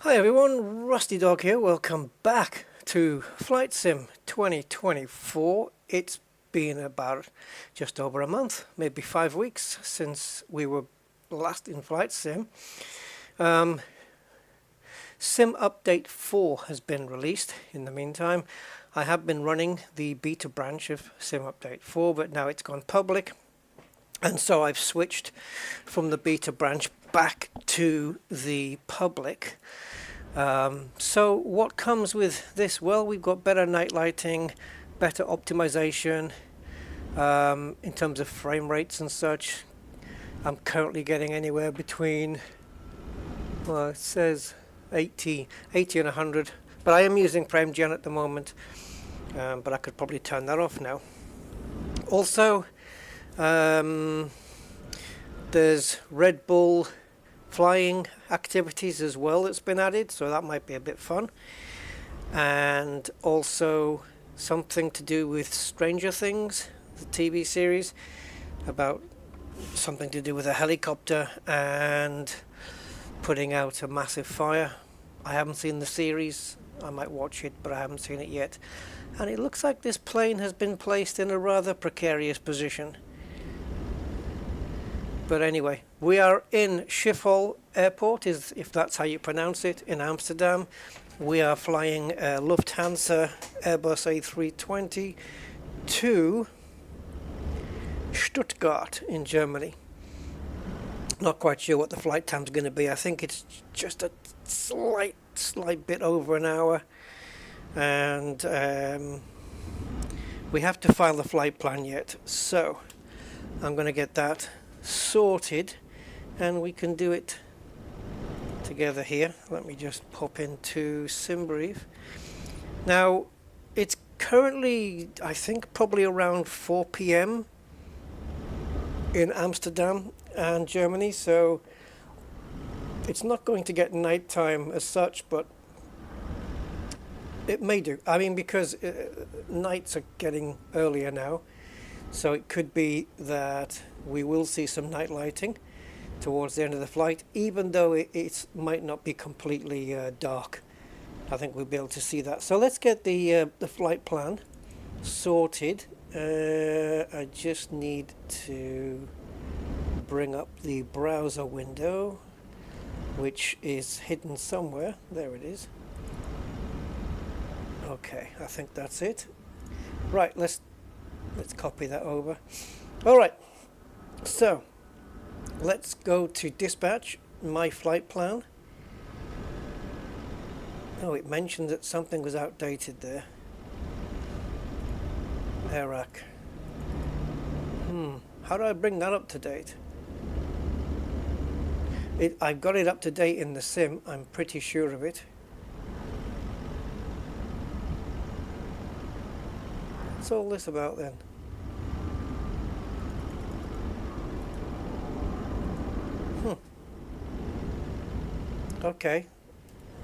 Hi everyone, Rusty Dog here. Welcome back to Flight Sim 2024. It's been about just over a month, maybe 5 weeks since we were last in Flight Sim. Sim Update 4 has been released. In the meantime, I have been running the beta branch of Sim Update 4, but now it's gone public. And so I've switched from the beta branch back to the public. So what comes with this? Well, we've got better night lighting, better optimization in terms of frame rates and such. I'm currently getting anywhere between, well, it says 80 and 100, but I am using frame gen at the moment, but I could probably turn that off now. Also, there's Red Bull flying activities as well that's been added, so that might be a bit fun. And also something to do with Stranger Things, the TV series, about something to do with a helicopter and putting out a massive fire. I haven't seen the series. I might watch it, but I haven't seen it yet. And it looks like this plane has been placed in a rather precarious position. But anyway, we are in Schiphol Airport, if that's how you pronounce it, in Amsterdam. We are flying Lufthansa Airbus A320 to Stuttgart in Germany. Not quite sure what the flight time's going to be. I think it's just a slight bit over an hour. And we have to file the flight plan yet. So I'm going to get that sorted and we can do it together here. Let me just pop into SimBrief. Now it's currently, I think, probably around 4 p.m. in Amsterdam and Germany, so it's not going to get nighttime as such, but it may do. I mean, because nights are getting earlier now, so it could be that we will see some night lighting towards the end of the flight, even though it might not be completely dark. I think we'll be able to see that. So let's get the flight plan sorted. I just need to bring up the browser window, which is hidden somewhere. There it is. Okay, I think that's it. Right, let's copy that over. All right, so let's go to dispatch, my flight plan. Oh, it mentioned that something was outdated there. Iraq. How do I bring that up to date? I've got it up to date in the sim, I'm pretty sure of it. What's all this about then? Okay,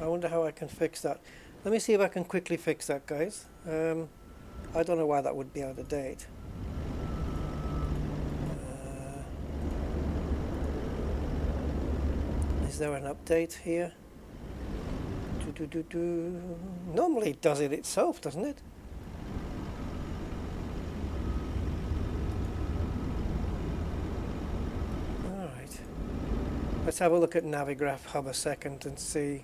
I wonder how I can fix that. Let me see if I can quickly fix that, guys. I don't know why that would be out of date. Is there an update here? Normally it does it itself, doesn't it? Let's have a look at Navigraph Hub a second and see.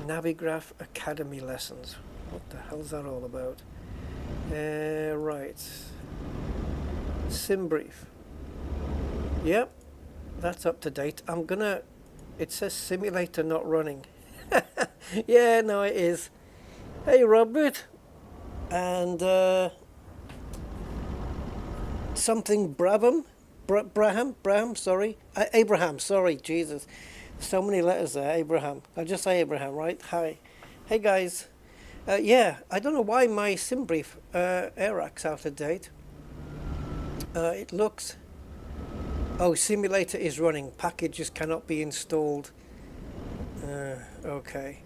Navigraph Academy lessons. What the hell's that all about? Right. SimBrief. Yep, that's up to date. It says simulator not running. Yeah, no, it is. Hey, Robert. And, something Braham, sorry. Abraham, sorry, Jesus. So many letters there, Abraham. I'll just say Abraham, right? Hi. Hey, guys. Yeah, I don't know why my SimBrief Airac's out of date. It looks... Oh, simulator is running. Packages cannot be installed. Okay.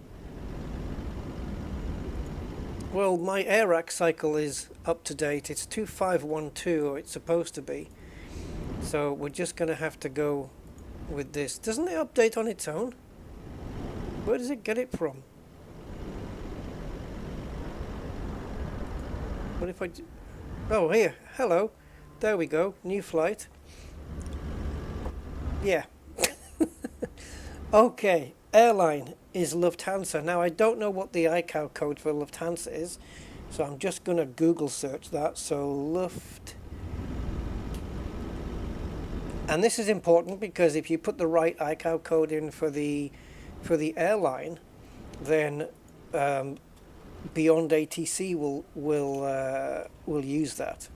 Well, my Airac cycle is up to date. It's 2512, or it's supposed to be. So we're just going to have to go with this. Doesn't it update on its own? Where does it get it from? What if I... Oh, here. Hello. There we go. New flight. Yeah. Okay. Airline is Lufthansa. Now, I don't know what the ICAO code for Lufthansa is, so I'm just going to Google search that. So, Luft... And this is important because if you put the right ICAO code in for the airline, then Beyond ATC will use that.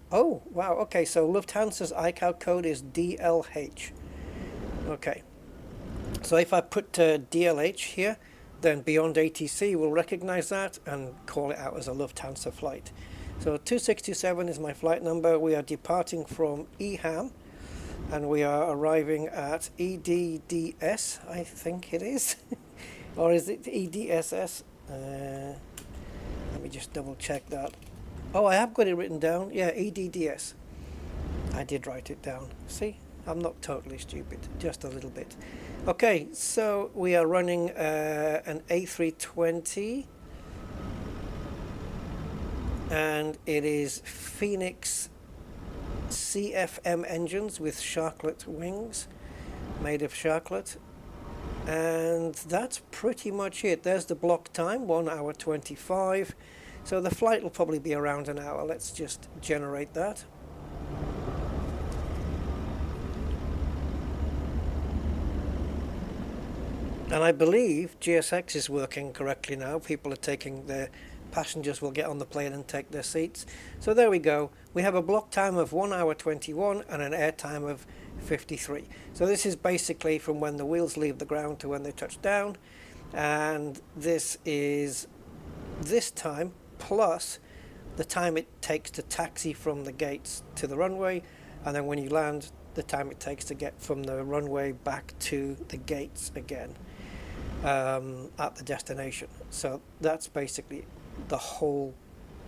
Oh wow, okay, so Lufthansa's ICAO code is DLH. Okay, so if I put DLH here, then Beyond ATC will recognize that and call it out as a Lufthansa flight. So 2627 is my flight number. We are departing from EHAM and we are arriving at EDDS, I think it is. Or is it EDSS? Let me just double check that. Oh, I have got it written down. Yeah, EDDS. I did write it down. See, I'm not totally stupid, just a little bit. Okay, so we are running an A320. And it is Fenix CFM engines with sharklet wings, made of sharklet. And that's pretty much it. There's the block time, 1 hour 25. So the flight will probably be around an hour. Let's just generate that. And I believe GSX is working correctly now. People are taking their... Passengers will get on the plane and take their seats. So there we go. We have a block time of 1 hour 21 and an air time of 53. So this is basically from when the wheels leave the ground to when they touch down. And this is this time plus the time it takes to taxi from the gates to the runway. And then when you land, the time it takes to get from the runway back to the gates again at the destination. So that's basically the whole,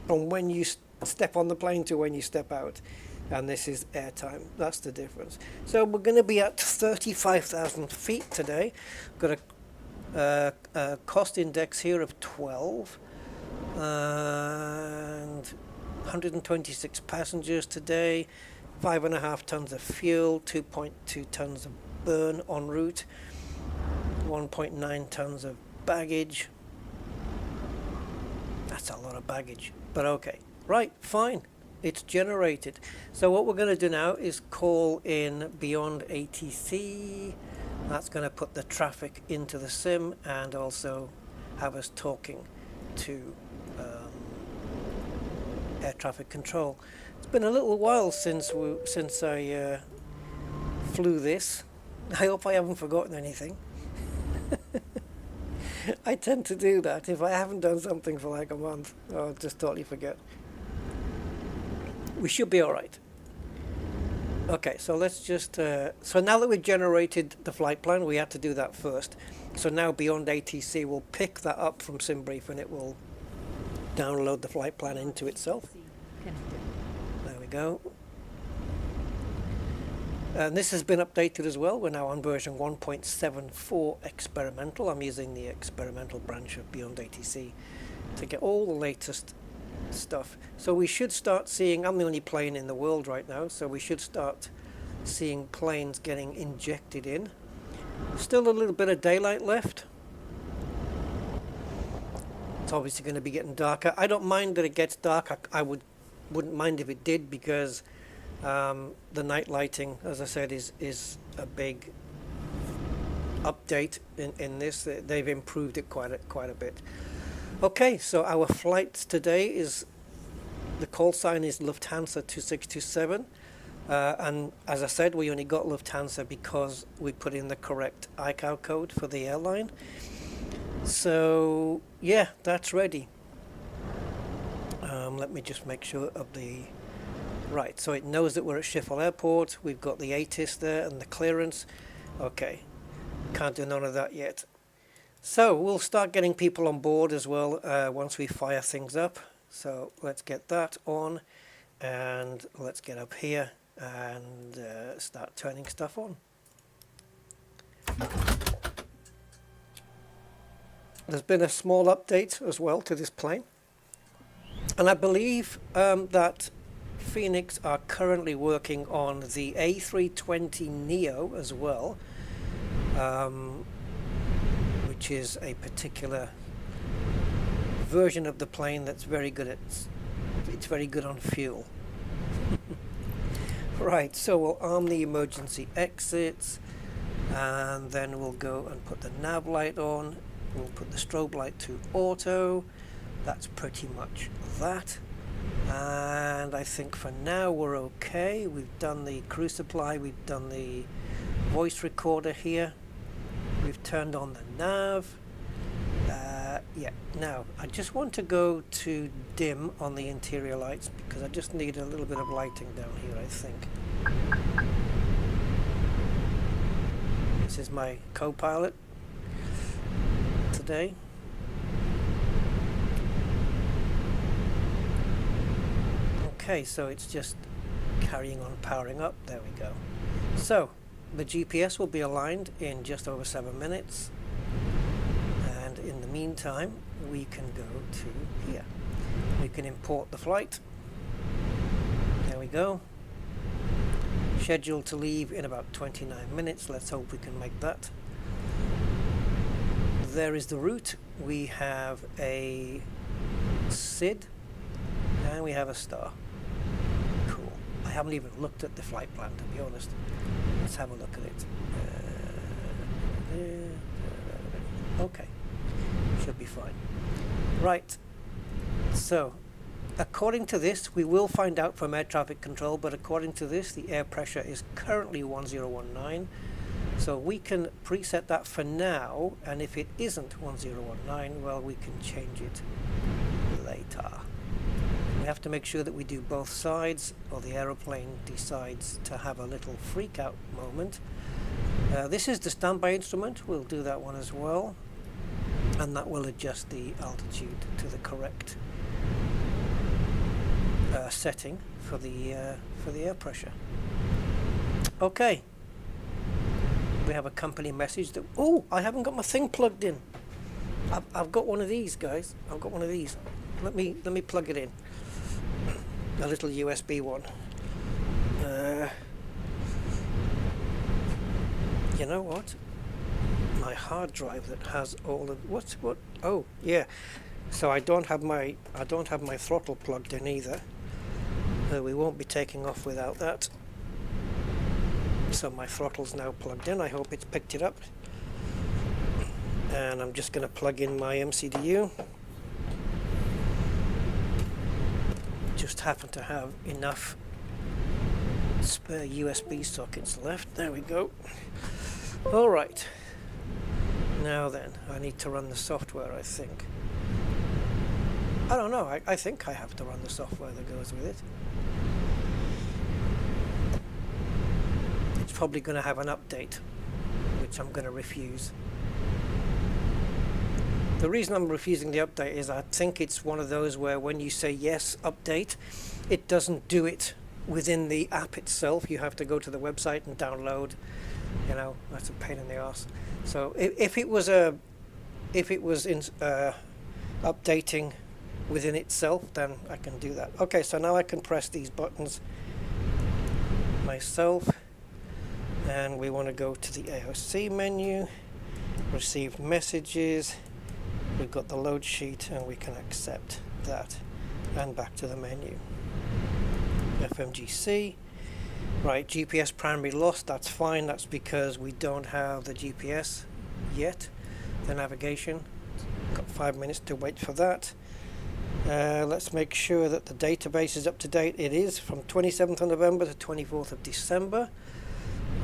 from when you step on the plane to when you step out, and this is airtime. That's the difference. So we're going to be at 35,000 feet today. Got a cost index here of 12 and 126 passengers today, 5.5 tons of fuel, 2.2 tons of burn en route, 1.9 tons of baggage. That's a lot of baggage, but okay. Right, fine. It's generated. So what we're going to do now is call in Beyond ATC. That's going to put the traffic into the sim and also have us talking to air traffic control. It's been a little while since I flew this. I hope I haven't forgotten anything. I tend to do that. If I haven't done something for like a month, I'll just totally forget. We should be all right. Okay, so let's just... so now that we've generated the flight plan, we had to do that first. So now Beyond ATC will pick that up from SimBrief and it will download the flight plan into itself. There we go. And this has been updated as well. We're now on version 1.74 experimental. I'm using the experimental branch of Beyond ATC to get all the latest stuff. So we should start seeing, I'm the only plane in the world right now, so we should start seeing planes getting injected in. Still a little bit of daylight left. It's obviously going to be getting darker. I don't mind that it gets dark. I wouldn't mind if it did, because the night lighting, as I said, is a big update in this. They've improved it quite a bit. Okay, so our flights today is, the call sign is Lufthansa 2627, and as I said, we only got Lufthansa because we put in the correct ICAO code for the airline. So yeah, that's ready. Let me just make sure of the... Right, so it knows that we're at Schiphol Airport. We've got the ATIS there and the clearance. Okay, can't do none of that yet. So we'll start getting people on board as well once we fire things up. So let's get that on, and let's get up here and start turning stuff on. There's been a small update as well to this plane, and I believe that Fenix are currently working on the A320 Neo as well, which is a particular version of the plane that's very good it's very good on fuel. Right, so we'll arm the emergency exits, and then we'll go and put the nav light on. We'll put the strobe light to auto. That's pretty much that. And I think for now we're okay. We've done the crew supply, we've done the voice recorder here, we've turned on the nav. Yeah, now I just want to go to dim on the interior lights because I just need a little bit of lighting down here, I think. This is my co-pilot today. Okay, so it's just carrying on powering up. There we go. So the GPS will be aligned in just over 7 minutes, and in the meantime we can go to here. We can import the flight. There we go. Scheduled to leave in about 29 minutes. Let's hope we can make that. There is the route. We have a SID and we have a star. Cool. I haven't even looked at the flight plan, to be honest. Let's have a look at it. Okay, should be fine. Right, so according to this, we will find out from air traffic control, but according to this, the air pressure is currently 1019. So we can preset that for now, and if it isn't 1019, well, we can change it later. We have to make sure that we do both sides, or the aeroplane decides to have a little freak out moment. This is the standby instrument. We'll do that one as well, and that will adjust the altitude to the correct setting for the air pressure. Okay. We have a company message that, oh, I haven't got my thing plugged in. I've got one of these, guys. I've got one of these. Let me plug it in. A little USB one. You know what? My hard drive that has all of what? Oh, yeah. So I don't have my throttle plugged in either. We won't be taking off without that. So my throttle's now plugged in. I hope it's picked it up. And I'm just going to plug in my MCDU. Just happen to have enough spare USB sockets left. There we go. All right. Now then, I need to run the software, I think. I don't know. I think I have to run the software that goes with it. Probably going to have an update, which I'm going to refuse. The reason I'm refusing the update is I think it's one of those where when you say yes, update, it doesn't do it within the app itself. You have to go to the website and download. You know, that's a pain in the arse. So if it was updating within itself, then I can do that. Okay, so now I can press these buttons myself. And we want to go to the AOC menu, received messages, we've got the load sheet, and we can accept that. And back to the menu. FMGC. Right, GPS primary lost, that's fine. That's because we don't have the GPS yet, the navigation. Got 5 minutes to wait for that. Let's make sure that the database is up to date. It is from 27th of November to 24th of December.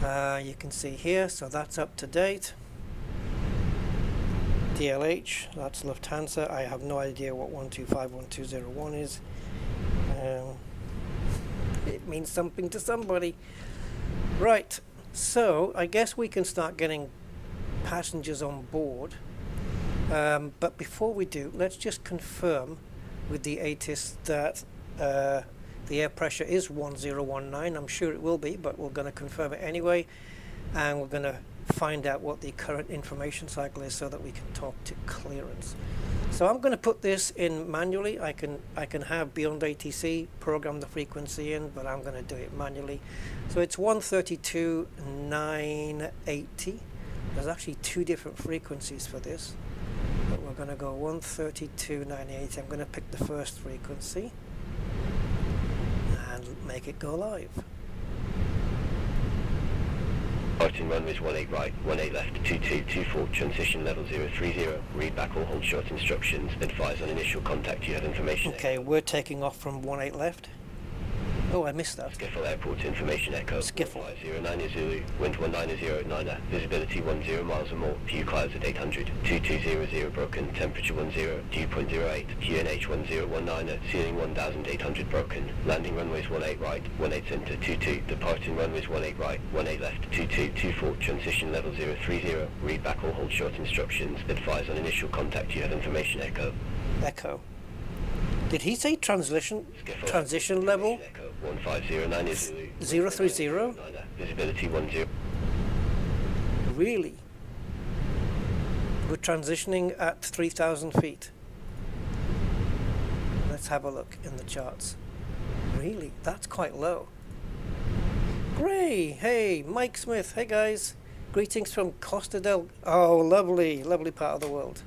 You can see here, so that's up to date. DLH, that's Lufthansa. I have no idea what 1251201 is. It means something to somebody. Right, so I guess we can start getting passengers on board. But before we do, let's just confirm with the ATIS that the air pressure is 1019. I'm sure it will be, but we're going to confirm it anyway, and we're going to find out what the current information cycle is so that we can talk to clearance. So I'm going to put this in manually. I can have Beyond ATC program the frequency in, but I'm going to do it manually. So it's 132.980. There's actually two different frequencies for this, but we're going to go 132.980. I'm going to pick the first frequency and make it go live. Departing runways 18 right, 18 left, 2224, transition level 030, read back or hold short instructions, advise on initial contact, you have information. Okay, we're taking off from 18 left. Oh, I missed that. Skiffle Airport information echo. Skiffle. 09 Zulu, wind 190.9, visibility 10 miles or more, few clouds at 800, 2200 broken, temperature 10, dew point 08, QNH 1019, ceiling 1800 broken, landing runways 18 right, 18 center 22, departing runways 18 right, 18 left, 2224, transition level 030, read back or hold short instructions, advise on initial contact, you have information echo. Echo. Did he say transition level? 1509 is 030? Visibility 10. Really? We're transitioning at 3,000 feet. Let's have a look in the charts. Really? That's quite low. Gray! Hey, Mike Smith. Hey guys. Greetings from Costa del... Oh, lovely, lovely part of the world.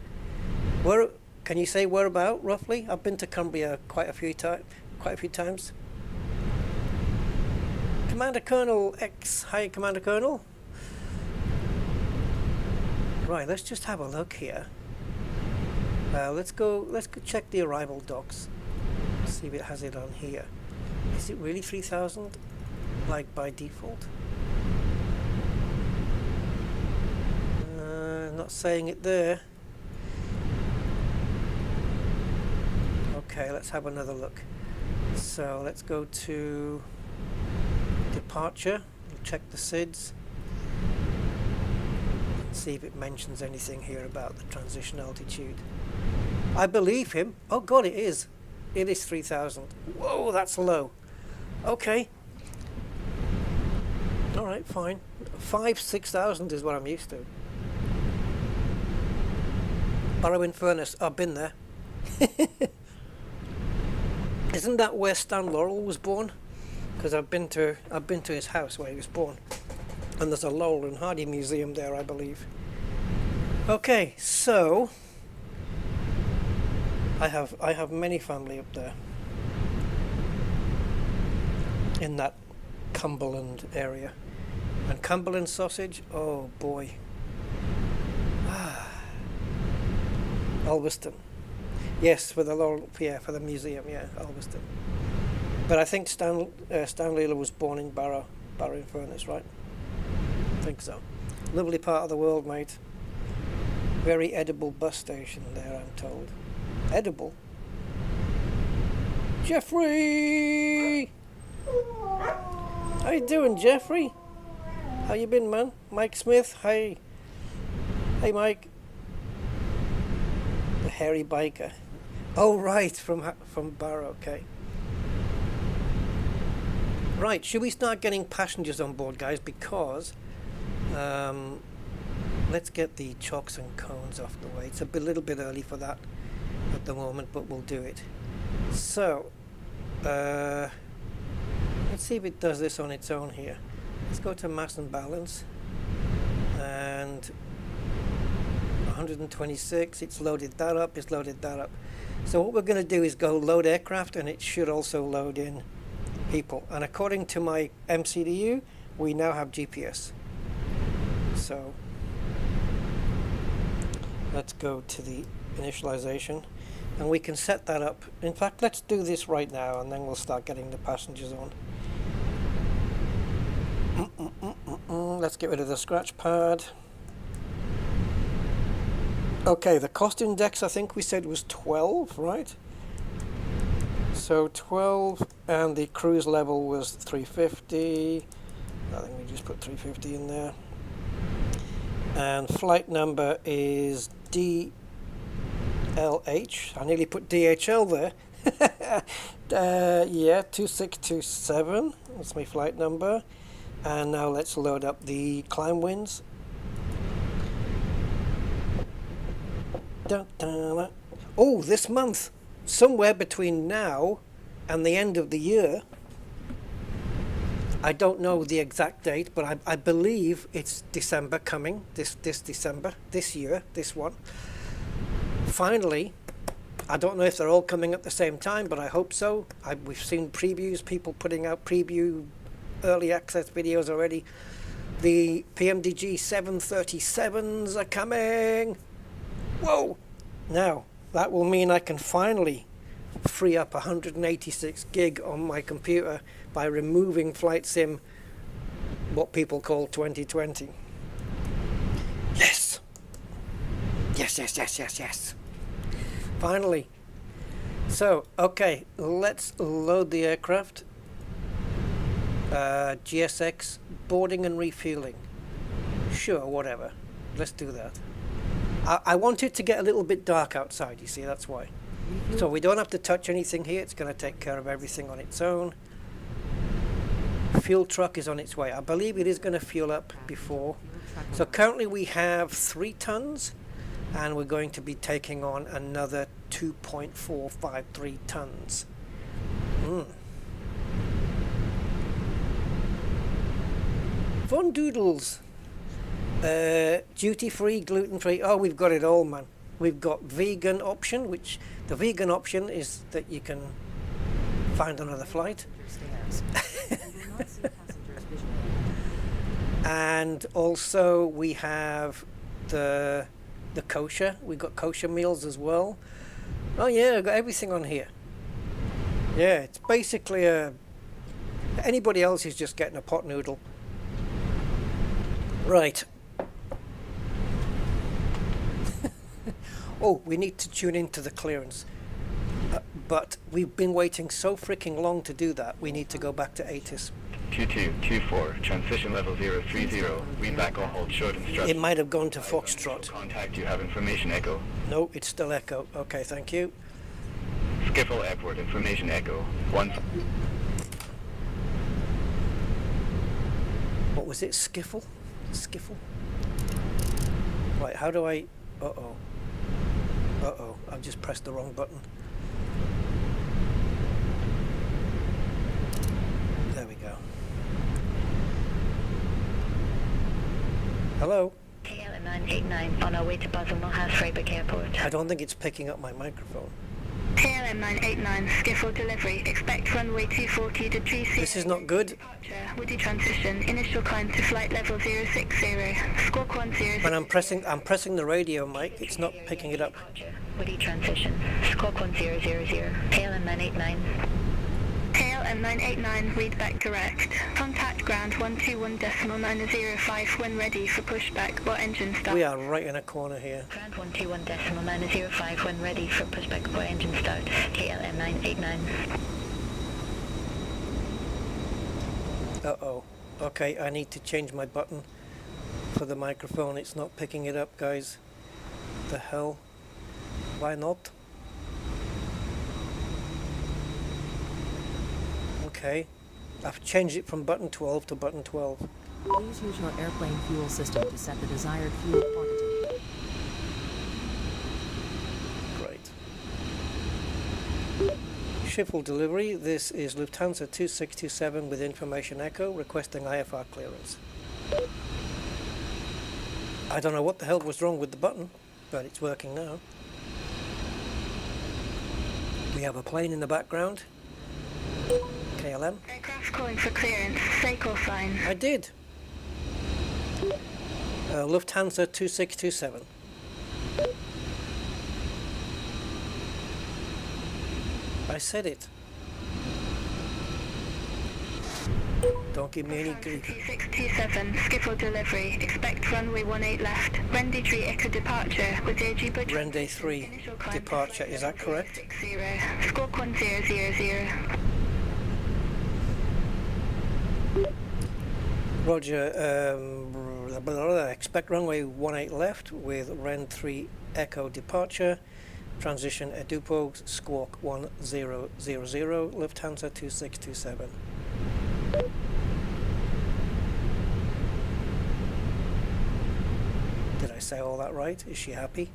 Where... Can you say where about, roughly? I've been to Cumbria quite a few times. Commander Colonel X. Hi, Commander Colonel. Right, let's just have a look here. Let's go check the arrival docs. See if it has it on here. Is it really 3,000? Like by default? Not saying it there. Okay, let's have another look. So let's go to departure, we'll check the SIDS, see if it mentions anything here about the transition altitude. I believe him. Oh god, it is 3,000. Whoa, that's low. Okay, alright, fine. 6,000 is what I'm used to. Barrow Furnace, I've been there. Isn't that where Stan Laurel was born? Because I've been to his house where he was born, and there's a Laurel and Hardy museum there, I believe. Okay, so I have many family up there in that Cumberland area, and Cumberland sausage. Oh boy. Ulverston. Yes, for the Laurel, yeah, for the museum, yeah, Ulverston. But I think Stan Leela was born in Barrow Furnace, right? I think so. Lovely part of the world, mate. Very edible bus station there, I'm told. Edible? Jeffrey! How you doing, Jeffrey? How you been, man? Mike Smith, hi. Hey, Mike. The hairy biker. Oh, right, from Barrow, okay. Right, should we start getting passengers on board, guys? Because let's get the chocks and cones off the way. It's a little bit early for that at the moment, but we'll do it. So, let's see if it does this on its own here. Let's go to mass and balance. And 126, it's loaded that up, it's loaded that up. So what we're going to do is go load aircraft, and it should also load in people. And according to my MCDU, we now have GPS. So let's go to the initialization, and we can set that up. In fact, let's do this right now, and then we'll start getting the passengers on. Let's get rid of the scratch pad. Okay, the cost index I think we said was 12, right? So 12, and the cruise level was 350. I think we just put 350 in there. And flight number is DLH. I nearly put DHL there. Yeah, 2627. That's my flight number. And now let's load up the climb winds. Dun, dun, dun. Oh, this month, somewhere between now and the end of the year, I don't know the exact date, but I believe it's December coming, this December, this year, this one. Finally, I don't know if they're all coming at the same time, but I hope so. We've seen previews, people putting out preview early access videos already. The PMDG 737s are coming. Whoa! Now, that will mean I can finally free up 186 gig on my computer by removing Flight Sim, what people call 2020. Yes! Yes, yes, yes, yes, yes. Finally. So, okay, let's load the aircraft. GSX, boarding and refueling. Sure, whatever. Let's do that. I want it to get a little bit dark outside, you see, that's why. So we don't have to touch anything here. It's going to take care of everything on its own. Fuel truck is on its way. I believe it is going to fuel up before. So currently we have 3 tons, and we're going to be taking on another 2.453 tons. Fun doodles. Duty free, gluten free. Oh, we've got it all, man. We've got vegan option, which the vegan option is that you can find another flight. And also we have the kosher. We've got kosher meals as well. Oh yeah, I've got everything on here. Yeah, it's basically anybody else is just getting a pot noodle. Right. Oh, we need to tune into the clearance. But we've been waiting so freaking long to do that. We need to go back to ATIS. 2224, transition level 030. Read back all hold short instructions. It might have gone to Foxtrot. Contact, you have information echo. No, it's still Echo. Okay, thank you. Schiphol Airport, information echo. What was it? Skiffle? Skiffle? Right, how do I... Uh-oh. Uh-oh, I've just pressed the wrong button. There we go. Hello? KLM 989 on our way to Basel Mulhouse Freiburg Airport. I don't think it's picking up my microphone. KLM 989, Schiphol delivery. Expect runway 240 to 30. This is not good. Departure, Woody transition. Initial climb to flight level 060. Squawk 10. When I'm pressing the radio mic, it's not picking it up. Woody transition. Squawk 1000. KLM 989. KLM 989, read back correct. Contact ground 121.905 when ready for pushback or engine start. We are right in a corner here. Ground 121.905 when ready for pushback or engine start. KLM 989. Uh-oh. Okay, I need to change my button for the microphone. It's not picking it up, guys. The hell? Why not? Okay. I've changed it from button 12 to button 12. Please use your airplane fuel system to set the desired fuel quantity. Great. Schiphol delivery. This is Lufthansa 2627 with information echo requesting IFR clearance. I don't know what the hell was wrong with the button, but it's working now. We have a plane in the background. KLM. Aircraft calling for clearance. Say call sign. I did. Lufthansa 2627. I said it. Don't give me any grief. 2627, Schiphol delivery. Expect runway 18 left. Rendy 3 Echo departure with Gigabyte. Renday 3 departure, is that correct? Squawk 1000. Roger, expect runway 18 left with Ren 3 Echo departure transition Edupo Squawk 1000, Lufthansa 2627. Did I say all that right? Is she happy?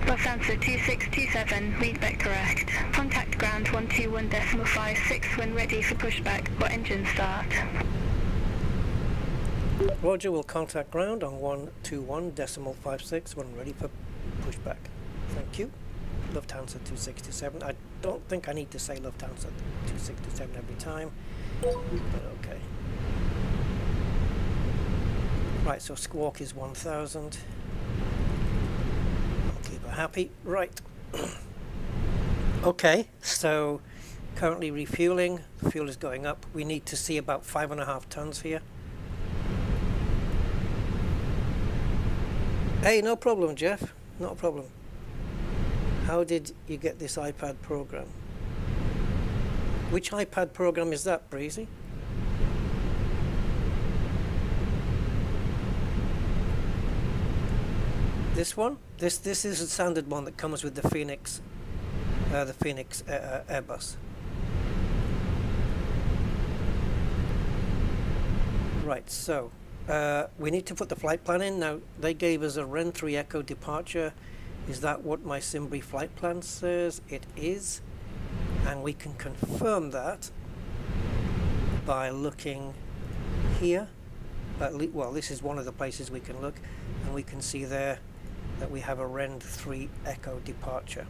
Lufthansa 2627, read back correct. Contact ground 121.56 when ready for pushback or engine start. Roger, will contact ground on 121.56 when ready for pushback. Thank you. Lufthansa 267. I don't think I need to say Lufthansa 267 every time, but okay. Right, so Squawk is 1000. I'll keep her happy. Right. Okay, so currently refueling. The fuel is going up. We need to see about 5.5 tons here. Hey, no problem, Jeff. Not a problem. How did you get this iPad program? Which iPad program is that, Breezy? This one? This is a standard one that comes with the Fenix, Airbus. Right, so we need to put the flight plan in. Now, they gave us a Ren 3 Echo departure. Is that what my Simbri flight plan says? It is. And we can confirm that by looking here. Well, this is one of the places we can look. And we can see there that we have a Ren 3 Echo departure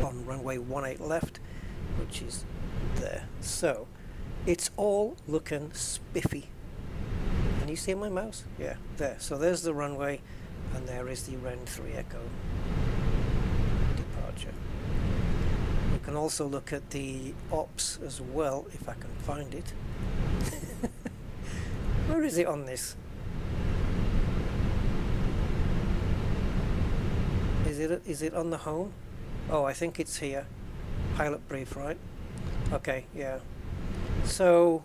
on runway 18 left, which is there. So, it's all looking spiffy. Can you see my mouse? Yeah, there. So there's the runway, and there is the Ren 3 Echo departure. We can also look at the ops as well, if I can find it. Where is it on this? Is it on the home? Oh, I think it's here. Pilot brief, right? Okay, yeah. So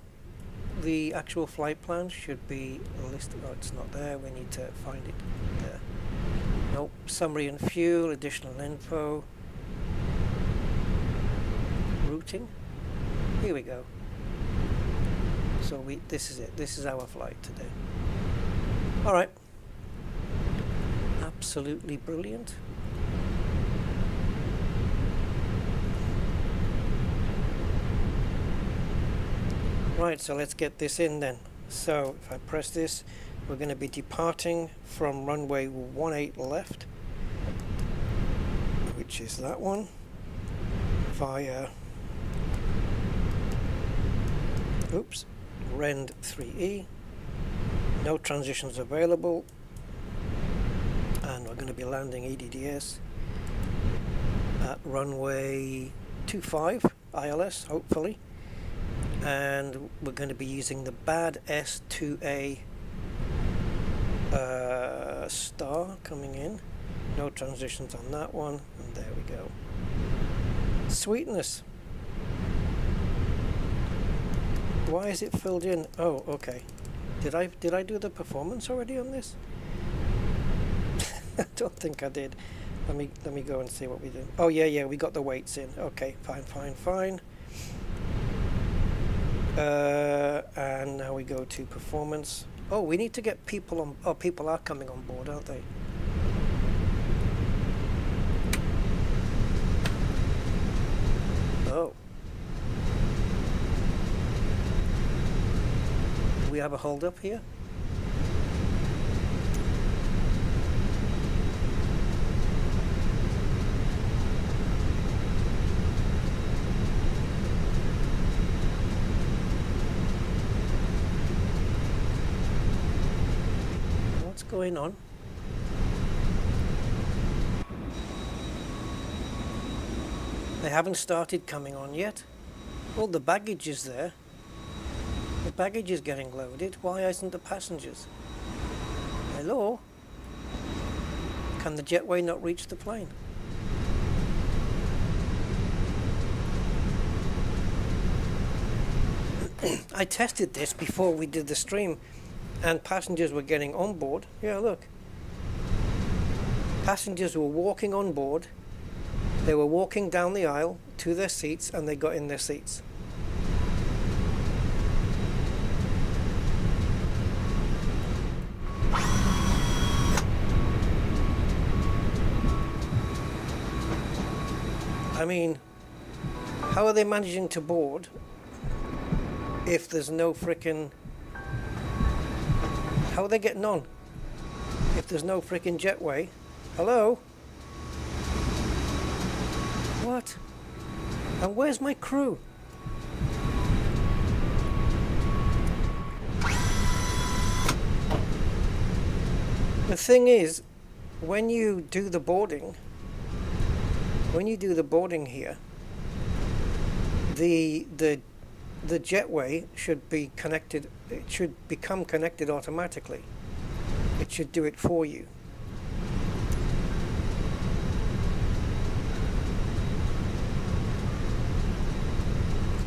the actual flight plan should be listed. Oh, it's not there. We need to find it there. Nope. Summary and fuel, additional info, routing. Here we go. So this is it. This is our flight today. All right. Absolutely brilliant. Right, so let's get this in then. So if I press this, we're going to be departing from runway 18 left, which is that one, via Ren 3E. No transitions available, and we're going to be landing EDDS at runway 25 ILS, hopefully. And we're going to be using the BAD S2A star coming in. No transitions on that one, and there we go. Sweetness. Why is it filled in? Oh, okay. Did I do the performance already on this? I don't think I did. Let me go and see what we did. Oh yeah, we got the weights in. Okay, fine. And now we go to performance. Oh, we need to get people on. Oh, people are coming on board, aren't they? Oh. Do we have a hold up here? Going on. They haven't started coming on yet. All the baggage is there. The baggage is getting loaded. Why isn't the passengers? Hello? Can the jetway not reach the plane? I tested this before we did the stream, and passengers were getting on board. Yeah, look, Passengers were walking on board, they were walking down the aisle to their seats, and they got in their seats. I mean, how are they managing to board if there's no frickin'... How are they getting on if there's no frickin' jetway? Hello? What? And where's my crew? The thing is, when you do the boarding here, the jetway should be connected. It should become connected automatically. It should do it for you.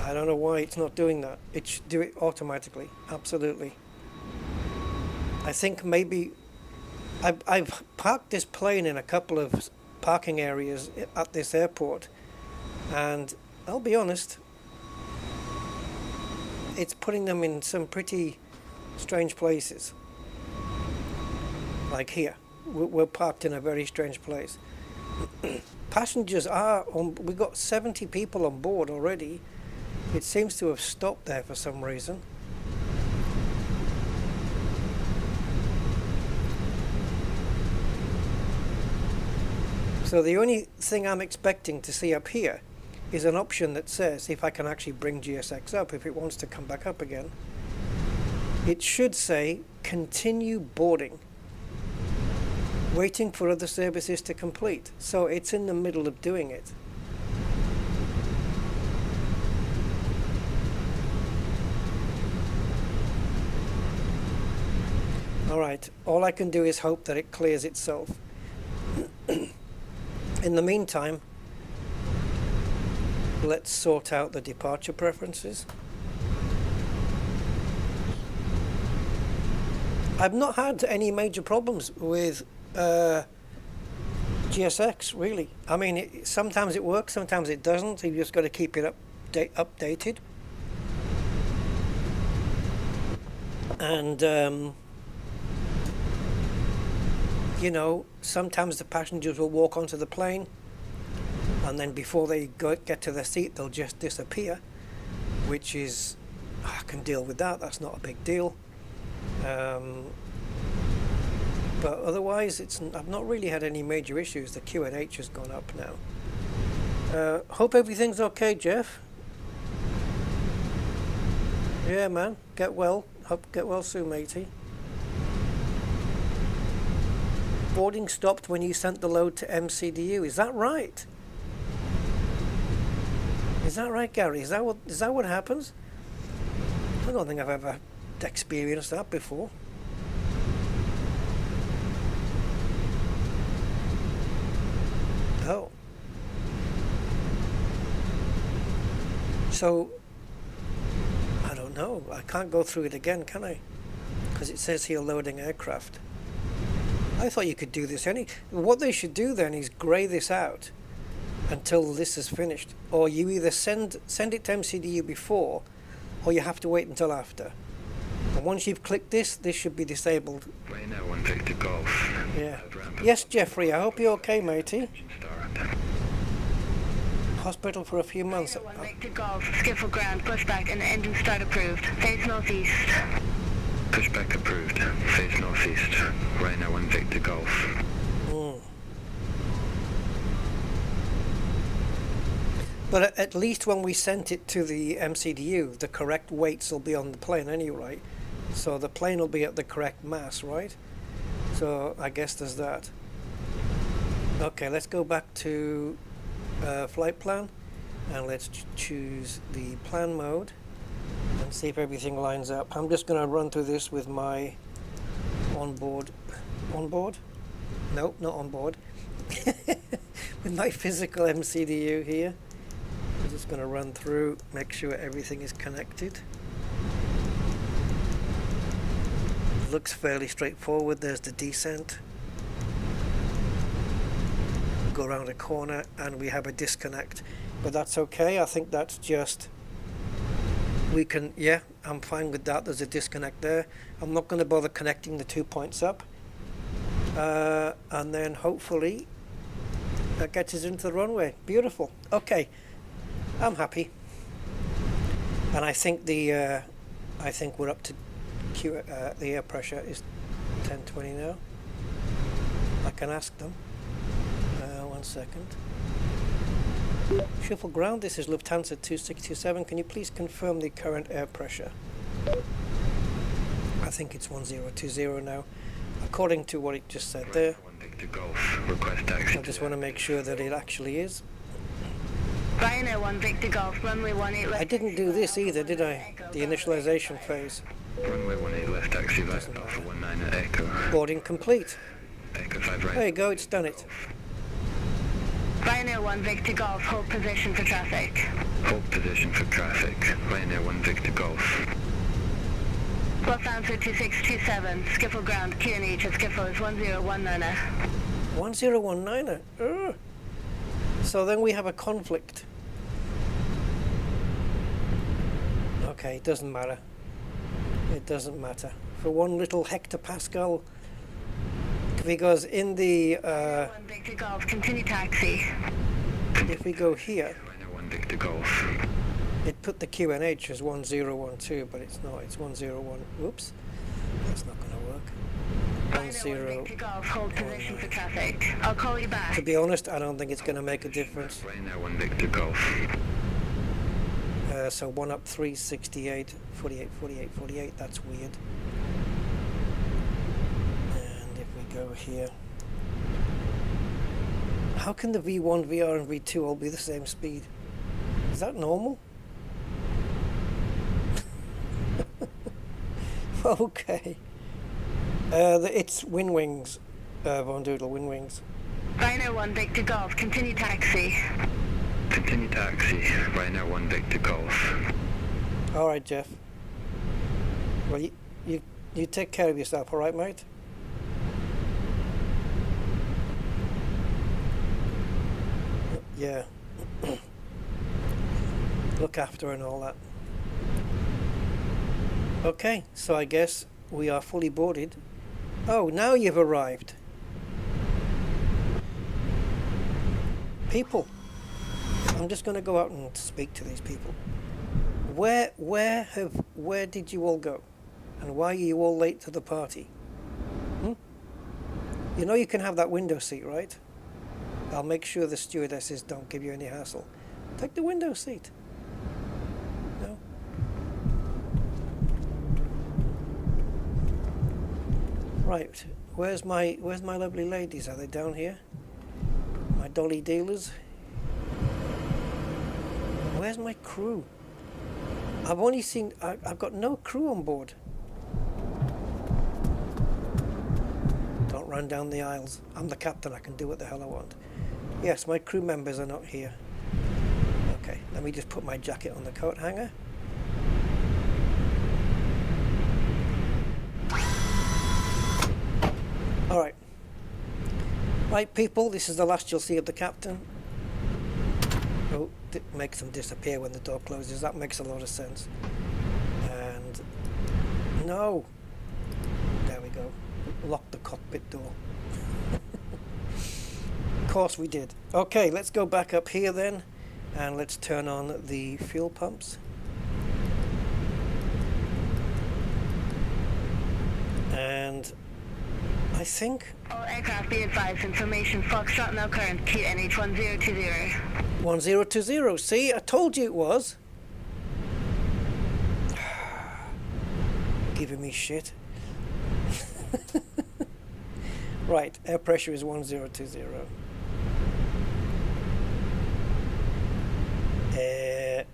I don't know why it's not doing that. It should do it automatically. Absolutely. I think maybe I've parked this plane in a couple of parking areas at this airport, and I'll be honest, it's putting them in some pretty strange places. Like here, we're parked in a very strange place. Passengers are on. We've got 70 people on board already. It seems to have stopped there for some reason. So the only thing I'm expecting to see up here is an option that says if I can actually bring GSX up, if it wants to come back up again. It should say continue boarding, waiting for other services to complete. So it's in the middle of doing it. Alright, all I can do is hope that it clears itself. In the meantime, let's sort out the departure preferences. I've not had any major problems with GSX, really. I mean, sometimes it works, sometimes it doesn't. You've just got to keep it updated. And you know, sometimes the passengers will walk onto the plane, and then before they get to their seat, they'll just disappear, which is, I can deal with that. That's not a big deal. But otherwise, I've not really had any major issues. The QNH has gone up now. Hope everything's okay, Jeff. Yeah, man. Get well. Hope get well soon, matey. Boarding stopped when you sent the load to MCDU. Is that right? Is that right, Gary? Is that what happens? I don't think I've ever experienced that before. Oh. So, I don't know. I can't go through it again, can I? Because it says here loading aircraft. I thought you could do this what they should do then is grey this out until this is finished, or you either send it to MCDU before, or you have to wait until after. And once you've clicked this should be disabled. Way now, 1 Victor Golf. Yeah. Yes, Jeffrey, I hope you're okay, matey. Hospital for a few months. 1 Victor Golf, skiffle ground, pushback, and engine start approved. Face northeast. Pushback approved. Face northeast. Right now, 1 Victor Golf. But at least when we sent it to the MCDU, the correct weights will be on the plane anyway. So the plane will be at the correct mass, right? So I guess there's that. Okay, let's go back to flight plan, and let's choose the plan mode and see if everything lines up. I'm just going to run through this with my onboard? Nope, not onboard. With my physical MCDU here. I'm just going to run through, make sure everything is connected. Looks fairly straightforward. There's the descent. go around a corner and we have a disconnect, but that's okay. I think that's just, we can, yeah, I'm fine with that. There's a disconnect there. I'm not going to bother connecting the 2 points up, and then hopefully that gets us into the runway. Beautiful. Okay, I'm happy, and I think the I think we're up to the air pressure is 1020 now. I can ask them. 1 second. Shuffle ground, this is Lufthansa 2627. Can you please confirm the current air pressure? I think it's 1020 now, according to what it just said there. I just want to make sure that it actually is. Ryanair 1 Victor Golf, runway 18 left. I didn't do this either, did I? The initialization phase. Runway 18 left, taxi left, Alpha 19 at Echo. Boarding complete. Echo 5 right. There you go, it's done it. Ryanair 1 Victor Golf, hold position for traffic. Hold position for traffic. Ryanair 1 Victor Golf. Lufthansa 2627, skiffle ground, QNH at skiffle is 1019. 1019. Ugh. So then we have a conflict. Okay, it doesn't matter. It doesn't matter. For 1 little hectopascal, because in the 1 Victor Golf, continue taxi. if we go here, Ryanair 1 Victor Golf. it put the QNH as 1012, but it's not. It's 101. Whoops, that's not going to work. Ryanair 1 Victor Golf, hold position for traffic. I'll call you back. To be honest, I don't think it's going to make a difference. Ryanair 1 Victor Golf. So 1 up 368, 48, 48, 48. That's weird. And if we go here, how can the V1, VR, and V2 all be the same speed? Is that normal? Okay. It's wind wings, Von Doodle, wind wings. Ryanair 1 Victor Golf, continue taxi. Continue taxi. Ryanair 1 Victor Golf. All right, Jeff. Well, you take care of yourself, all right, mate? Yeah. Look after her and all that. Okay, so I guess we are fully boarded. Oh, now you've arrived. People. I'm just going to go out and speak to these people. Where did you all go? And why are you all late to the party? You know you can have that window seat, right? I'll make sure the stewardesses don't give you any hassle. Take the window seat. No? Right. Where's my lovely ladies? Are they down here? My dolly dealers? Where's my crew? I've only seen... I've got no crew on board. Don't run down the aisles. I'm the captain. I can do what the hell I want. Yes, my crew members are not here. Okay, let me just put my jacket on the coat hanger. Alright. Right, people, this is the last you'll see of the captain. Oh, it makes them disappear when the door closes. That makes a lot of sense. And... no! There we go. Lock the cockpit door. Of course we did. Okay, let's go back up here then. And let's turn on the fuel pumps. And... I think... All aircraft be advised, information Foxtrot now current, QNH 1020. 1020. See, I told you it was. Giving me shit. Right, air pressure is 1020.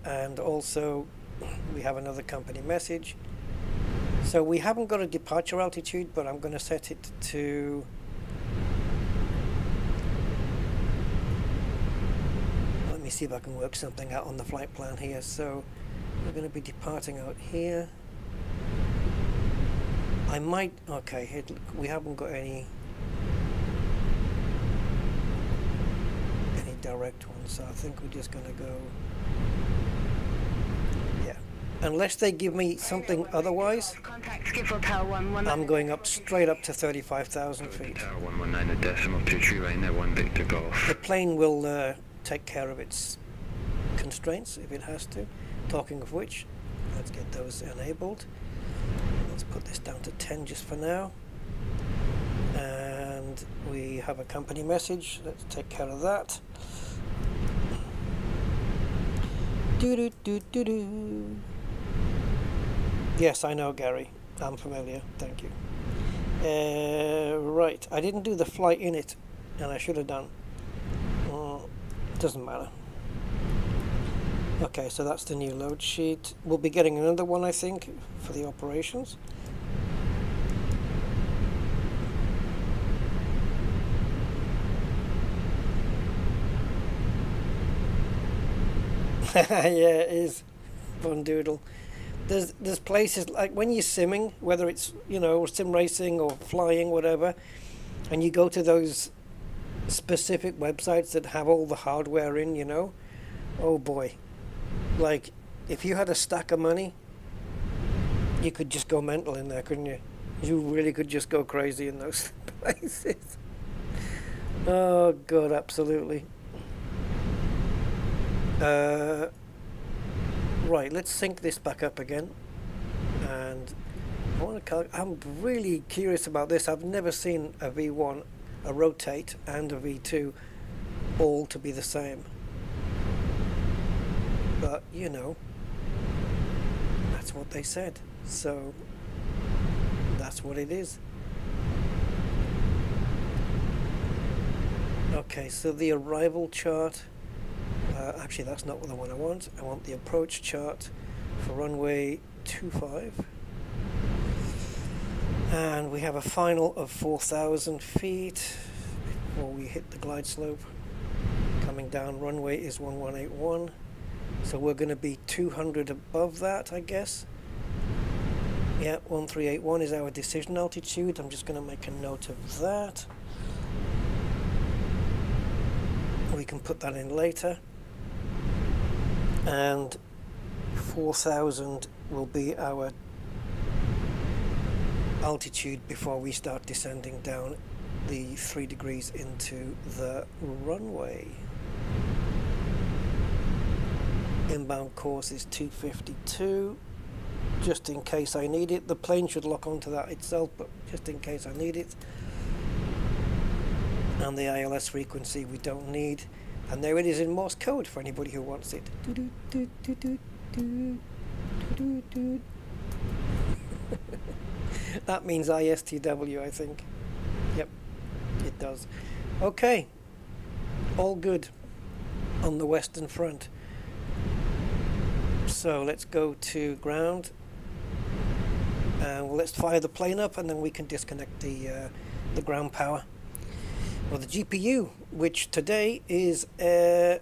And also, we have another company message. So we haven't got a departure altitude, but I'm going to set it to... let me see if I can work something out on the flight plan here. So we're going to be departing out here. I might... okay, we haven't got any... direct one, so I think we're just going to go, yeah, unless they give me something otherwise, Contact Skiffle Tower 119. I'm going up straight up to 35,000 feet. Tower 119 decimal 23 right now, 1 Victor Golf. The plane will take care of its constraints if it has to. Talking of which, let's get those enabled. Let's put this down to 10 just for now. And we have a company message. Let's take care of that. Do. Yes, I know, Gary. I'm familiar. Thank you. Right, I didn't do the flight in it, and I should have done. Doesn't matter. Okay, so that's the new load sheet. We'll be getting another one, I think, for the operations. Yeah, it is fun doodle. There's places like when you're simming, whether it's, you know, sim racing or flying, whatever, and you go to those specific websites that have all the hardware in, you know, oh boy, like if you had a stack of money, you could just go mental in there, couldn't you? You really could just go crazy in those places. Oh god, absolutely. Right, let's sync this back up again, and I'm really curious about this. I've never seen a V1, a rotate, and a V2 all to be the same, but you know, that's what they said, so that's what it is. Okay, so the arrival chart, actually that's not the one I want. I want the approach chart for runway 25, and we have a final of 4,000 feet before we hit the glide slope. Coming down, runway is 1181, so we're going to be 200 above that, I guess. Yeah, 1381 is our decision altitude. I'm just going to make a note of that. We can put that in later. And 4,000 will be our altitude before we start descending down the 3 degrees into the runway. Inbound course is 252, just in case I need it. The plane should lock onto that itself, but just in case I need it. And the ILS frequency we don't need. And there it is in Morse code for anybody who wants it. That means ISTW, I think. Yep, it does. Okay, all good on the Western Front. So let's go to ground. Well, let's fire the plane up, and then we can disconnect the ground power. Well, the GPU, which today is a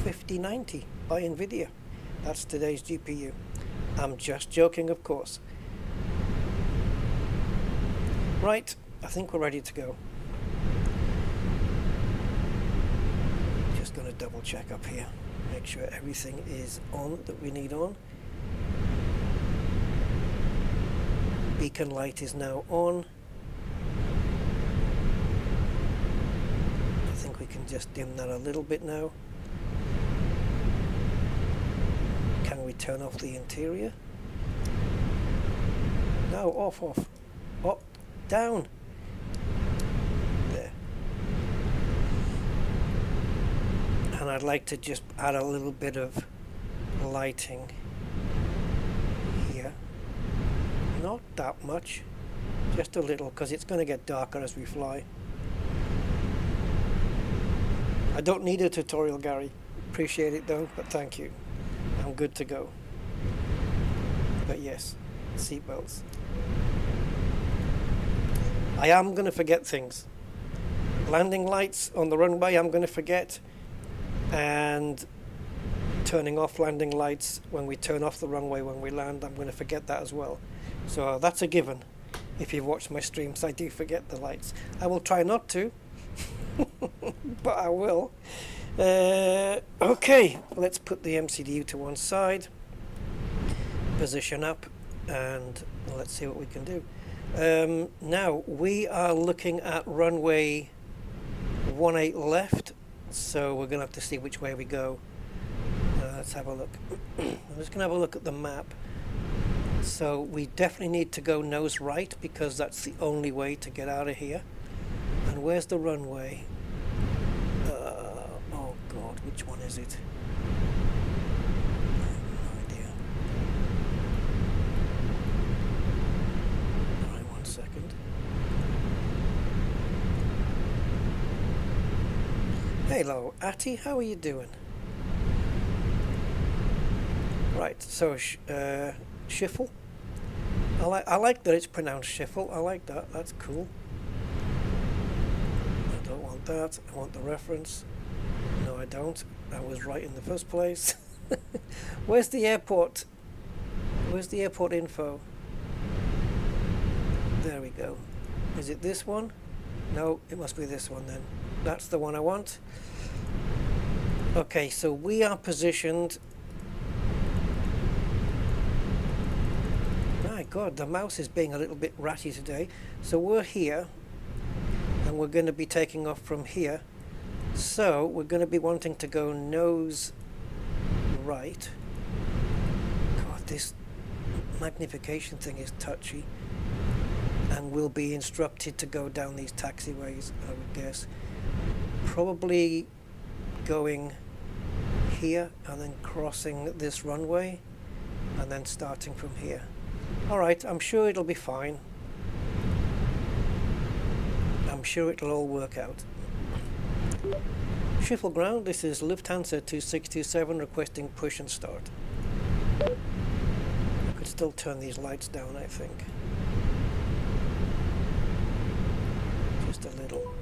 5090 by Nvidia. That's today's GPU. I'm just joking, of course. Right, I think we're ready to go. Just going to double check up here. Make sure everything is on that we need on. Beacon light is now on. I think we can just dim that a little bit now. Can we turn off the interior? No, off. Up, down. There. And I'd like to just add a little bit of lighting here. Not that much, just a little, because it's going to get darker as we fly. I don't need a tutorial, Gary. Appreciate it though, but thank you. I'm good to go. But yes, seatbelts. I am going to forget things. Landing lights on the runway I'm going to forget, and turning off landing lights when we turn off the runway when we land, I'm going to forget that as well. So that's a given. If you've watched my streams, I do forget the lights. I will try not to, but I will. Okay, let's put the MCDU to one side, position up, and let's see what we can do. Now we are looking at runway 18 left, so we're gonna have to see which way we go. Let's have a look. I'm just gonna have a look at the map. So we definitely need to go nose right because that's the only way to get out of here. And where's the runway? Oh god, which one is it? I have no idea. Alright, 1 second. Hello, Atty, how are you doing? Right, so Schiffel. I like that it's pronounced Schiffel. I like that. That's cool. I don't want that. I want the reference. No, I don't. I was right in the first place. Where's the airport? Where's the airport info? There we go. Is it this one? No, it must be this one then. That's the one I want. Okay, so we are positioned. My God, the mouse is being a little bit ratty today. So we're here, and we're going to be taking off from here. So we're going to be wanting to go nose right. God, this magnification thing is touchy. And we'll be instructed to go down these taxiways, I would guess. Probably going here and then crossing this runway and then starting from here. Alright, I'm sure it'll be fine. I'm sure it'll all work out. Schiffel ground, this is Lufthansa 2627 requesting push and start. I could still turn these lights down, I think. Just a little.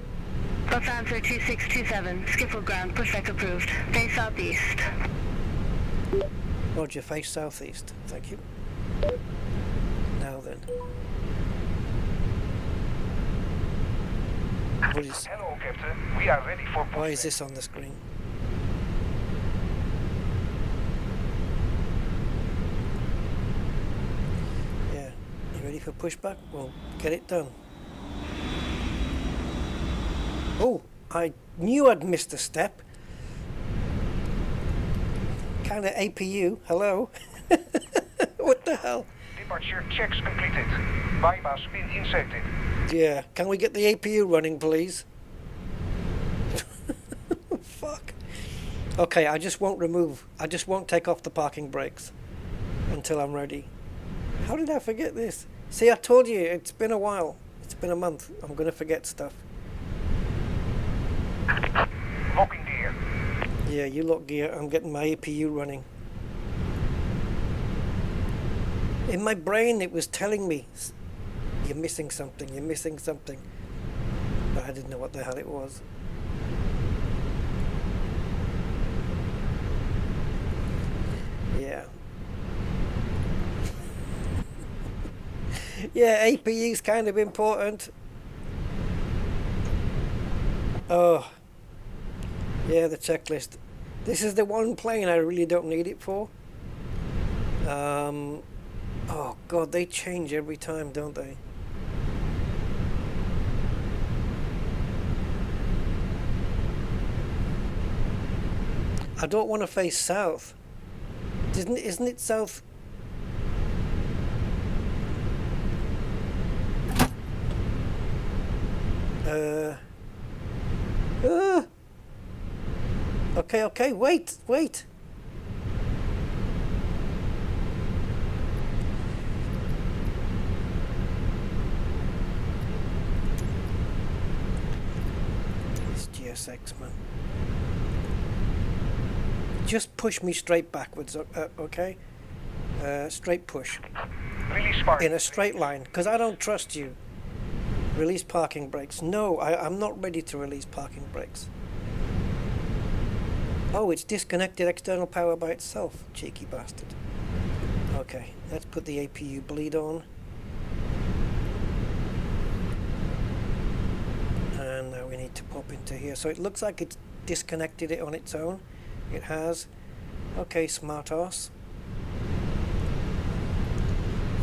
Lufthansa 2627, Schiphol ground, pushback approved. Face southeast. Roger, face southeast. Thank you. Now then. What is... Hello, Captain. We are ready for pushback. Why is this on the screen? Yeah. You ready for pushback? Well, get it done. Oh, I knew I'd missed a step. Kinda APU. Hello. What the hell? Departure checks completed. Bypass pin inserted. Yeah. Can we get the APU running, please? Fuck. Okay, I just won't take off the parking brakes until I'm ready. How did I forget this? See, I told you, it's been a while. It's been a month. I'm gonna forget stuff. Locking gear. Yeah, you lock gear. I'm getting my APU running. In my brain, it was telling me, you're missing something, you're missing something. But I didn't know what the hell it was. Yeah. Yeah, APU's kind of important. Oh. Yeah, the checklist. This is the one plane I really don't need it for. Oh god, they change every time, don't they? I don't want to face south. Isn't it south? Okay, wait. It's GSX, man. Just push me straight backwards, okay? Straight push. Release parking. In a straight line, because I don't trust you. Release parking brakes. No, I'm not ready to release parking brakes. Oh, it's disconnected external power by itself. Cheeky bastard. Okay, let's put the APU bleed on. And now we need to pop into here. So it looks like it's disconnected it on its own. It has. Okay, smart ass.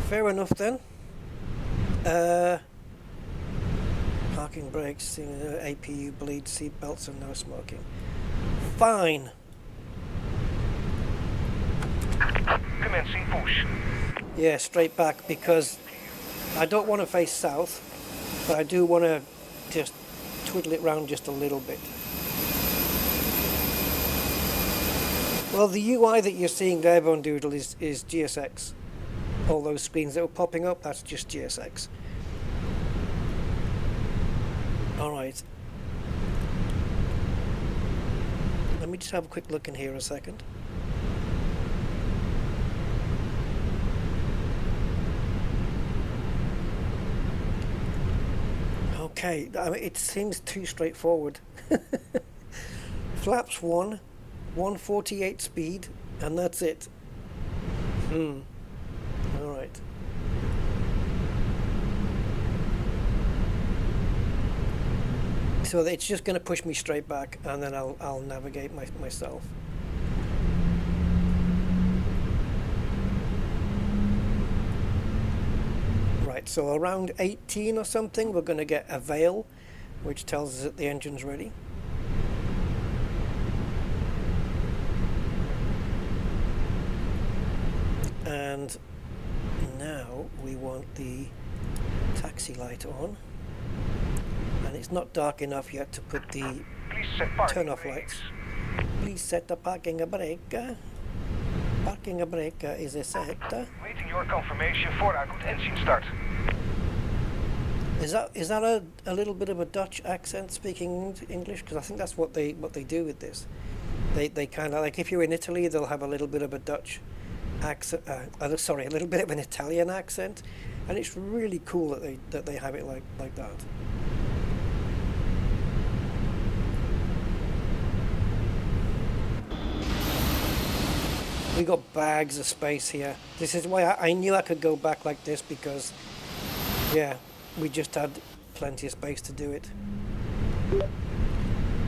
Fair enough then. Parking brakes, APU bleed, seat belts, and no smoking. Fine. Commencing push. Yeah, straight back, because I don't want to face south, but I do want to just twiddle it round just a little bit. Well, the UI that you're seeing there, Von Doodle, is GSX. All those screens that were popping up, that's just GSX. Alright. Let me just have a quick look in here a second. Okay, I mean, it seems too straightforward. Flaps 1, 148 speed, and that's it. Alright. So it's just going to push me straight back, and then I'll navigate myself. Right, so around 18 or something, we're going to get a veil, which tells us that the engine's ready. And now we want the taxi light on. And it's not dark enough yet to put the Please set parking turn off brakes. lights. Please set the parking brake. Parking brake is set. Waiting your confirmation for a good engine start. Is that a little bit of a Dutch accent speaking English? Because I think that's what they do with this. They kind of, like, if you're in Italy, they'll have a little bit of a Dutch accent. Sorry, a little bit of an Italian accent, and it's really cool that they have it like that. We got bags of space here. This is why I knew I could go back like this, because, yeah, we just had plenty of space to do it.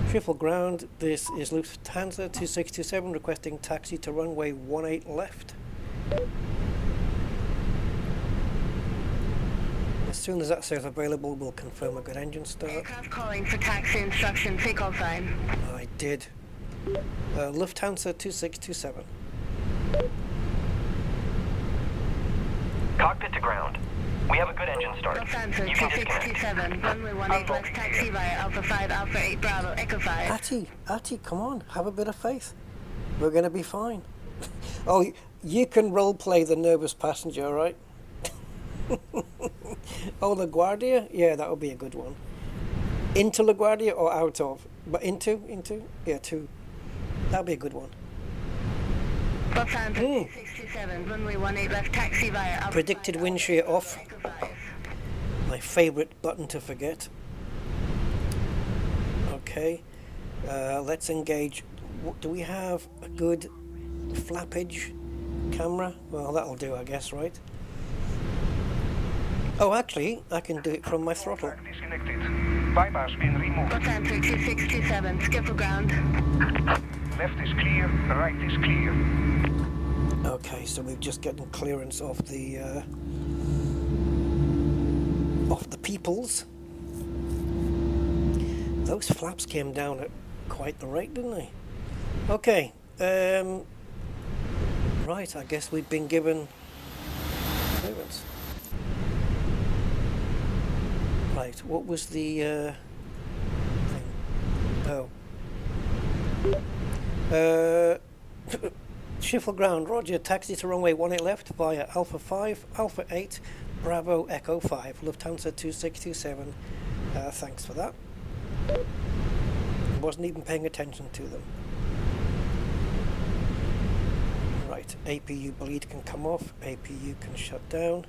Triple ground, this is Lufthansa 2627 requesting taxi to runway 18 left. As soon as that says available, we'll confirm a good engine start. Aircraft calling for taxi instruction, take call sign. I did. Lufthansa 2627. Cockpit to ground. We have a good engine start. Lufthansa You can disconnect. 2627, runway 18 left, taxi via Alpha 5, Alpha 8, Bravo, Echo 5. Atty, come on, have a bit of faith. We're going to be fine. Oh, you can role play the nervous passenger, right? Oh, LaGuardia? Yeah, that would be a good one. Into LaGuardia or out of? But into? Yeah, to. That would be a good one. Lufthansa 2627, runway 18 left, taxi via Alpha Predicted 5, wind shear off. Echo 5. My favourite button to forget. Okay, let's engage. Do we have a good flappage camera? Well, that'll do, I guess, right? Oh, actually, I can do it from my throttle. Disconnected. Bypass pin removed. Lufthansa 2627, skip for ground. Left is clear, right is clear. Okay, so we're just getting clearance of the peoples. Those flaps came down at quite the rate, didn't they? Okay, right, I guess we've been given clearance. Right, what was the thing? Oh. Schiffel ground, roger, taxi to runway 18 left via Alpha 5, Alpha 8, Bravo, Echo 5, Lufthansa 2627. Thanks for that. Wasn't even paying attention to them. Right, APU bleed can come off, APU can shut down.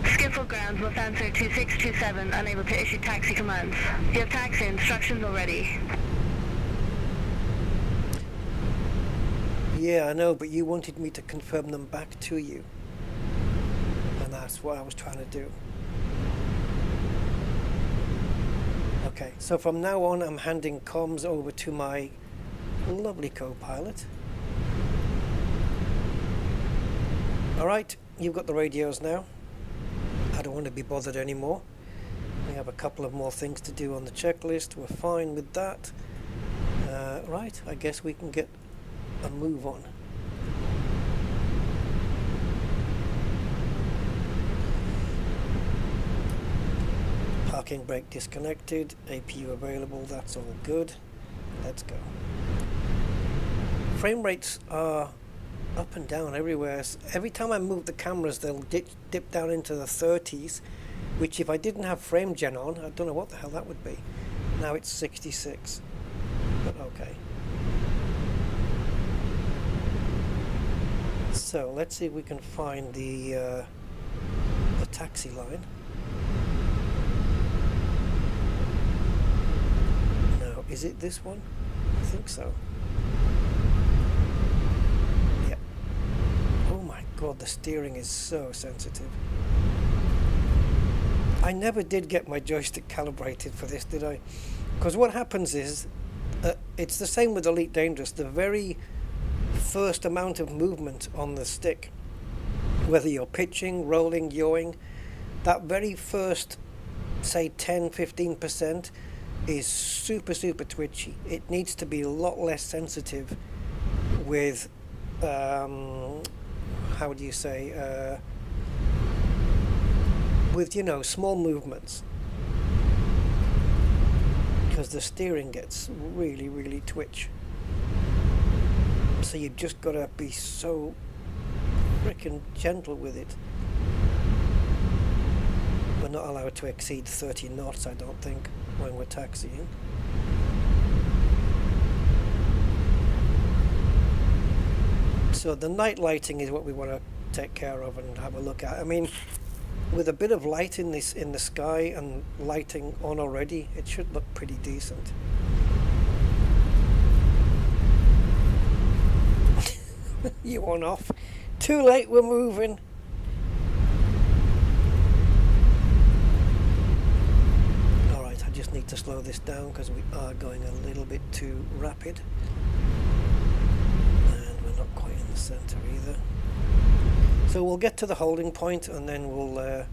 Skip for ground, Lufthansa 2627, unable to issue taxi commands. You have taxi instructions already. Yeah, I know, but you wanted me to confirm them back to you. And that's what I was trying to do. Okay, so from now on I'm handing comms over to my lovely co-pilot. Alright, you've got the radios now. I don't want to be bothered anymore. We have a couple of more things to do on the checklist. We're fine with that. Right, I guess we can get a move on. Parking brake disconnected, APU available, that's all good. Let's go. Frame rates are up and down everywhere. Every time I move the cameras, they'll dip down into the 30s, which if I didn't have frame gen on, I don't know what the hell that would be. Now it's 66, but okay. So let's see if we can find the taxi line. No, is it this one? I think so. Yeah. Oh my god, the steering is so sensitive. I never did get my joystick calibrated for this, did I? Because what happens is, it's the same with Elite Dangerous. The very first amount of movement on the stick, whether you're pitching, rolling, yawing, that very first, say 10-15% is super twitchy. It needs to be a lot less sensitive with, how do you say, with, you know, small movements, because the steering gets really twitch. So you've just got to be so frickin' gentle with it. We're not allowed to exceed 30 knots, I don't think, when we're taxiing. So the night lighting is what we want to take care of and have a look at. I mean, with a bit of light in the sky and lighting on already, it should look pretty decent. You on off. Too late, we're moving. Alright, I just need to slow this down because we are going a little bit too rapid. And we're not quite in the center either. So we'll get to the holding point and then we'll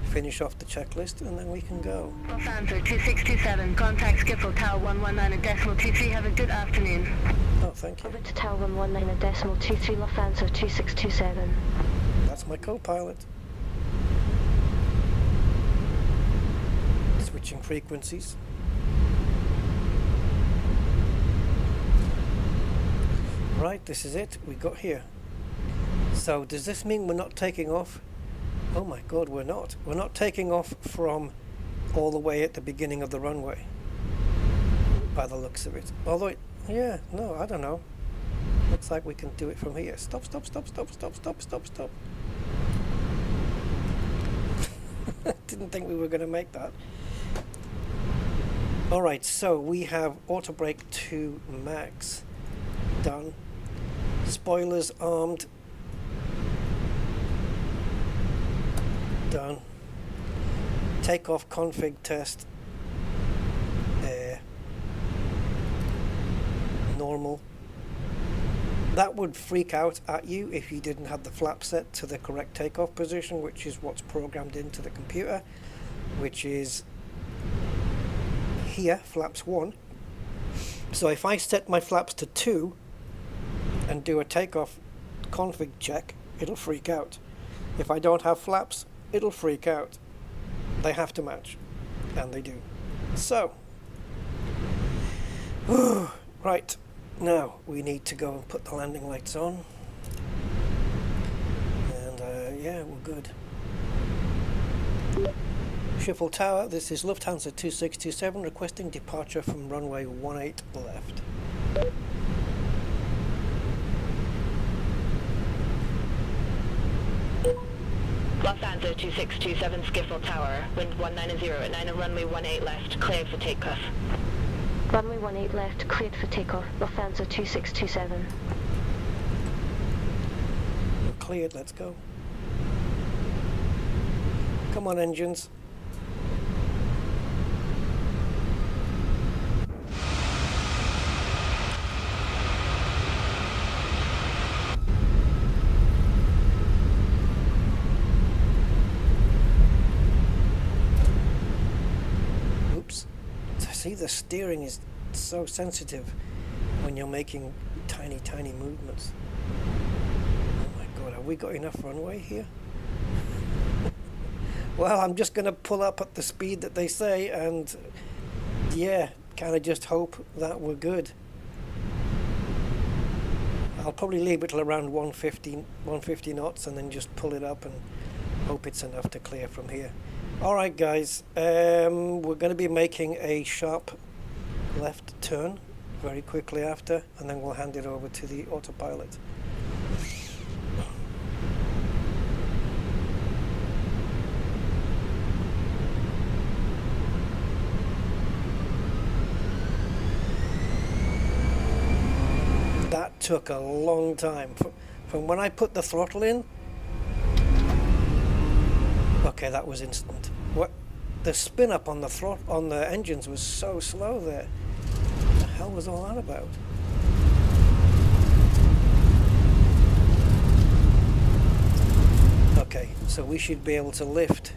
finish off the checklist and then we can go. Lufthansa 2627, contact Schiphol Tower 119.23. Have a good afternoon. Oh, thank you. Over to Tower 119.23, Lufthansa 2627. That's my co-pilot. Switching frequencies. Right, this is it. We got here. So does this mean we're not taking off? Oh my god, we're not. We're not taking off from all the way at the beginning of the runway, by the looks of it. Although, yeah, no, I don't know. Looks like we can do it from here. Stop. Didn't think we were going to make that. Alright, so we have auto brake to max. Done. Spoilers armed. Done. Takeoff config test. Air. Normal. That would freak out at you if you didn't have the flap set to the correct takeoff position, which is what's programmed into the computer, which is here, flaps 1. So if I set my flaps to 2 and do a takeoff config check, it'll freak out. If I don't have flaps, it'll freak out. They have to match, and they do. So, right, now we need to go and put the landing lights on, and yeah, we're good. Schiphol Tower, this is Lufthansa 2627 requesting departure from runway 18 left. Lufthansa 2627, Schiphol Tower, wind 190 at 9 and runway 18 left, cleared for takeoff. Runway 18 left, cleared for takeoff, Lufthansa 2627. We're cleared, let's go. Come on, engines. the steering is so sensitive when you're making tiny movements. Oh my god, have we got enough runway here? Well, I'm just going to pull up at the speed that they say, and yeah, kind of just hope that we're good. I'll probably leave it till around 150 knots and then just pull it up and hope it's enough to clear from here. Alright guys, we're going to be making a sharp left turn very quickly after, and then we'll hand it over to the autopilot. That took a long time. From when I put the throttle in, okay, that was instant. What the spin up on the engines was so slow there. What the hell was all that about? Okay, so we should be able to lift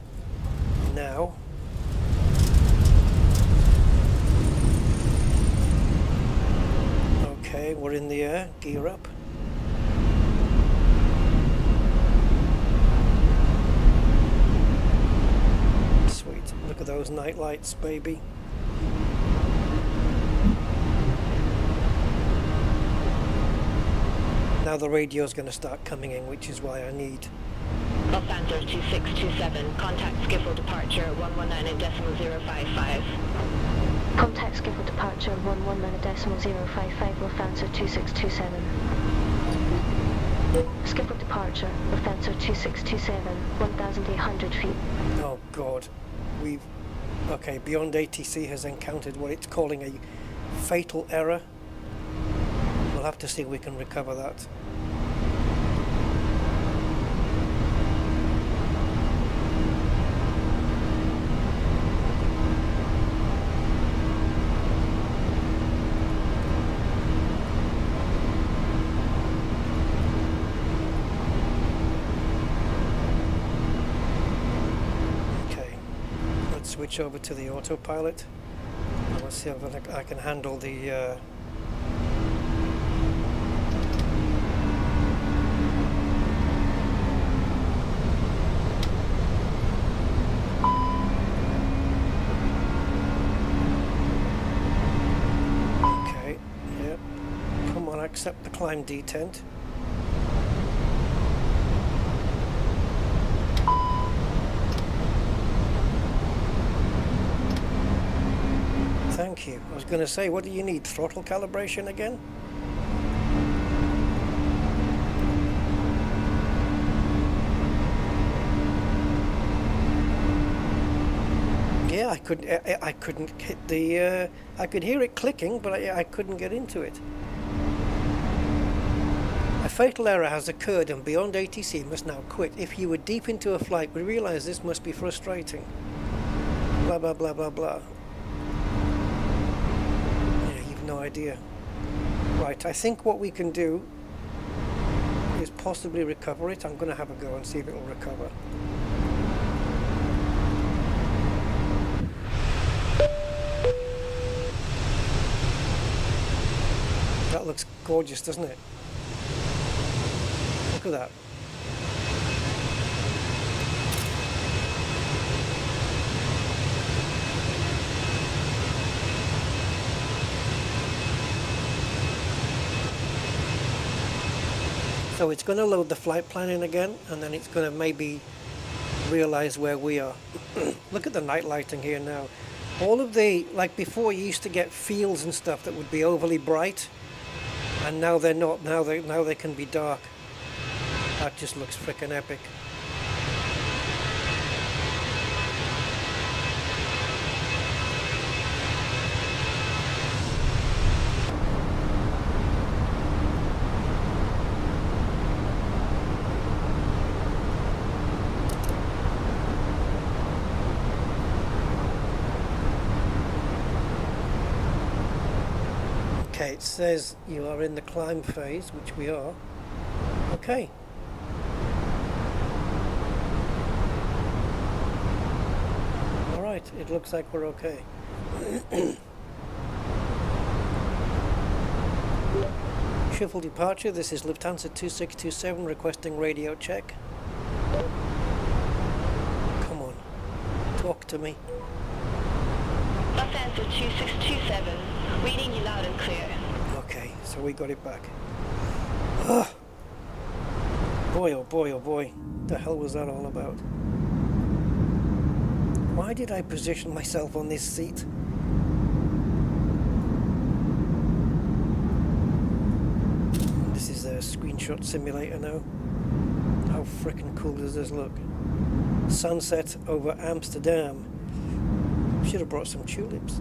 now. Okay, we're in the air, gear up. Sweet, look at those night lights, baby. Now the radio's going to start coming in, which is why I need... Lufthansa 2627, contact Schiphol departure 119.055. Contact Schiphol departure 119.055, Lufthansa 2627. Schiphol departure, Lufthansa 2627, 1,800 feet. Oh god, we've... Okay, Beyond ATC has encountered what it's calling a fatal error. We'll have to see if we can recover that. Switch over to the autopilot. Let's see if I can handle the okay, yep. Come on, accept the climb detent. Thank you. I was going to say, what do you need? Throttle calibration again? Yeah, I couldn't hit the... I could hear it clicking, but I couldn't get into it. A fatal error has occurred and Beyond ATC must now quit. If you were deep into a flight, we realize this must be frustrating. Blah, blah, blah, blah, blah. No idea. Right, I think what we can do is possibly recover it. I'm going to have a go and see if it will recover. That looks gorgeous, doesn't it? Look at that. So it's going to load the flight plan in again, and then it's going to maybe realize where we are. Look at the night lighting here now. All of the, like before you used to get fields and stuff that would be overly bright, and now they're not. Now they can be dark. That just looks frickin' epic. Okay, it says you are in the climb phase, which we are. Okay. Alright, it looks like we're okay. Shuffle departure, this is Lufthansa 2627 requesting radio check. Come on, talk to me. Lufthansa 2627, reading you loud and clear. Okay, so we got it back. Ugh. Boy, oh boy, oh boy. What the hell was that all about? Why did I position myself on this seat? This is a screenshot simulator now. How frickin' cool does this look? Sunset over Amsterdam. Should have brought some tulips.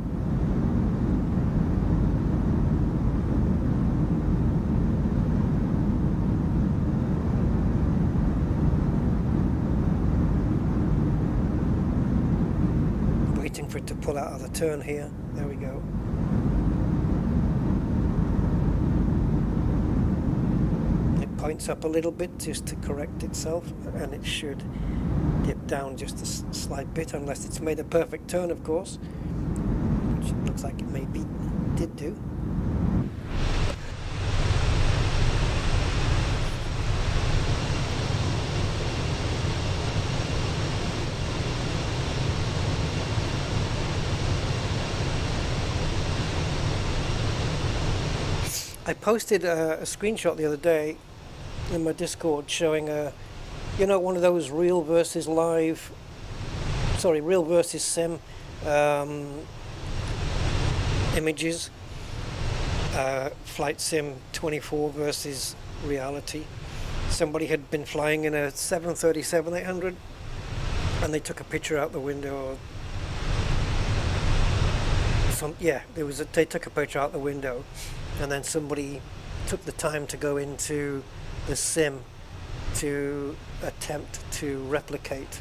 Waiting for it to pull out of the turn here. There we go. It points up a little bit just to correct itself, and it should dip down just a slight bit, unless it's made a perfect turn, of course, which looks like it maybe did do. I posted a screenshot the other day in my Discord showing you know, one of those real versus sim images, flight sim 24 versus reality. Somebody had been flying in a 737-800 and they took a picture out the window. They took a picture out the window, and then somebody took the time to go into the sim to attempt to replicate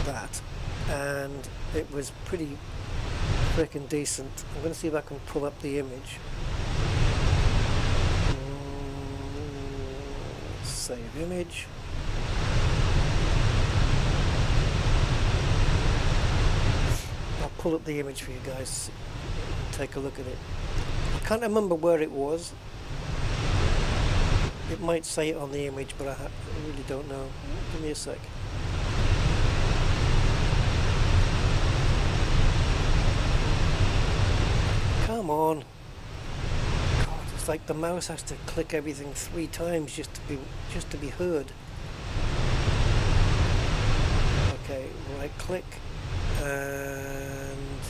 that, and it was pretty freaking decent. I'm going to see if I can pull up the image. Save image. I'll pull up the image for you guys and take a look at it. I can't remember where it was. It might say it on the image, but I really don't know. Give me a sec. Come on. God, it's like the mouse has to click everything 3 times just to be heard. Okay, right click and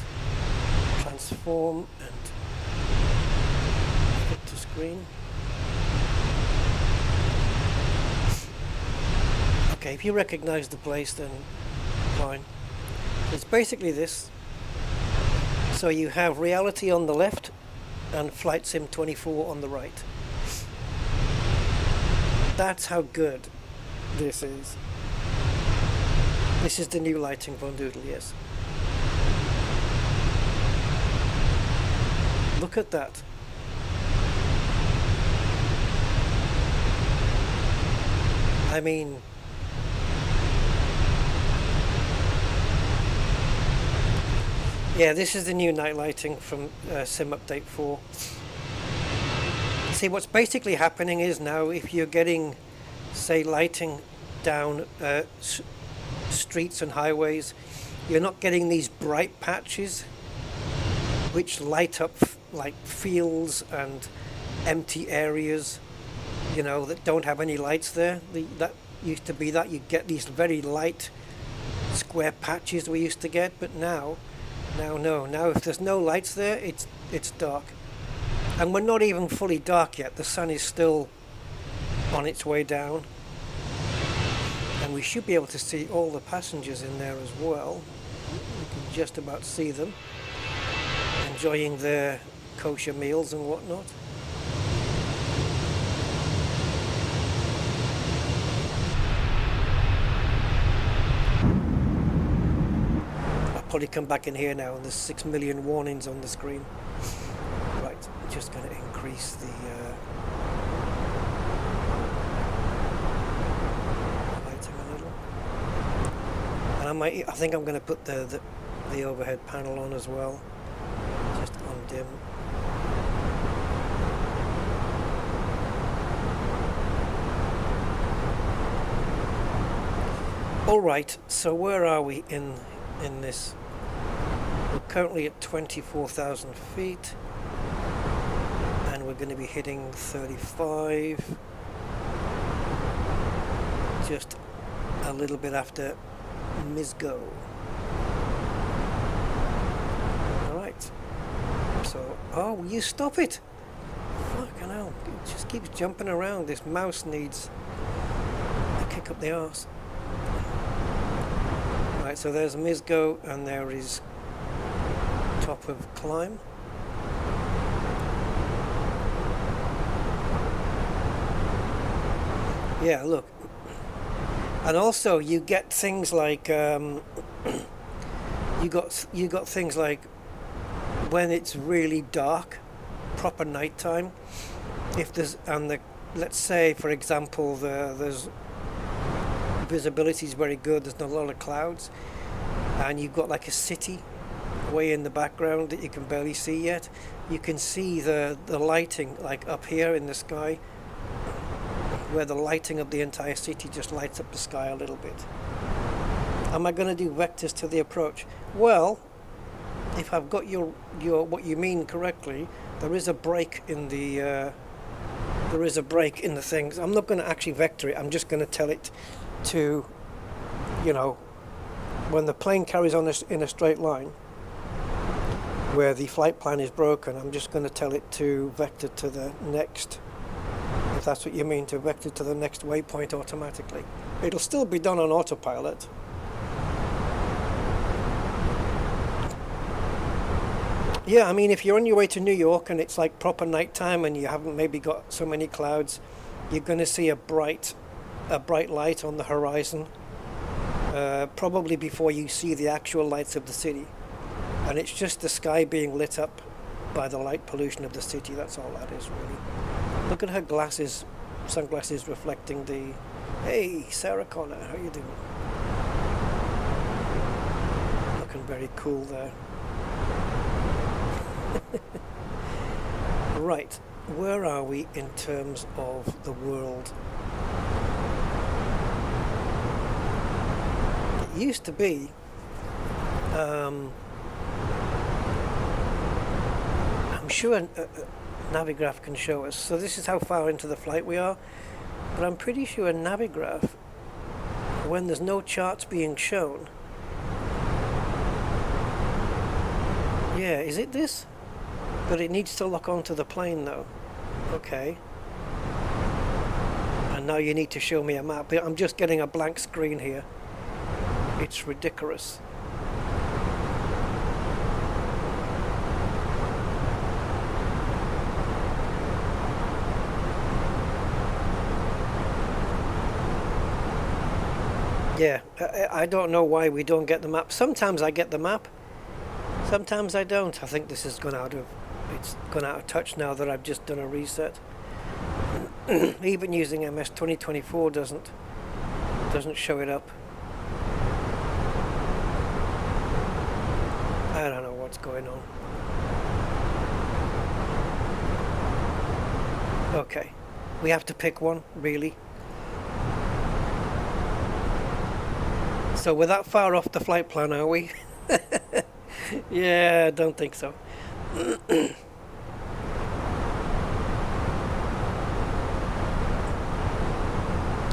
transform and flip to screen. Okay, if you recognize the place, then fine. It's basically this. So you have reality on the left and Flight Sim 24 on the right. That's how good this is. This is the new lighting von Doodle, yes. Look at that. I mean, yeah, this is the new night lighting from Sim Update 4. See, what's basically happening is now, if you're getting, say, lighting down streets and highways, you're not getting these bright patches which light up like fields and empty areas, you know, that don't have any lights there. That used to be that. You get these very light square patches we used to get, but now no. Now if there's no lights there, it's dark. And we're not even fully dark yet. The sun is still on its way down. And we should be able to see all the passengers in there as well. We can just about see them, enjoying their kosher meals and whatnot. Probably come back in here now and there's 6 million warnings on the screen. Right, I'm just going to increase the lighting a little. And I think I'm going to put the overhead panel on as well, just on dim. All right, so where are we in this? We're currently at 24,000 feet, and we're going to be hitting 35 just a little bit after Misgo. All right, so oh, you stop it! Fucking hell, it just keeps jumping around. This mouse needs a kick up the arse. Right, so there's Misgo, and there is top of climb. Yeah, look. And also you get things like you got things like when it's really dark, proper nighttime. If there's let's say for example there's visibility is very good, there's not a lot of clouds, and you've got like a city way in the background that you can barely see yet. You can see the lighting like up here in the sky, where the lighting of the entire city just lights up the sky a little bit. Am I going to do vectors to the approach? Well, if I've got your what you mean correctly, there is a break in the things. I'm not going to actually vector it. I'm just going to tell it to, you know, when the plane carries on in a straight line where the flight plan is broken, I'm just going to tell it to vector to the next, if that's what you mean, to vector to the next waypoint automatically. It'll still be done on autopilot. Yeah, I mean, if you're on your way to New York and it's like proper nighttime and you haven't maybe got so many clouds, you're going to see a bright light on the horizon, probably before you see the actual lights of the city. And it's just the sky being lit up by the light pollution of the city. That's all that is, really. Look at her glasses, sunglasses reflecting the... Hey, Sarah Connor, how you doing? Looking very cool there. Right, where are we in terms of the world? It used to be I'm sure Navigraph can show us. So this is how far into the flight we are, but I'm pretty sure Navigraph, when there's no charts being shown, yeah, is it this? But it needs to lock onto the plane though. Okay. And now you need to show me a map. I'm just getting a blank screen here. It's ridiculous. Yeah, I don't know why we don't get the map. Sometimes I get the map, sometimes I don't. I think this has gone out of touch now that I've just done a reset. Even using MS2024 doesn't show it up. I don't know what's going on. Okay, we have to pick one, really. So we're that far off the flight plan, are we? Yeah, I don't think so.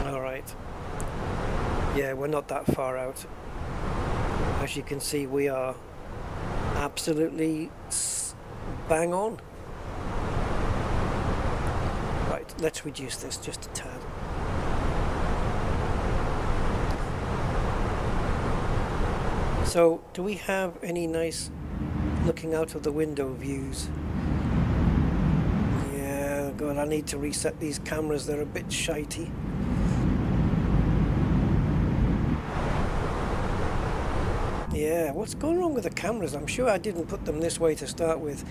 All right. Yeah, we're not that far out. As you can see, we are absolutely bang on. Right, let's reduce this just a tad. So, do we have any nice looking out of the window views? Yeah, God, I need to reset these cameras, they're a bit shitey. Yeah, what's going on with the cameras? I'm sure I didn't put them this way to start with.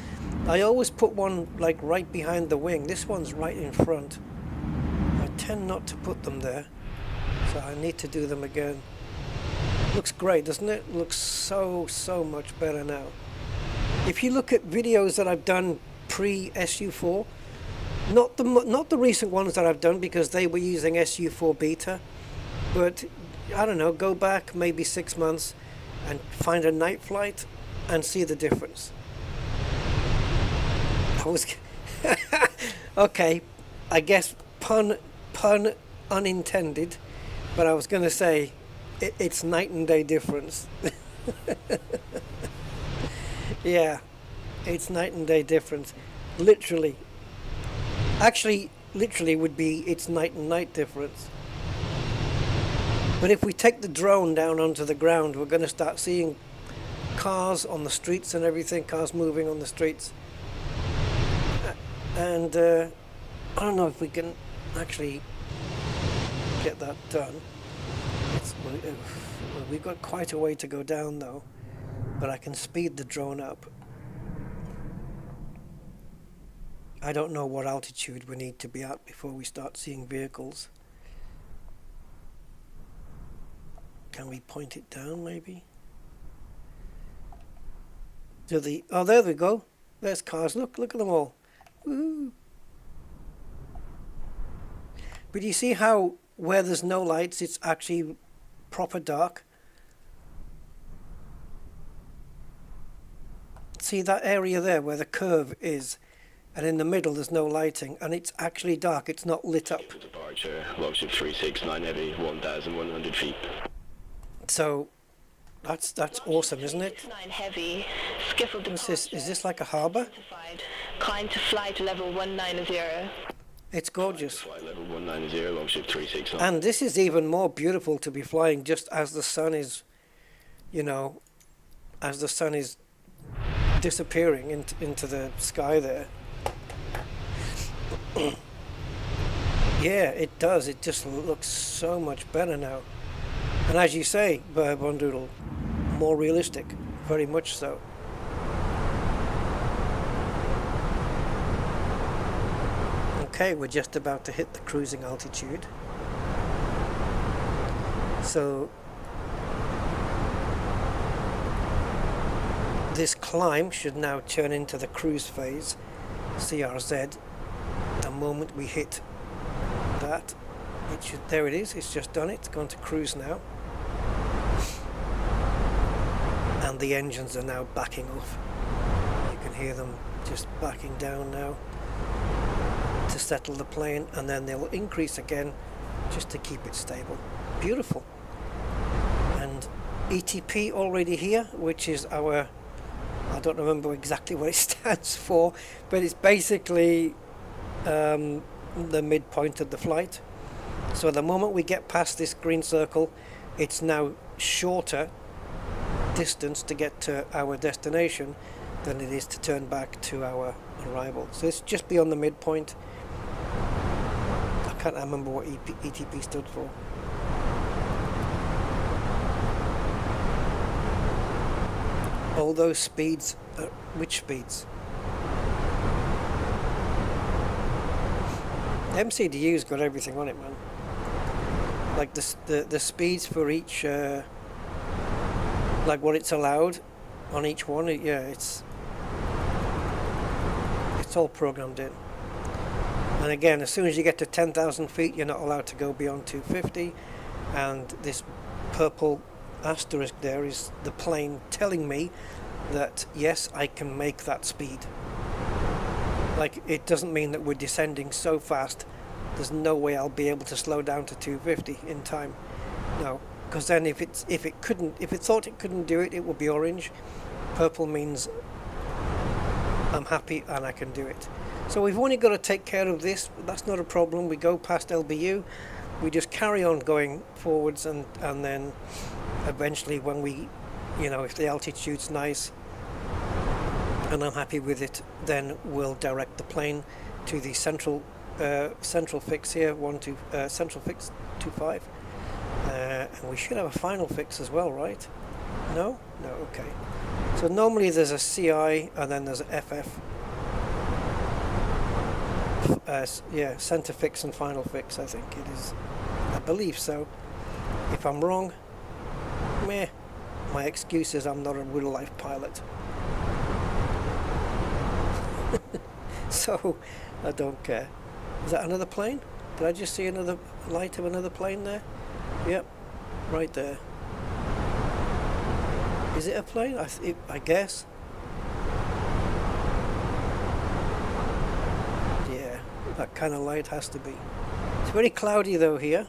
I always put one like right behind the wing. This one's right in front. I tend not to put them there, so I need to do them again. Looks great, doesn't it? Looks so much better now. If you look at videos that I've done pre-SU4, not the recent ones that I've done because they were using SU4 beta, but I don't know, go back maybe 6 months and find a night flight and see the difference. I was okay, I guess pun unintended, but I was going to say it's night and day difference. Yeah, it's night and day difference. Literally. Actually, literally would be it's night and night difference. But if we take the drone down onto the ground, we're going to start seeing cars on the streets and everything, cars moving on the streets. And I don't know if we can actually get that done. We've got quite a way to go down though, but I can speed the drone up. I don't know what altitude we need to be at before we start seeing vehicles. Can we point it down maybe? Oh, there we go. There's cars. Look at them all. Woo. But you see how where there's no lights, it's actually proper dark. See that area there where the curve is, and in the middle there's no lighting, and it's actually dark. It's not lit up. Departure, Logitech 369 heavy, 1,100 feet. So that's awesome, isn't it? 9 heavy, skiffle Is this like a harbour? Climb to flight level 190. It's gorgeous. Flight level 190, Logitech 369. And this is even more beautiful to be flying just as the sun is, as the sun is disappearing into the sky there. Yeah, it does. It just looks so much better now. And as you say, Bondoodle, more realistic, very much so. Okay, we're just about to hit the cruising altitude. So this climb should now turn into the cruise phase, CRZ. The moment we hit that, there it is, it's just done it, it's gone to cruise now. And the engines are now backing off. You can hear them just backing down now to settle the plane, and then they'll increase again just to keep it stable. Beautiful. And ETP already here, which is our, I don't remember exactly what it stands for, but it's basically the midpoint of the flight. So the moment we get past this green circle, it's now shorter distance to get to our destination than it is to turn back to our arrival. So it's just beyond the midpoint. I can't remember what ETP stood for. All those speeds, which speeds? MCDU's got everything on it, man. Like the speeds for each, like what it's allowed on each one. Yeah, it's all programmed in. And again, as soon as you get to 10,000 feet, you're not allowed to go beyond 250. And this purple asterisk there is the plane telling me that yes, I can make that speed. Like, it doesn't mean that we're descending so fast there's no way I'll be able to slow down to 250 in time. No, because then if it thought it couldn't do it, it would be orange. Purple means I'm happy and I can do it. So we've only got to take care of this. That's not a problem. We go past LBU, we just carry on going forwards, and then eventually when we, if the altitude's nice and I'm happy with it, then we'll direct the plane to the central fix here, central fix 25, and we should have a final fix as well, right? No, okay. So normally there's a CI and then there's a FF. Center fix and final fix, I think it is. I believe so. If I'm wrong, my excuse is I'm not a real life pilot. So I don't care. Is that another plane? Did I just see another light of another plane there? Yep. right there. Is it a plane? I guess. Yeah, that kind of light has to be. It's very cloudy though here.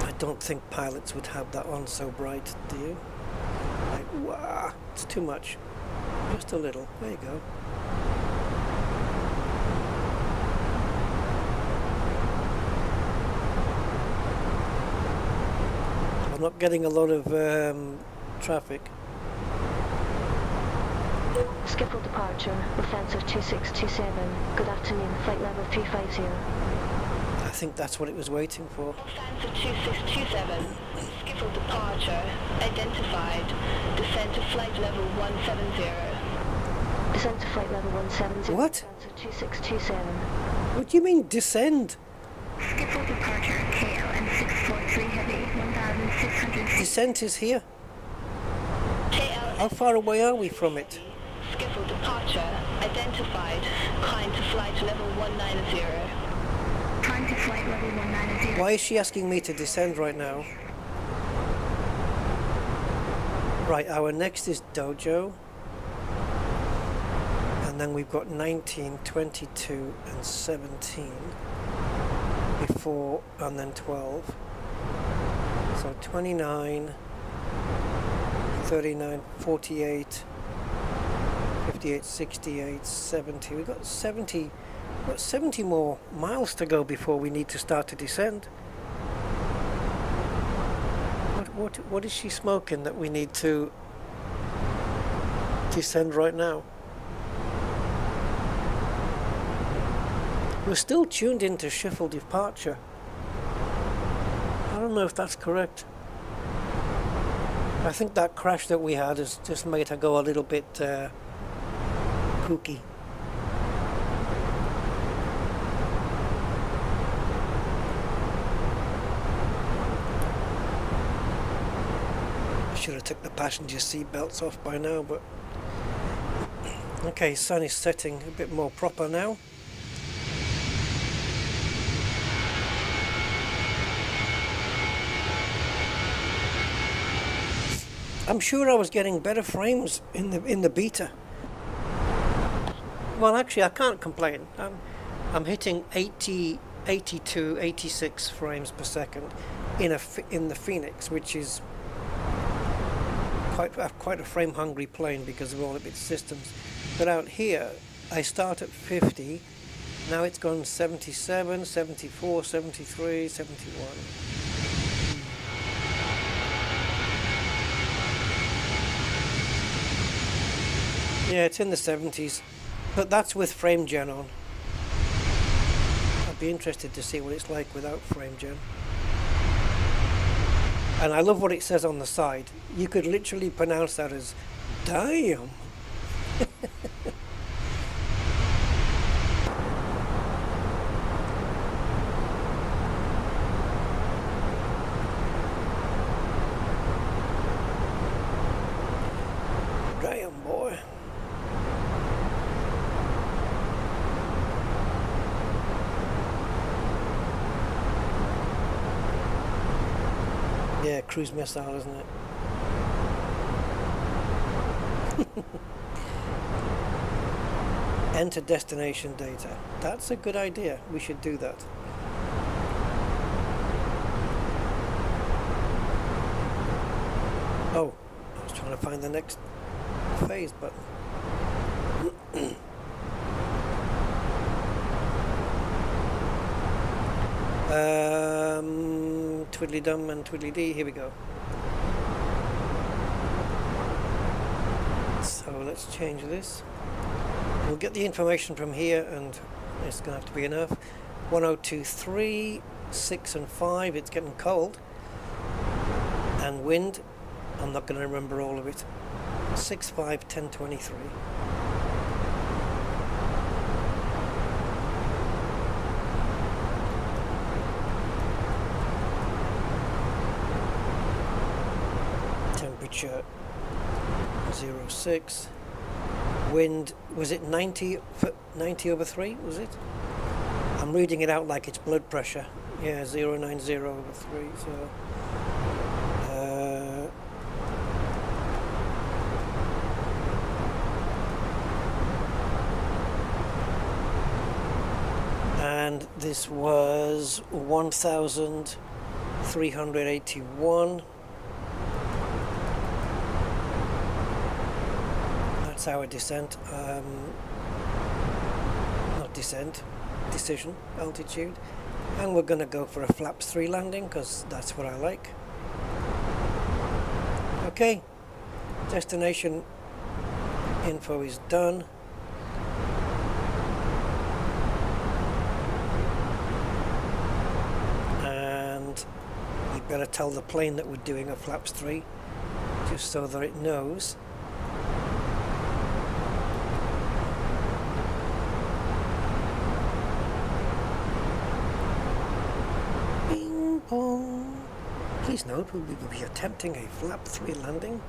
I don't think pilots would have that on so bright, do you? Like, wow, it's too much. Just a little. There you go. I'm not getting a lot of traffic. Schiphol departure, Lufthansa 2627. Good afternoon, flight level 350. I think that's what it was waiting for. Lufthansa 2627, Schiphol departure, identified, descend to flight level 170. Descend to flight level 170. What? Lufthansa 2627. What do you mean descend? Schiphol departure, KLM 643 heavy, 1660. Descent is here. KLM How far away are we from it? Schiphol departure, identified, climb to flight level 190. Climb to flight level 190. Why is she asking me to descend right now? Right, our next is Dojo. And then we've got 19, 22 and 17 before, and then 12. So 29, 39, 48, 58, 68, 70. We've got 70 more miles to go before we need to start to descend. What is she smoking that we need to descend right now? We're still tuned into Schiphol departure. I don't know if that's correct. I think that crash that we had has just made her go a little bit kooky. I should have took the passenger seat belts off by now, but okay, sun is setting a bit more proper now. I'm sure I was getting better frames in the beta. Well, actually, I can't complain. I'm hitting 80, 82, 86 frames per second in the Phoenix, which is quite a frame-hungry plane because of all of its systems. But out here, I start at 50. Now it's gone 77, 74, 73, 71. Yeah, it's in the 70s, but that's with frame gen on. I'd be interested to see what it's like without frame gen. And I love what it says on the side. You could literally pronounce that as damn. Damn, boy. Yeah, cruise missile, isn't it? Enter destination data. That's a good idea. We should do that. Oh, I was trying to find the next phase button. Twiddly dum and twiddly dee. Here we go. So let's change this. We'll get the information from here, and it's going to have to be enough. 1023, 6 and 5. It's getting cold. And wind. I'm not going to remember all of it. 6, 5, 10, 23. Temperature 06. Wind, was it 90 over 3, was it? I'm reading it out like it's blood pressure. Yeah, 090/3. So and this was 1,381. That's our descent. Not descent, decision altitude. And we're going to go for a flaps 3 landing because that's what I like. Okay, destination info is done. And we better tell the plane that we're doing a flaps 3 just so that it knows. Please note, we will be attempting a flap 3 landing.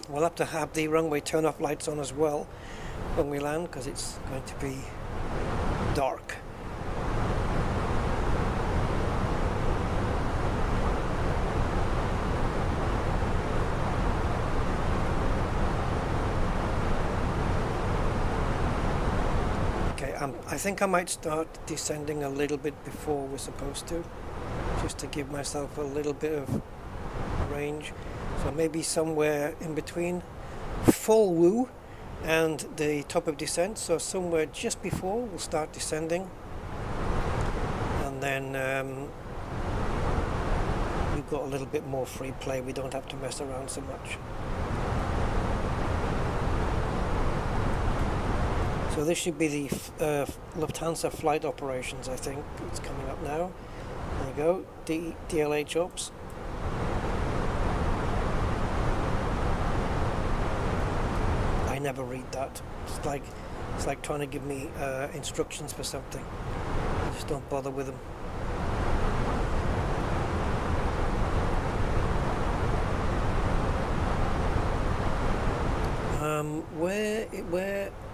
We'll have to have the runway turn off lights on as well when we land because it's going to be dark. I think I might start descending a little bit before we're supposed to, just to give myself a little bit of range. So maybe somewhere in between full woo and the top of descent, so somewhere just before we'll start descending, and then we've got a little bit more free play. We don't have to mess around so much. So this should be the Lufthansa flight operations, I think. It's coming up now. There you go, DLH ops. I never read that. It's like trying to give me instructions for something. I just don't bother with them.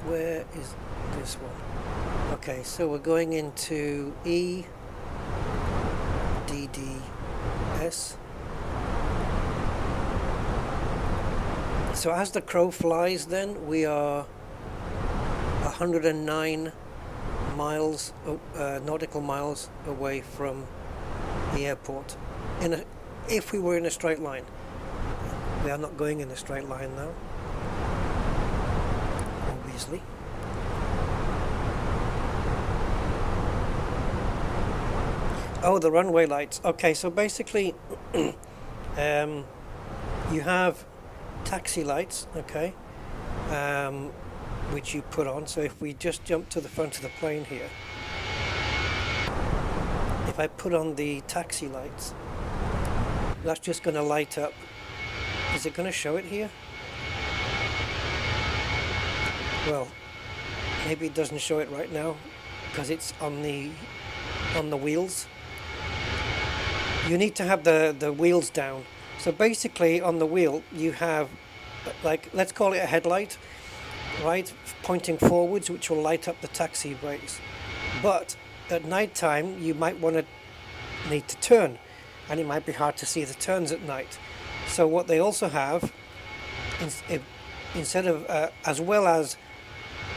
Where is this one? Okay, so we're going into EDDS. So as the crow flies, then we are 109 miles, nautical miles away from the airport. If we were in a straight line, we are not going in a straight line now. Obviously. Oh, the runway lights. Okay, so basically you have taxi lights, okay, which you put on. So if we just jump to the front of the plane here, if I put on the taxi lights, that's just going to light up. Is it going to show it here? Well, maybe it doesn't show it right now because it's on the wheels. You need to have the wheels down. So basically on the wheel you have, like, let's call it a headlight, right, pointing forwards, which will light up the taxiways. But at night time you might need to turn, and it might be hard to see the turns at night. So what they also have, instead of as well as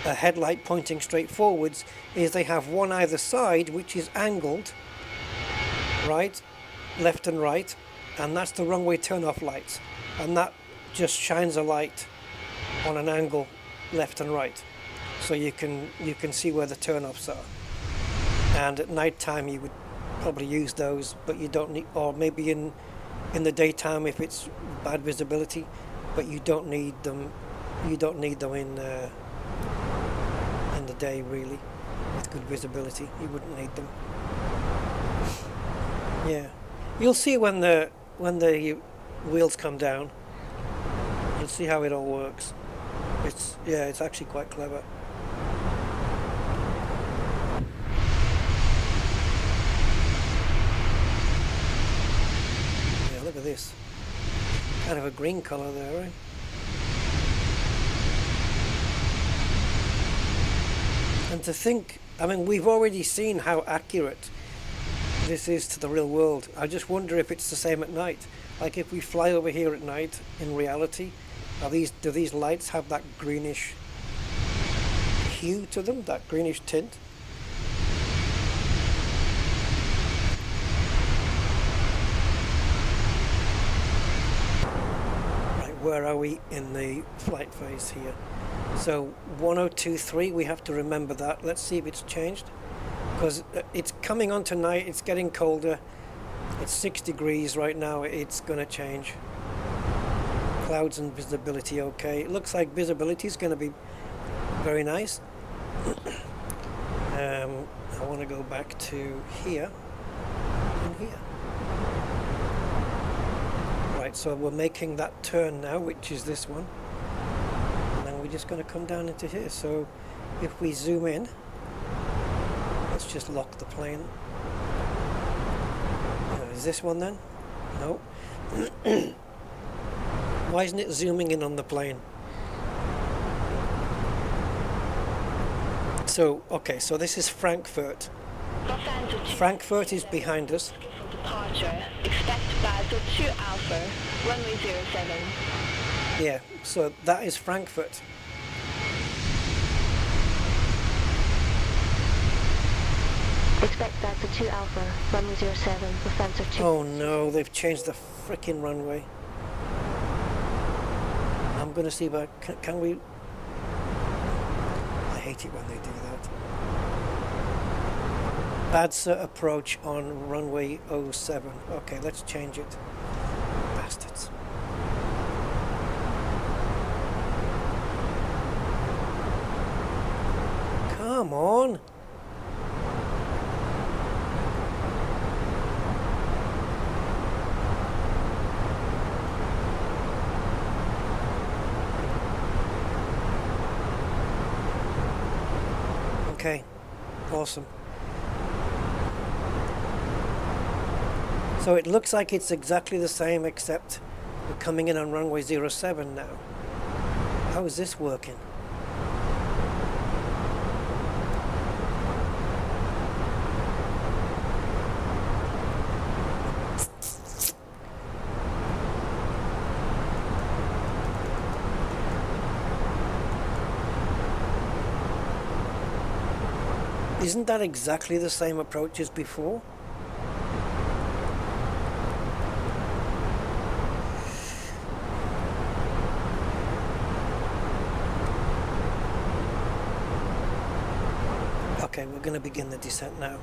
a headlight pointing straight forwards, is they have one either side which is angled, right, left and right, and that's the runway turn-off lights, and that just shines a light on an angle left and right, so you can see where the turn-offs are. And at night time you would probably use those, but you don't need, or maybe in the daytime if it's bad visibility, but you don't need them. You don't need them in the day, really. With good visibility, you wouldn't need them. Yeah, you'll see when the wheels come down. You'll see how it all works. It's actually quite clever. Kind of a green colour there, right? And to think, I mean, we've already seen how accurate this is to the real world. I just wonder if it's the same at night. Like if we fly over here at night, in reality, do these lights have that greenish hue to them, that greenish tint? Right, where are we in the flight phase here? So 1023, we have to remember that. Let's see if it's changed, because it's coming on tonight. It's getting colder. It's 6 degrees right now. It's going to change. Clouds and visibility, okay. It looks like visibility is going to be very nice. I want to go back to here and here. Right, so we're making that turn now, which is this one. And then we're just going to come down into here. So if we zoom in, let's just lock the plane. Is this one then? No. Why isn't it zooming in on the plane? So, okay, so this is Frankfurt. Frankfurt is behind us. Departure. Expect Basel 2 Alpha, runway 07. Yeah, so that is Frankfurt. Expect Delta 2 Alpha, runway 07, with fencer 2. Oh no, they've changed the frickin' runway. I'm gonna see if I can we. I hate it when they do that. Badsa approach on runway 07. Okay, let's change it. Bastards. Come on. Okay, awesome. So it looks like it's exactly the same, except we're coming in on runway 07 now. How is this working? Isn't that exactly the same approach as before? Okay, we're going to begin the descent now.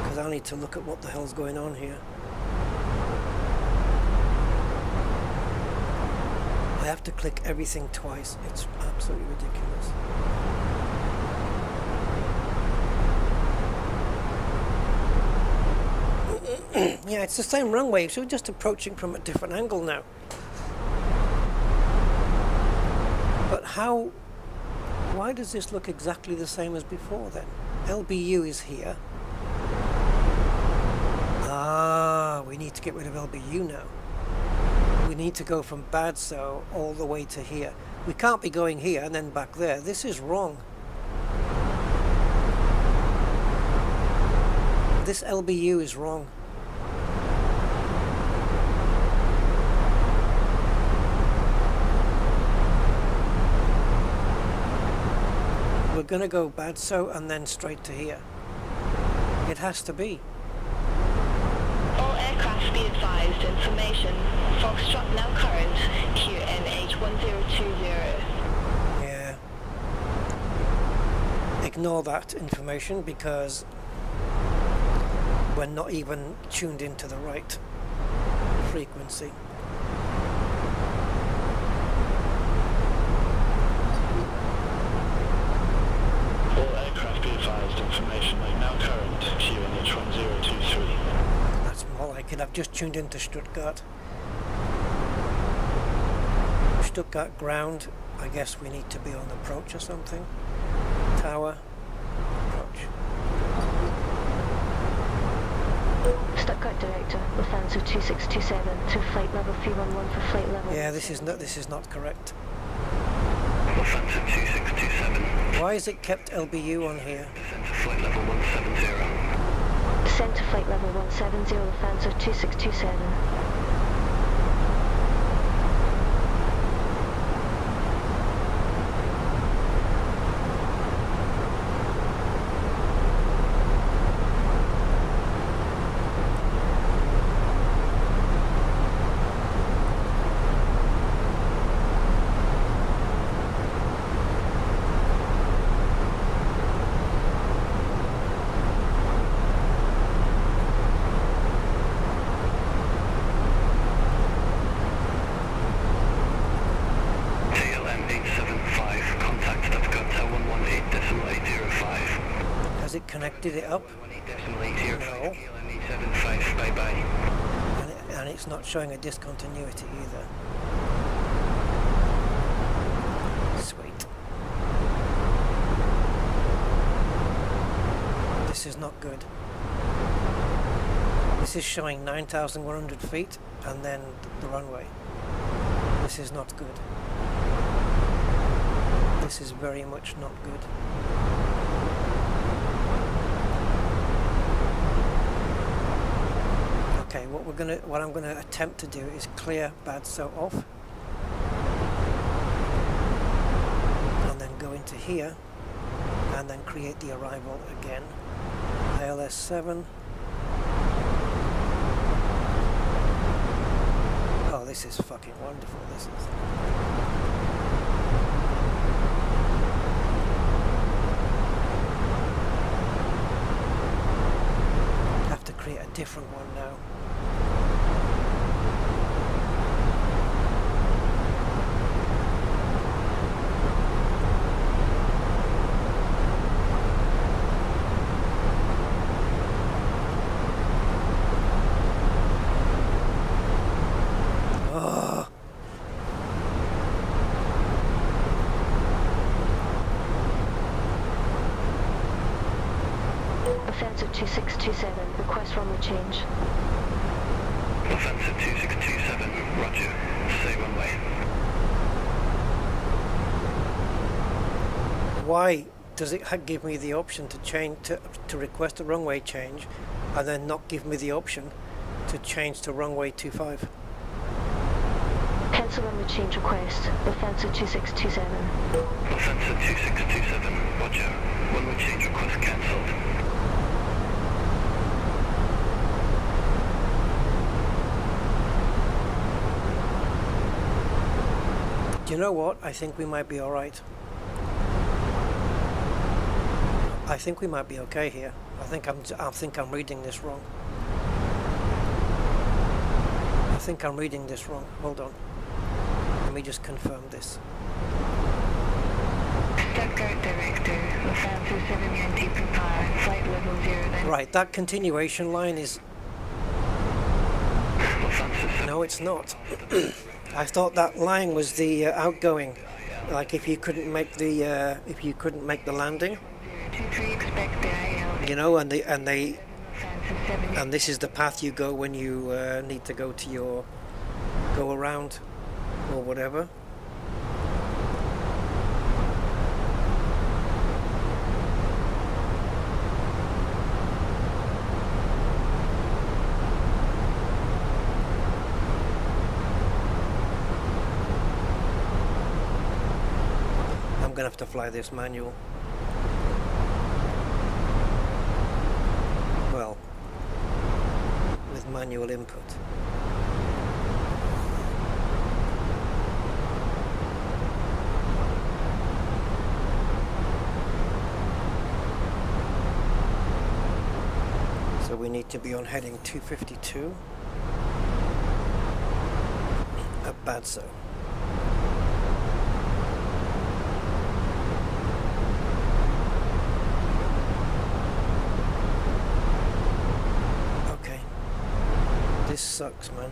Because I need to look at what the hell's going on here. I have to click everything twice. It's absolutely ridiculous. Yeah, it's the same runway, so we're just approaching from a different angle now. But how... Why does this look exactly the same as before then? LBU is here. Ah, we need to get rid of LBU now. We need to go from Badso all the way to here. We can't be going here and then back there. This is wrong. This LBU is wrong. We're going to go Badso and then straight to here. It has to be. All aircraft be advised. Information. Foxtrot now current. QNH1020. Yeah. Ignore that information because we're not even tuned into the right frequency. All aircraft be advised. Information like now current. QNH1023. That's more like it. I've just tuned into Stuttgart. Stuttgart ground. I guess we need to be on approach or something. Tower. director, Lufthansa 2627 through flight level 311 for flight level. Yeah, this is not correct. Lufthansa 2627. Why is it kept LBU on here? Descend to flight level 170. Descend to flight level 170, Lufthansa 2627. Connected it up? No. Bye-bye. And it's not showing a discontinuity either. Sweet. This is not good. This is showing 9,100 feet and then the runway. This is not good. This is very much not good. Okay, what I'm gonna attempt to do is clear bad so off, and then go into here, and then create the arrival again. ILS 7. Oh, this is fucking wonderful. This is. Have to create a different one now. Lufthansa 2627, request runway change. Lufthansa 2627, roger. Say runway. Why does it give me the option to change to request a runway change, and then not give me the option to change to runway 25? Cancel runway change request. Lufthansa 2627. Lufthansa 2627, roger. Runway change request cancelled. Do you know what? I think we might be alright. I think we might be okay here. I think I'm reading this wrong. I think I'm reading this wrong. Hold on. Let me just confirm this. Stuttgart director, Lufthansa 790 prepare, flight level 09. Right, that continuation line is... No, it's not. I thought that line was the outgoing. Like if you couldn't make the landing, you know, and this is the path you go when you need to go to go around or whatever. I'm gonna have to fly this manual. Well, with manual input. So we need to be on heading 252 at Badso. This sucks, man.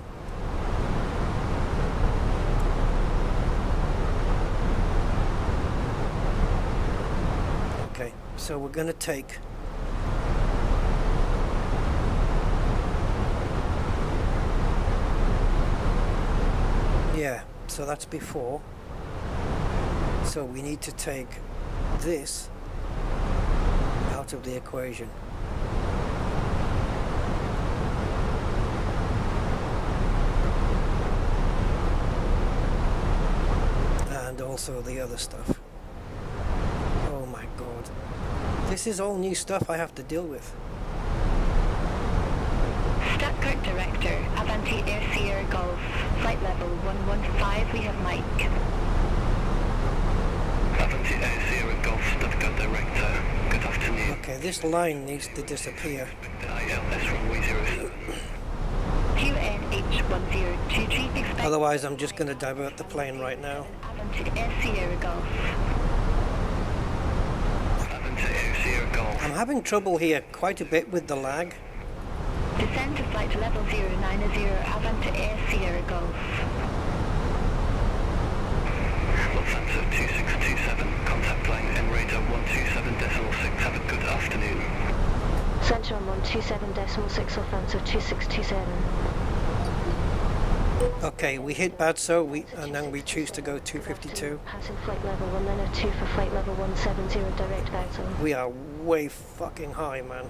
Okay, so we're gonna take So that's before. So we need to take this out of the equation. And also the other stuff. Oh my god. This is all new stuff I have to deal with. Stuttgart Director, Avanti Air Sierra Golf, flight level 115, we have Mike. Avanti Air Sierra Golf, Stuttgart Director. Good afternoon. Okay, this line needs to disappear. ILS runway 07. QNH1023, expect... Otherwise I'm just going to divert the plane right now. Avanti Air Sierra Golf. Avanti Air Sierra Golf. I'm having trouble here quite a bit with the lag. Descend to flight level 090, Avanti Air Sierra Golf. Lufthansa 2627, contact line Emirator 127.6, have a good afternoon. Central 127.6, Lufthansa 2627. Okay, we hit bad, so and then we choose to go 252. Passing flight level 192 for flight level 170, direct back zone. We are way fucking high, man.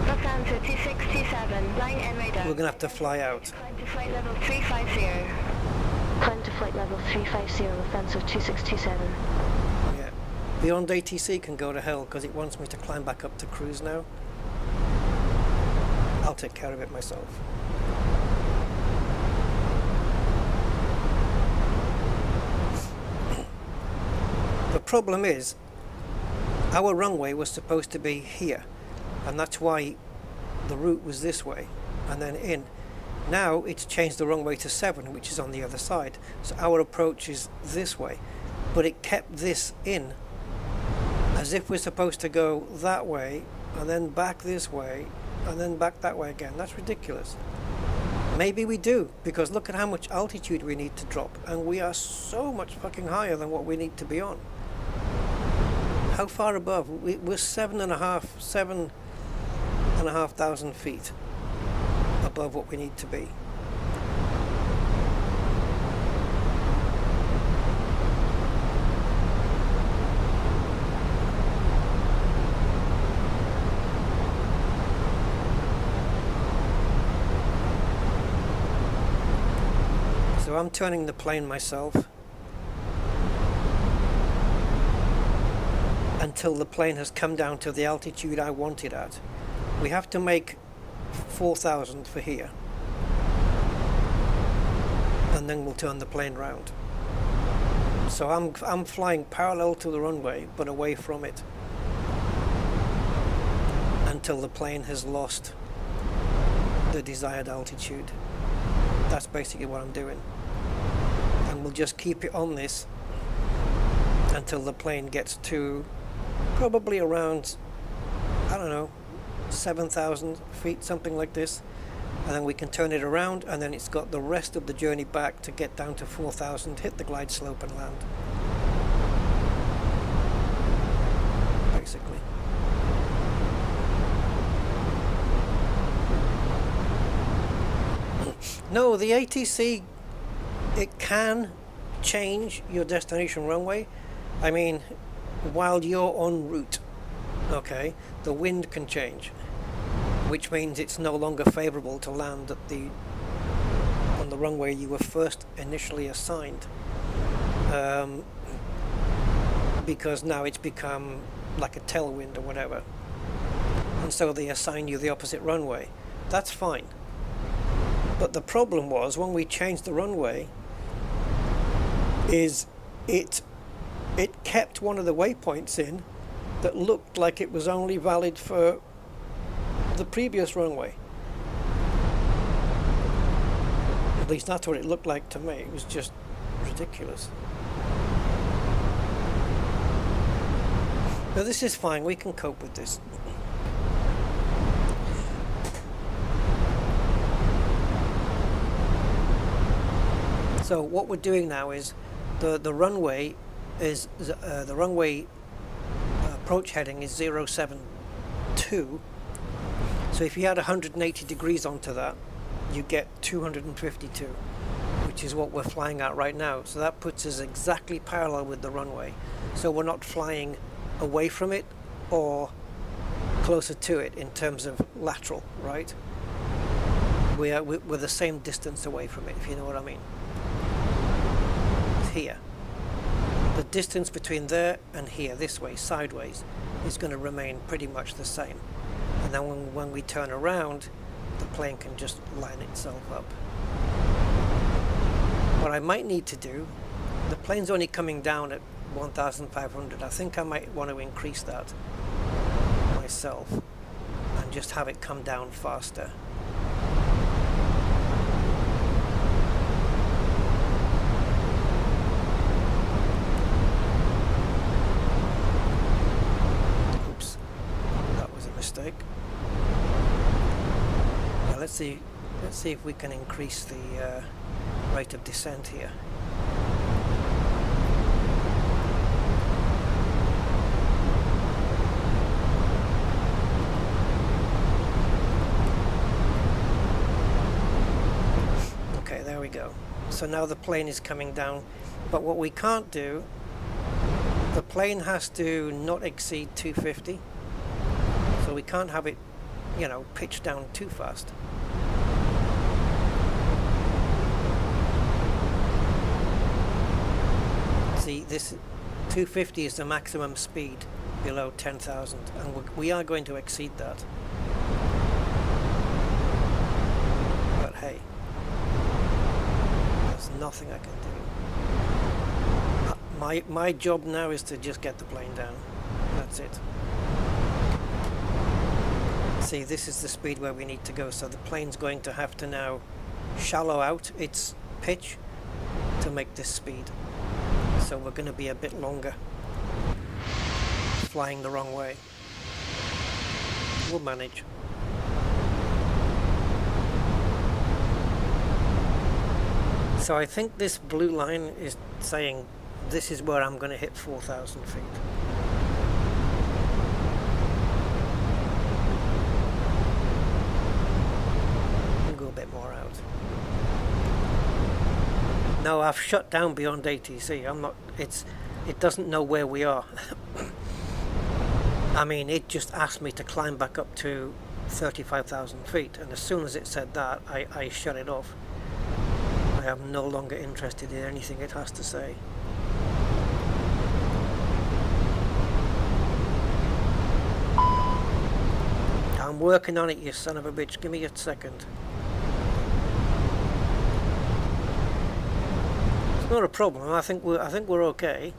Lufthansa 2627, line Emirator. We're gonna have to fly out. Climb to flight level 350. Climb to flight level 350, Lufthansa 2627. Yeah. Beyond ATC can go to hell because it wants me to climb back up to cruise now. I'll take care of it myself. The problem is, our runway was supposed to be here, and that's why the route was this way, and then in. Now it's changed the runway to 7, which is on the other side. So our approach is this way, but it kept this in, as if we're supposed to go that way, and then back this way, and then back that way again. That's ridiculous. Maybe we do, because look at how much altitude we need to drop, and we are so much fucking higher than what we need to be on. How far above? We're 7,500 feet above what we need to be. So I'm turning the plane myself until the plane has come down to the altitude I want it at. We have to make 4,000 for here, and then we'll turn the plane round. So I'm flying parallel to the runway but away from it until the plane has lost the desired altitude. That's basically what I'm doing, and we'll just keep it on this until the plane gets to probably around, I don't know, 7,000 feet, something like this, and then we can turn it around, and then it's got the rest of the journey back to get down to 4,000, hit the glide slope and land, basically. No, the ATC, it can change your destination runway. I mean, while you're en route, okay, the wind can change, which means it's no longer favorable to land at on the runway you were first initially assigned, because now it's become like a tailwind or whatever, and so they assign you the opposite runway. That's fine, but the problem was when we changed the runway is it kept one of the waypoints in that looked like it was only valid for the previous runway. At least that's what it looked like to me. It was just ridiculous. But this is fine, we can cope with this. So what we're doing now is the runway is the runway approach heading is 072. So if you add 180 degrees onto that, you get 252, which which is what we're flying at right now. So that puts us exactly parallel with the runway. So we're not flying away from it or closer to it in terms of lateral, right? We're the same distance away from it, if you know what I mean. It's here. The distance between there and here, this way, sideways, is going to remain pretty much the same. And then when we turn around, the plane can just line itself up. What I might need to do, the plane's only coming down at 1,500. I think I might want to increase that myself and just have it come down faster. Oops, that was a mistake. Now let's see if we can increase the rate of descent here. Okay, there we go. So now the plane is coming down, but what we can't do, the plane has to not exceed 250, so we can't have it, you know, pitch down too fast. See, this 250 is the maximum speed below 10,000, and we are going to exceed that. But hey, there's nothing I can do. My job now is to just get the plane down. That's it. See, this is the speed where we need to go, so the plane's going to have to now shallow out its pitch to make this speed. So we're going to be a bit longer flying the wrong way. We'll manage. So I think this blue line is saying this is where I'm going to hit 4,000 feet. We'll go a bit more out. No, I've shut down beyond ATC. I'm not. It doesn't know where we are. I mean, it just asked me to climb back up to 35,000 feet, and as soon as it said that, I shut it off. I am no longer interested in anything it has to say. I'm working on it, you son of a bitch. Give me a second. Not a problem. I think we're okay.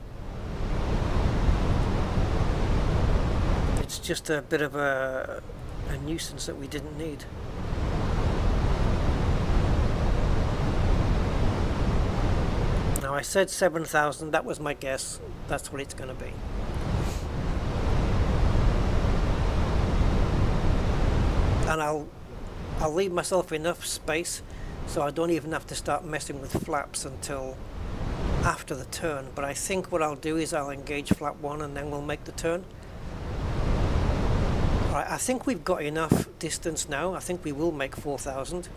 It's just a bit of a nuisance that we didn't need. Now I said 7,000. That was my guess. That's what it's going to be. And I'll leave myself enough space so I don't even have to start messing with flaps until after the turn. But I think what I'll do is I'll engage flap 1 and then we'll make the turn. Alright, I think we've got enough distance now. I think we will make 4,000.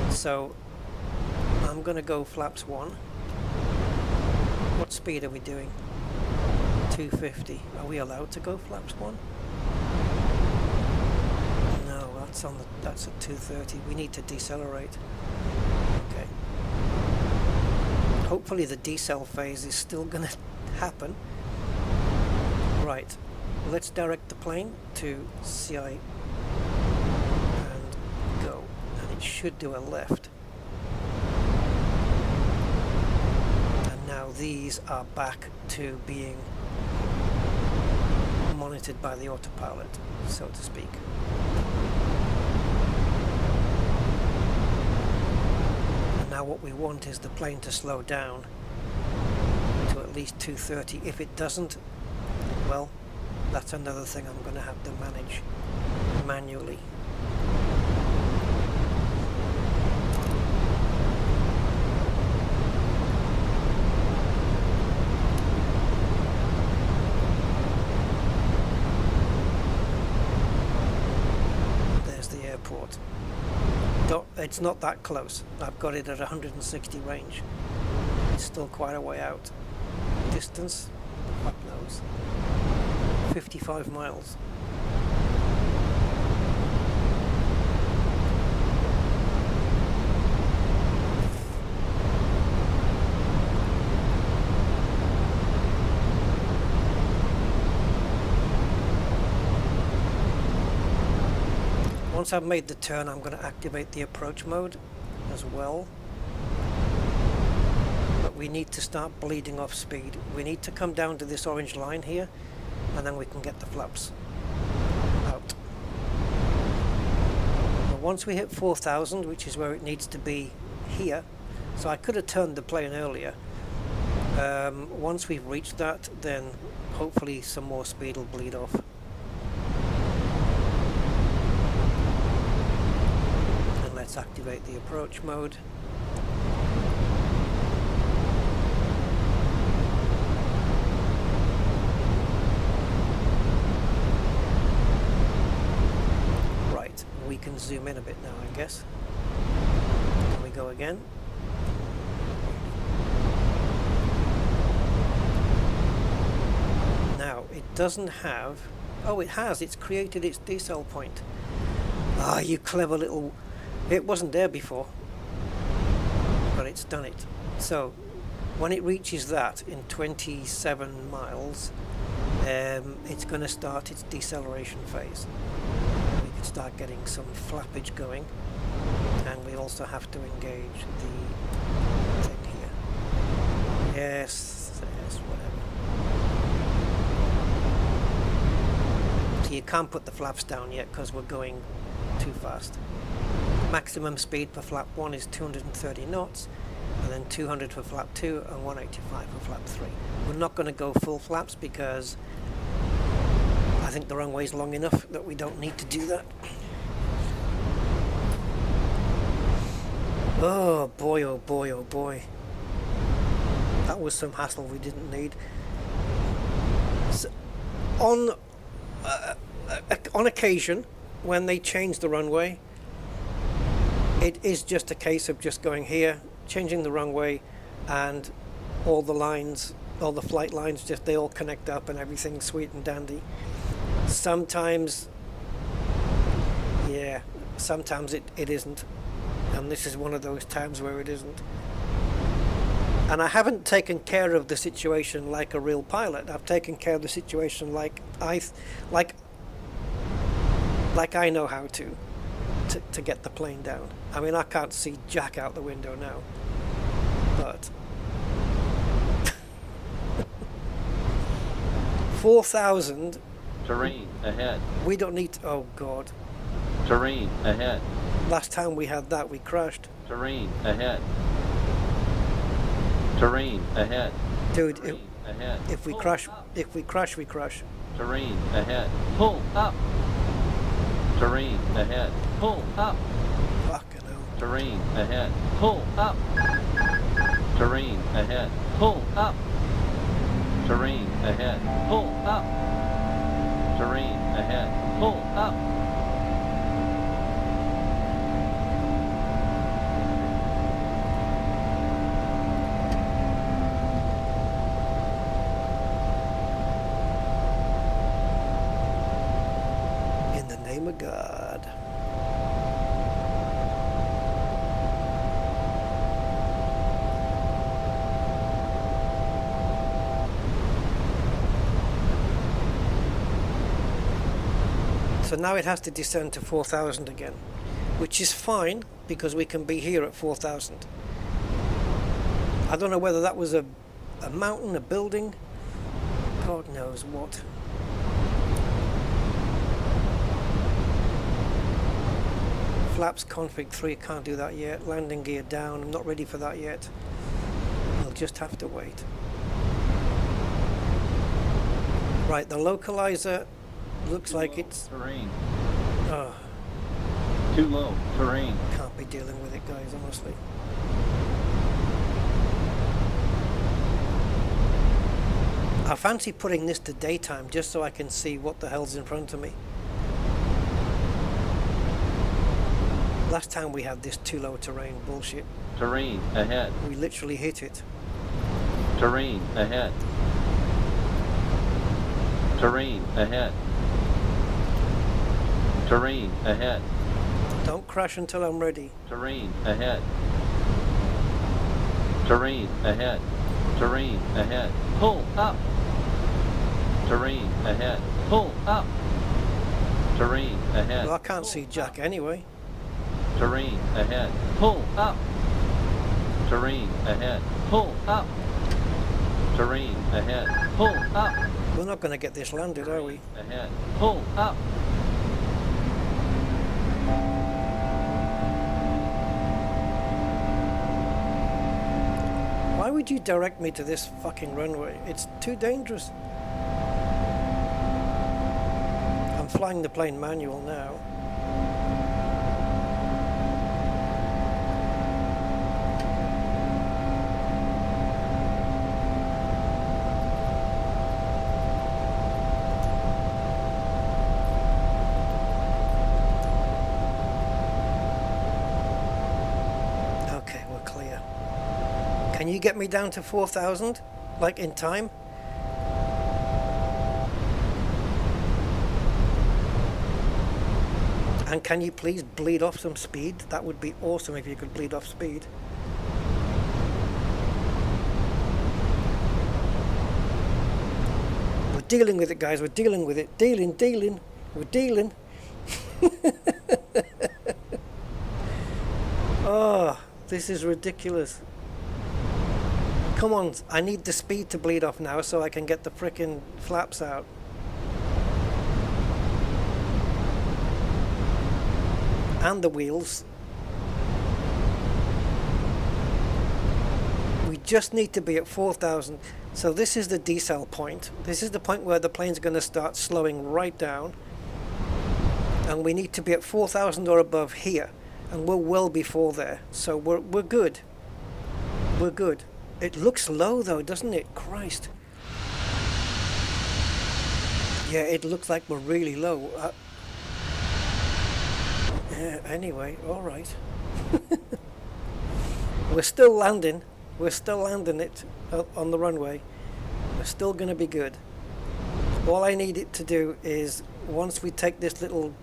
So I'm going to go flaps 1. What speed are we doing? 250. Are we allowed to go flaps 1? No, that's at 230. We need to decelerate. Okay. Hopefully the decel phase is still going to happen. Right. Let's direct the plane to CI and go. And it should do a left. And now these are back to being monitored by the autopilot, so to speak. And now what we want is the plane to slow down to at least 230. If it doesn't, well, that's another thing I'm going to have to manage manually. There's the airport. It's not that close. I've got it at 160 range. It's still quite a way out. Distance, fuck knows. 55 miles. Once I've made the turn, I'm going to activate the approach mode as well. But we need to start bleeding off speed. We need to come down to this orange line here, and then we can get the flaps out. But once we hit 4,000, which is where it needs to be here, so I could have turned the plane earlier. Once we've reached that, then hopefully some more speed will bleed off. Let's activate the approach mode. Right, we can zoom in a bit now, I guess. Can we go again? Now, it doesn't have... Oh, it has. It's created its decel point. Ah, you clever little... It wasn't there before, but it's done it. So when it reaches that in 27 miles, it's going to start its deceleration phase. We can start getting some flappage going, and we also have to engage the thing here. Yes, whatever. So you can't put the flaps down yet because we're going too fast. Maximum speed for flap 1 is 230 knots, and then 200 for flap 2 and 185 for flap 3. We're not going to go full flaps because I think the runway is long enough that we don't need to do that. Oh boy, oh boy, oh boy. That was some hassle we didn't need. So, on occasion, when they change the runway, it is just a case of just going here, changing the runway, and all the lines, all the flight lines, just they all connect up and everything's sweet and dandy. Sometimes, yeah, sometimes it isn't. And this is one of those times where it isn't. And I haven't taken care of the situation like a real pilot. I've taken care of the situation like I know how to get the plane down. I mean, I can't see jack out the window now, but 4,000 terrain ahead. We don't need to, oh god. Terrain ahead. Last time we had that, we crashed. Terrain ahead. Terrain ahead. Dude, terrain ahead. If we crash, we crash. Terrain ahead. Pull up. Terrain ahead. Pull up. Fucking hell. Terrain ahead. Pull up. Terrain ahead. Pull up. Terrain ahead. Pull up. Terrain ahead. Pull up. In the name of God. So now it has to descend to 4,000 again, which is fine because we can be here at 4,000. I don't know whether that was a mountain, a building, God knows what. Flaps config 3, can't do that yet. Landing gear down, I'm not ready for that yet. We'll just have to wait. Right, the localizer looks Too like low. it's... Terrain. Oh, Too low. Terrain. can't be dealing with it, guys, honestly. I fancy putting this to daytime just so I can see what the hell's in front of me. Last time we had this too low terrain bullshit. Terrain ahead. We literally hit it. Terrain ahead. Terrain ahead. Terrain ahead. Don't crash until I'm ready. Terrain ahead. Terrain ahead. Terrain ahead. Pull up. Terrain ahead. Pull up. Terrain ahead. Well, I can't see Jack anyway. Terrain ahead. Pull up. Terrain ahead. Pull up. Terrain ahead. Pull up. We're not going to get this landed, are we? Ahead. Pull up. Why would you direct me to this fucking runway? It's too dangerous. I'm flying the plane manual now. Can you get me down to 4,000, like in time? And can you please bleed off some speed? That would be awesome if you could bleed off speed. We're dealing with it, guys. We're dealing with it. Dealing. We're dealing. Oh, this is ridiculous. Come on, I need the speed to bleed off now so I can get the frickin' flaps out. And the wheels. We just need to be at 4,000. So this is the decel point. This is the point where the plane's going to start slowing right down. And we need to be at 4,000 or above here. And we're well before there. So we're good. We're good. It looks low though, doesn't it? Christ. Yeah, it looks like we're really low. Anyway, alright. We're still landing. We're still landing it on the runway. We're still going to be good. All I need it to do is, once we take this little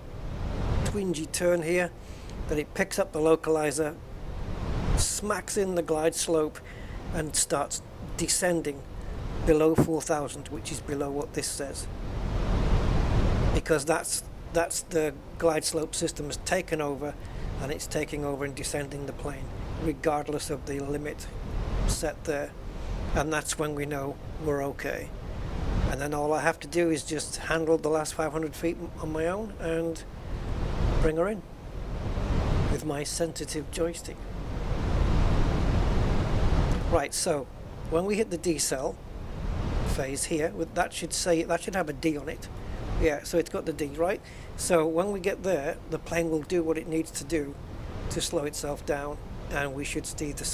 twingy turn here, that it picks up the localizer, smacks in the glide slope, and starts descending below 4,000, which is below what this says, because that's the glide slope system has taken over, and it's taking over and descending the plane regardless of the limit set there, and that's when we know we're okay. And then all I have to do is just handle the last 500 feet on my own and bring her in with my sensitive joystick. Right, so when we hit the decel phase here, that should have a D on it. Yeah, so it's got the D, right? So when we get there, the plane will do what it needs to do to slow itself down, and we should see the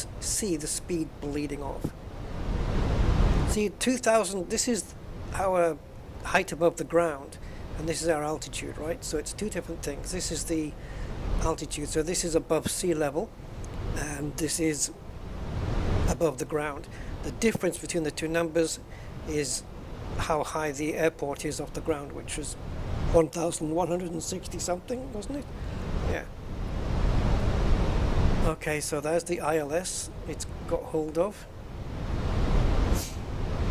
speed bleeding off. See, 2,000, this is our height above the ground, and this is our altitude, right? So it's two different things. This is the altitude, so this is above sea level, and this is above the ground. The difference between the two numbers is how high the airport is off the ground, which was 1,160 something, wasn't it? Yeah. Okay, so there's the ILS it's got hold of.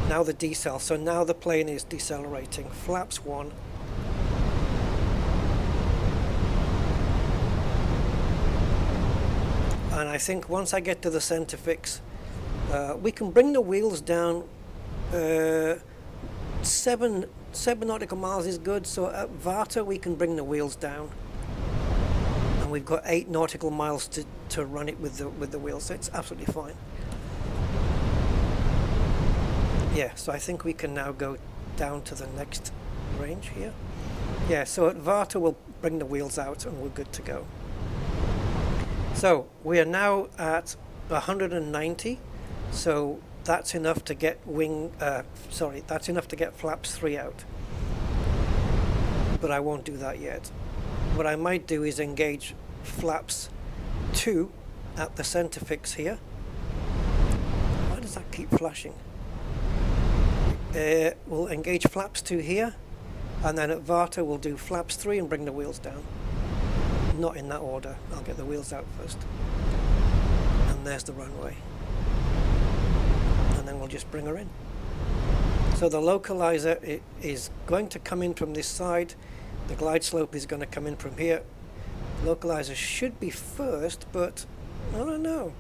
Now the decel. So now the plane is decelerating. Flaps 1. And I think once I get to the center fix, we can bring the wheels down. 7 nautical miles is good, so at Varta we can bring the wheels down, and we've got 8 nautical miles to run it with the wheels, so it's absolutely fine. Yeah, so I think we can now go down to the next range here. Yeah, so at Varta we'll bring the wheels out and we're good to go. So we are now at 190, so that's enough to get that's enough to get flaps 3 out. But I won't do that yet. What I might do is engage flaps 2 at the center fix here. Why does that keep flashing? We'll engage flaps 2 here, and then at Varta we'll do flaps 3 and bring the wheels down. Not in that order. I'll get the wheels out first. And there's the runway. And then we'll just bring her in. So the localizer is going to come in from this side. The glide slope is going to come in from here. Localizer should be first, but I don't know.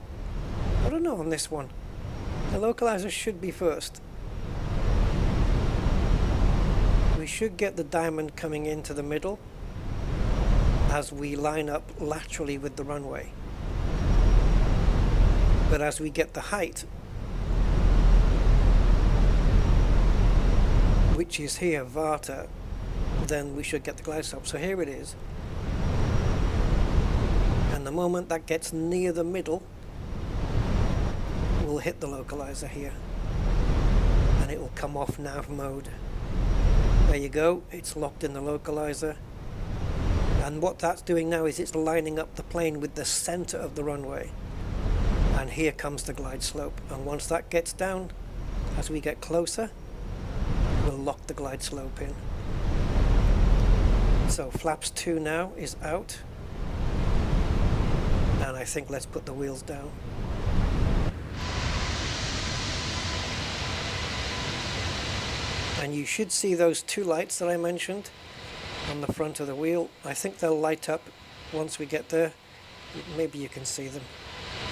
I don't know on this one. The localizer should be first. We should get the diamond coming into the middle as we line up laterally with the runway. But as we get the height, which is here, Varta, then we should get the glide slope. So here it is. And the moment that gets near the middle, we'll hit the localizer here. And it will come off nav mode. There you go, it's locked in the localizer. And what that's doing now is it's lining up the plane with the center of the runway. And here comes the glide slope. And once that gets down, as we get closer, we'll lock the glide slope in. So flaps 2 now is out. And I think let's put the wheels down. And you should see those 2 lights that I mentioned on the front of the wheel. I think they'll light up once we get there. Maybe you can see them.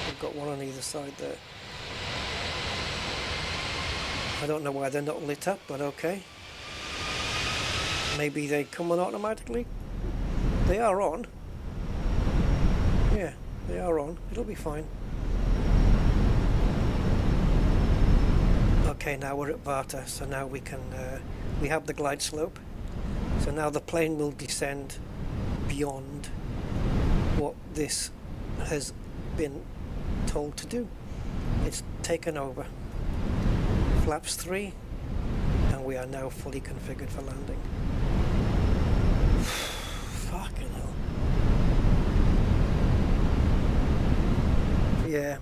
We've got one on either side there. I don't know why they're not lit up, but okay. Maybe they come on automatically. They are on. Yeah, they are on. It'll be fine. Okay, now we're at Varta, so now we can, we have the glide slope. So now the plane will descend beyond what this has been told to do. It's taken over. Flaps 3, and we are now fully configured for landing. Fucking hell. Yeah,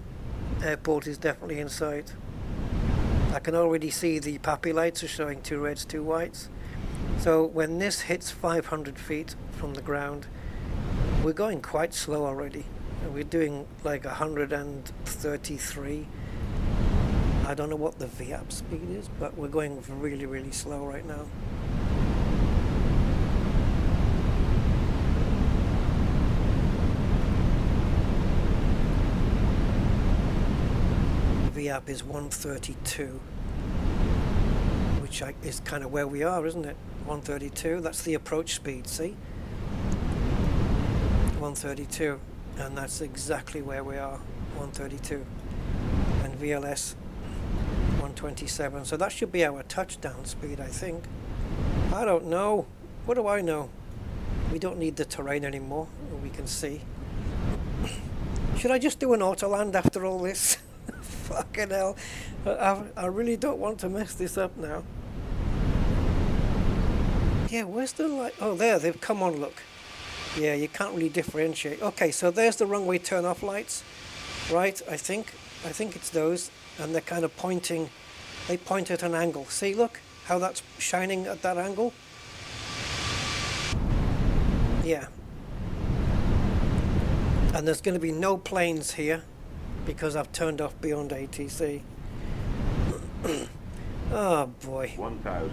airport is definitely in sight. I can already see the PAPI lights are showing 2 reds, 2 whites. So when this hits 500 feet from the ground, we're going quite slow already. We're doing like 133. I don't know what the VAP speed is, but we're going really, really slow right now. VAP is 132, which is kind of where we are, isn't it? 132, that's the approach speed, see? 132, and that's exactly where we are, 132. And VLS 127, so that should be our touchdown speed, I think. I don't know. What do I know? We don't need the terrain anymore, we can see. Should I just do an auto land after all this? Fucking hell. I really don't want to mess this up now. Yeah, where's the light? Oh, there, they've come on, look. Yeah, you can't really differentiate. Okay, so there's the runway turn-off lights, right? I think it's those, and they're kind of pointing. They point at an angle. See, look how that's shining at that angle. Yeah. And there's going to be no planes here because I've turned off beyond ATC. Oh boy. 1,000.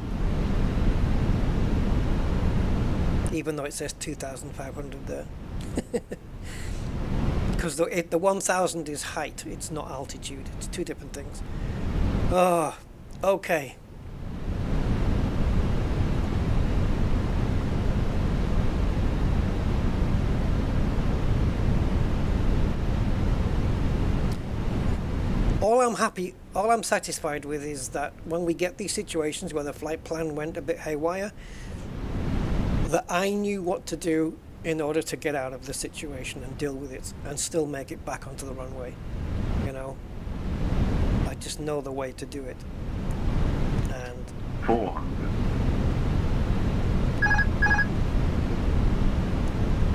Even though it says 2,500 there. Because the 1,000 is height, it's not altitude. It's 2 different things. Oh, okay. All I'm satisfied with is that when we get these situations where the flight plan went a bit haywire, that I knew what to do in order to get out of the situation and deal with it and still make it back onto the runway. You know, I just know the way to do it. And 400.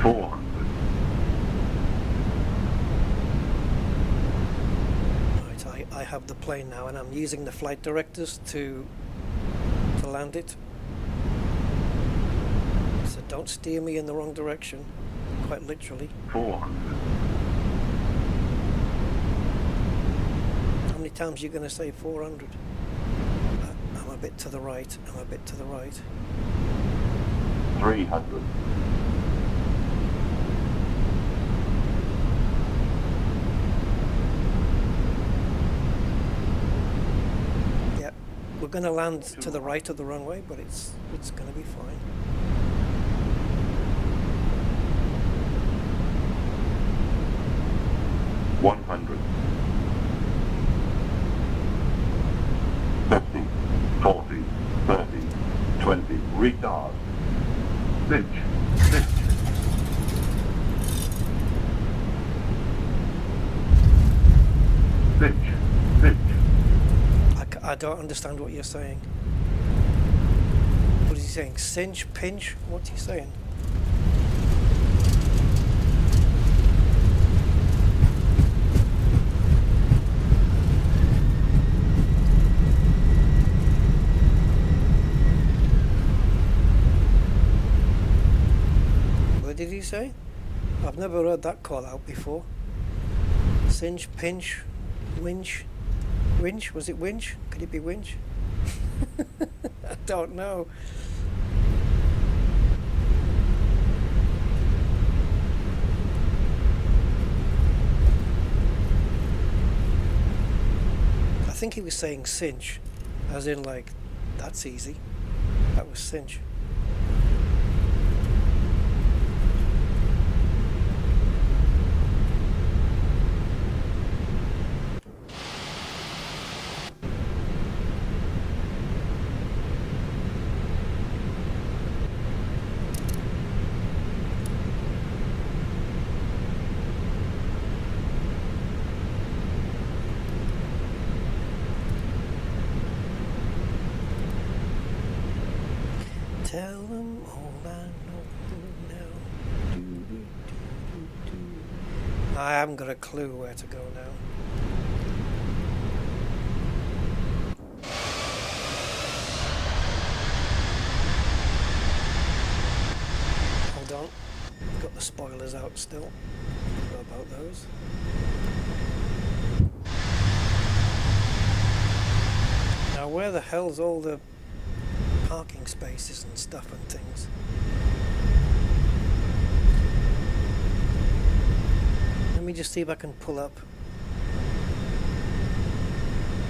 400. have the plane now, and I'm using the flight directors to land it. So don't steer me in the wrong direction, quite literally. 400. How many times are you going to say 400? I'm a bit to the right. I'm a bit to the right. 300. Yeah, we're going to land to the right of the runway, but it's going to be fine. $100. 50, 40, 30, 20, retard. Cinch, cinch. Cinch, cinch. I don't understand what you're saying. What is he saying? Cinch, pinch? What's he saying? What did he say? I've never heard that call out before. Cinch, pinch, winch. Winch? Was it winch? Could it be winch? I don't know. I think he was saying cinch, as in like, that's easy. That was cinch. Tell them all I know now. I haven't got a clue where to go now. Hold on. Got the spoilers out still. What about those? Now where the hell's all the parking spaces and stuff and things? Let me just see if I can pull up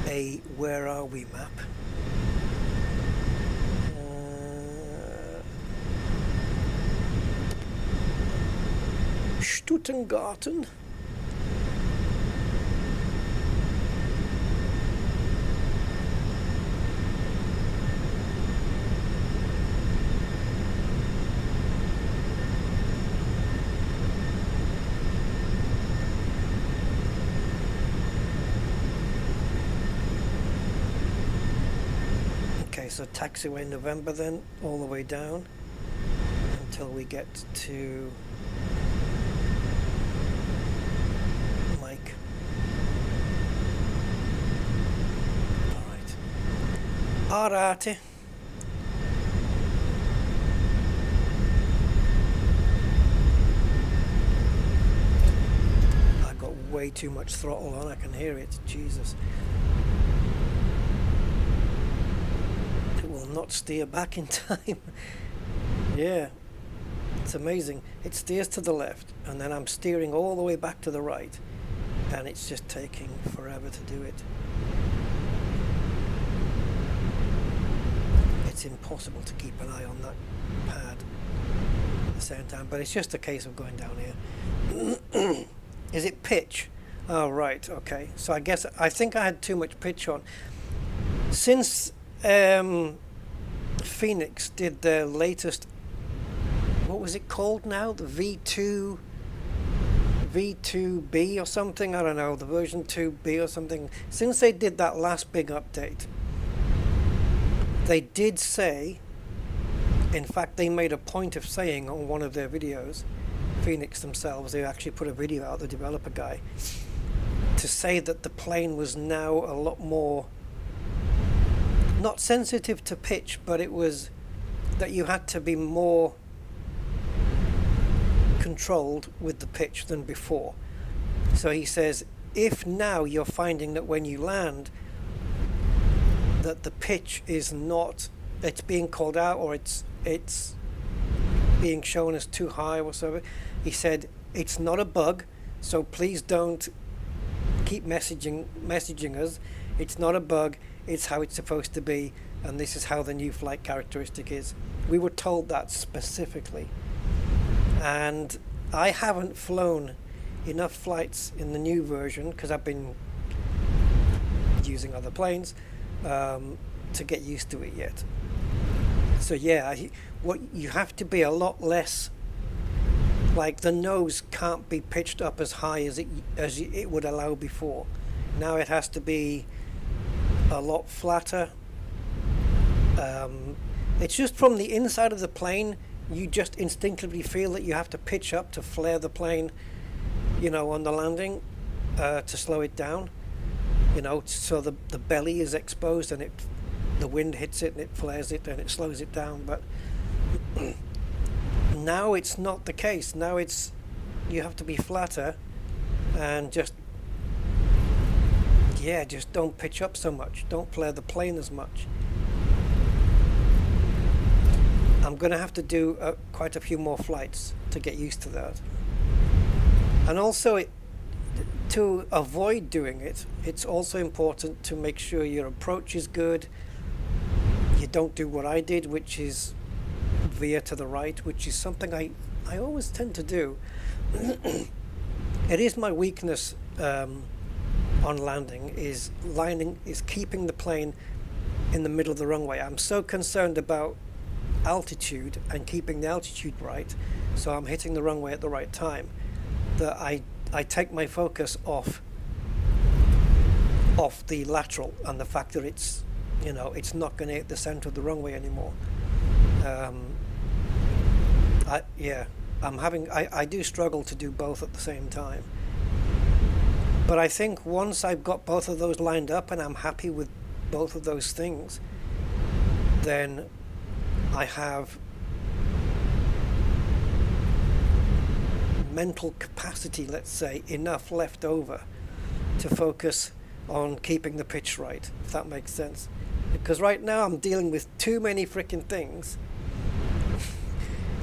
a where are we map. Stuttgart. So taxiway November then, all the way down until we get to Mike. Alrighty. I got way too much throttle on, I can hear it, Jesus. Not steer back in time. Yeah, it's amazing. It steers to the left and then I'm steering all the way back to the right and it's just taking forever to do it. It's impossible to keep an eye on that pad at the same time, but it's just a case of going down here. Is it pitch? Oh right, okay, so I think I had too much pitch on since Fenix did their latest, what was it called now? The V2B or something? I don't know, the version 2B or something. Since they did that last big update, they did say, in fact they made a point of saying on one of their videos, Fenix themselves, they actually put a video out, the developer guy, to say that the plane was now a lot more, not sensitive to pitch, but it was that you had to be more controlled with the pitch than before. So he says, if now you're finding that when you land that the pitch is not, it's being called out, or it's being shown as too high or whatever, he said it's not a bug, so please don't keep messaging us. It's not a bug, it's how it's supposed to be, and this is how the new flight characteristic is. We were told that specifically, and I haven't flown enough flights in the new version because I've been using other planes to get used to it yet. So yeah, what you have to be a lot less, like the nose can't be pitched up as high as it would allow before. Now it has to be a lot flatter. It's just from the inside of the plane, you just instinctively feel that you have to pitch up to flare the plane, you know, on the landing, to slow it down, you know, so the belly is exposed and the wind hits it and it flares it and it slows it down. But now it's not the case. Now it's, you have to be flatter and just don't pitch up so much, don't flare the plane as much. I'm going to have to do quite a few more flights to get used to that. And also, to avoid doing it, it's also important to make sure your approach is good. You don't do what I did, which is veer to the right, which is something I always tend to do. It is my weakness on landing, is keeping the plane in the middle of the runway. I'm so concerned about altitude and keeping the altitude right, so I'm hitting the runway at the right time, that I take my focus off the lateral and the fact that it's, you know, it's not going to hit the center of the runway anymore. I do struggle to do both at the same time. But I think once I've got both of those lined up and I'm happy with both of those things, then I have mental capacity, let's say, enough left over to focus on keeping the pitch right, if that makes sense. Because right now I'm dealing with too many freaking things.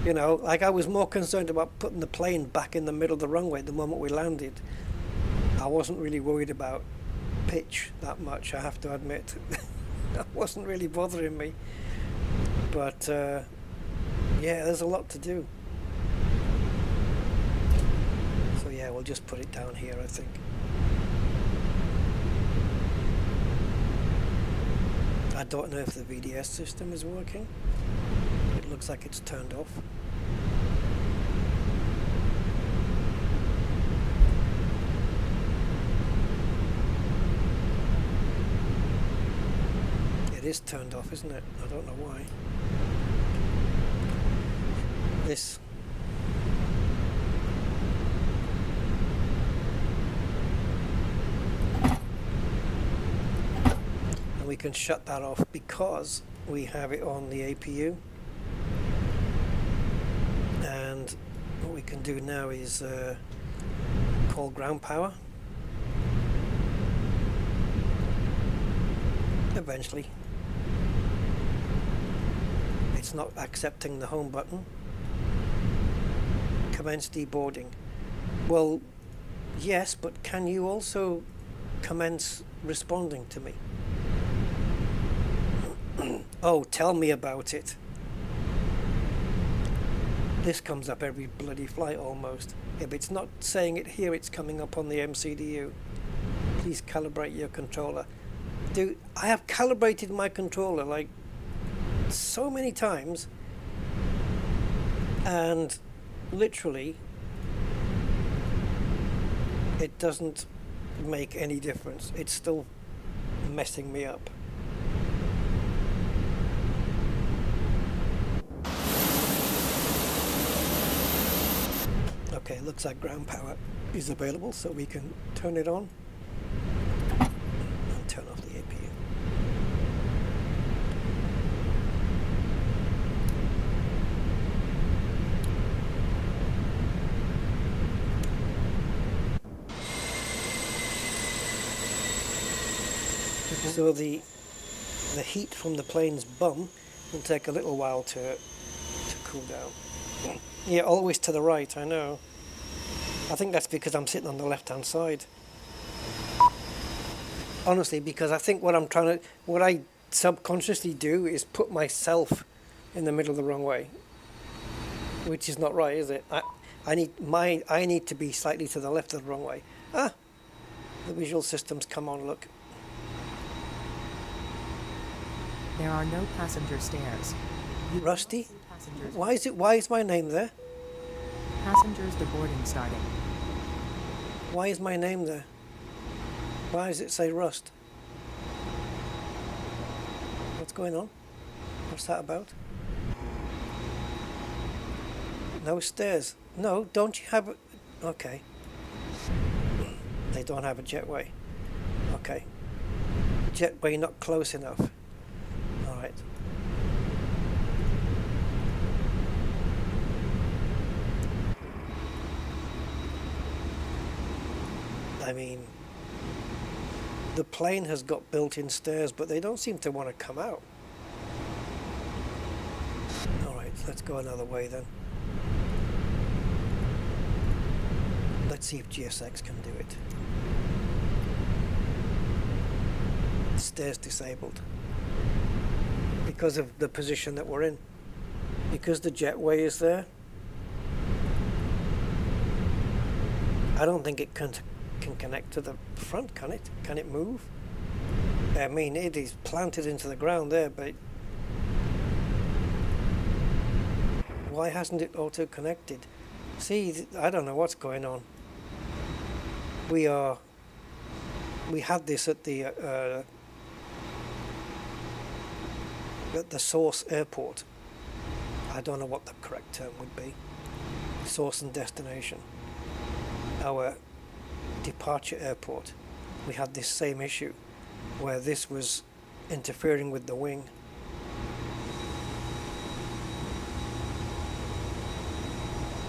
You know, like I was more concerned about putting the plane back in the middle of the runway the moment we landed. I wasn't really worried about pitch that much, I have to admit. That wasn't really bothering me. But yeah, there's a lot to do. So yeah, we'll just put it down here, I think. I don't know if the VDS system is working. It looks like it's turned off. It is turned off, isn't it? I don't know why. This. And we can shut that off because we have it on the APU. And what we can do now is call ground power. Eventually. It's not accepting the home button. Commence deboarding. Well, yes, but can you also commence responding to me? Oh, tell me about it. This comes up every bloody flight almost. If it's not saying it here, it's coming up on the MCDU. Please calibrate your controller. Dude, I have calibrated my controller like so many times, and literally it doesn't make any difference. It's still messing me up. Okay, looks like ground power is available, so we can turn it on. So the heat from the plane's bum will take a little while to cool down. Yeah, always to the right, I know. I think that's because I'm sitting on the left-hand side. Honestly, because I think what I subconsciously do is put myself in the middle of the wrong way, which is not right, is it? I need to be slightly to the left of the wrong way. Ah, the visual systems come on. Look. There are no passenger stairs. You will Rusty? not see passengers. Why is my name there? Passengers deboarding starting. Why is my name there? Why does it say Rust? What's going on? What's that about? No stairs. No, don't you have a... Okay. They don't have a jetway. Okay. Jetway not close enough. Alright. I mean, the plane has got built-in stairs, but they don't seem to want to come out. Alright, let's go another way then. Let's see if GSX can do it. Stairs disabled. Because of the position that we're in. Because the jetway is there. I don't think it can connect to the front, can it? Can it move? I mean, it is planted into the ground there, but why hasn't it auto-connected? See, I don't know what's going on. We had this at the source airport. I don't know what the correct term would be. Source and destination. Our departure airport. We had this same issue where this was interfering with the wing.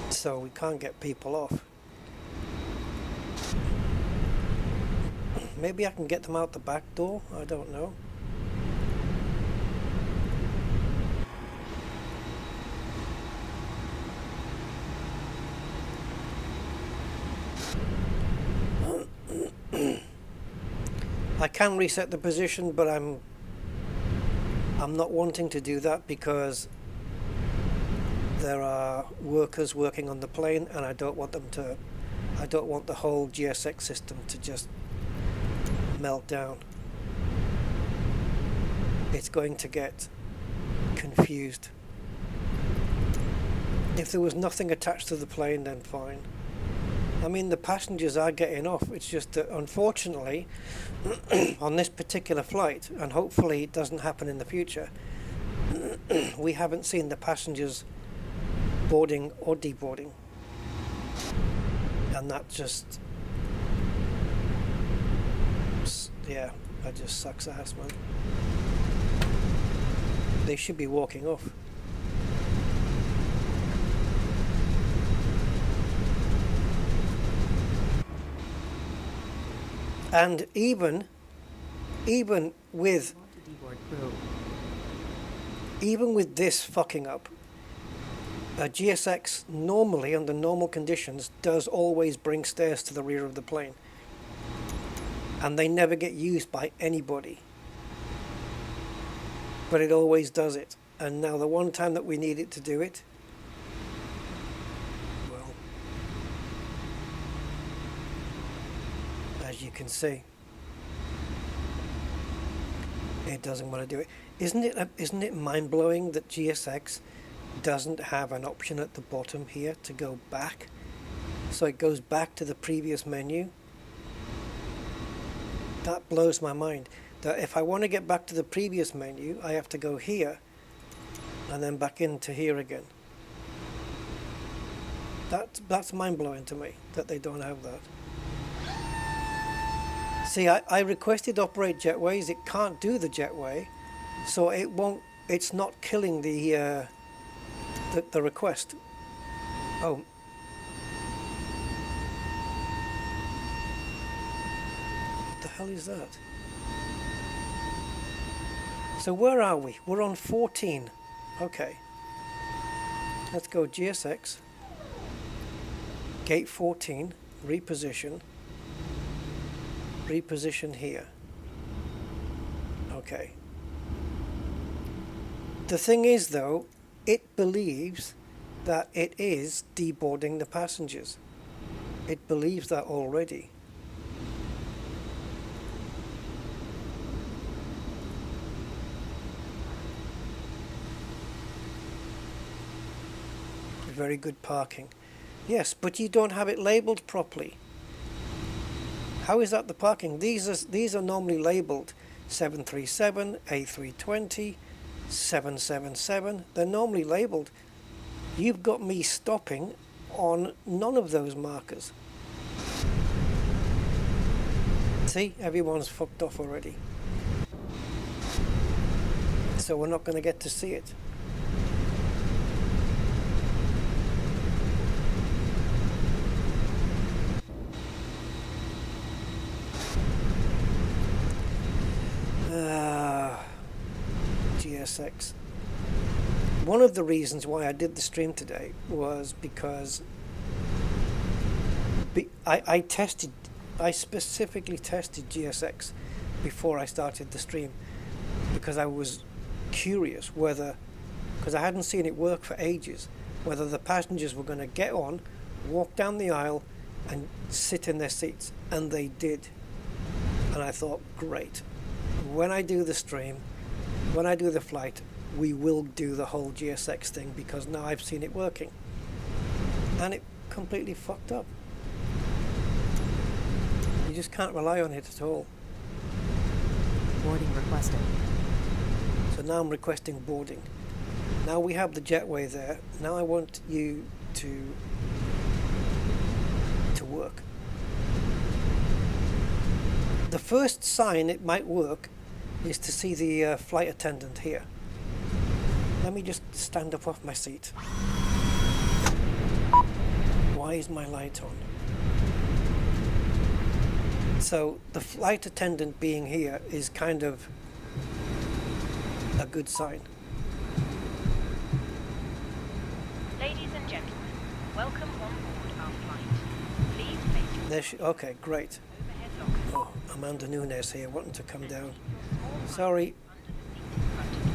So we can't get people off. Maybe I can get them out the back door, I don't know. I can reset the position, but I'm not wanting to do that because there are workers working on the plane, and I don't want the whole GSX system to just melt down. It's going to get confused. If there was nothing attached to the plane, then fine. I mean, the passengers are getting off. It's just that, unfortunately, on this particular flight, and hopefully it doesn't happen in the future, we haven't seen the passengers boarding or deboarding. And that just... yeah, that just sucks ass, man. They should be walking off. And even with this fucking up, a GSX normally, under normal conditions, does always bring stairs to the rear of the plane. And they never get used by anybody. But it always does it. And now the one time that we need it to do it, well, as you can see, it doesn't want to do it. Isn't it mind-blowing that GSX doesn't have an option at the bottom here to go back? So it goes back to the previous menu. That blows my mind. That if I want to get back to the previous menu, I have to go here and then back into here again. That's mind-blowing to me that they don't have that. See, I requested operate jetways. It can't do the jetway, so it won't. It's not killing the request. Oh. What the hell is that? So where are we? We're on 14. Okay. Let's go GSX. Gate 14. Reposition. Reposition here. Okay. The thing is though, it believes that it is deboarding the passengers. It believes that already. Very good parking. Yes, but you don't have it labelled properly. How is that the parking? These are normally labelled 737, A320, 777. They're normally labelled. You've got me stopping on none of those markers. See, everyone's fucked off already. So we're not going to get to see it. GSX. One of the reasons why I did the stream today was because I specifically tested GSX before I started the stream, because I was curious whether, because I hadn't seen it work for ages, whether the passengers were going to get on, walk down the aisle and sit in their seats, and they did. And I thought, great, when I do the stream, when I do the flight, we will do the whole GSX thing, because now I've seen it working. And it completely fucked up. You just can't rely on it at all. Boarding requested. So now I'm requesting boarding. Now we have the jetway there. Now I want you to work. The first sign it might work is to see the flight attendant here. Let me just stand up off my seat. Why is my light on? So the flight attendant being here is kind of a good sign. Ladies and gentlemen, welcome on board our flight. Please make There she, okay, great. overhead lockers. Oh, Amanda Nunes here wanting to come down. Sorry.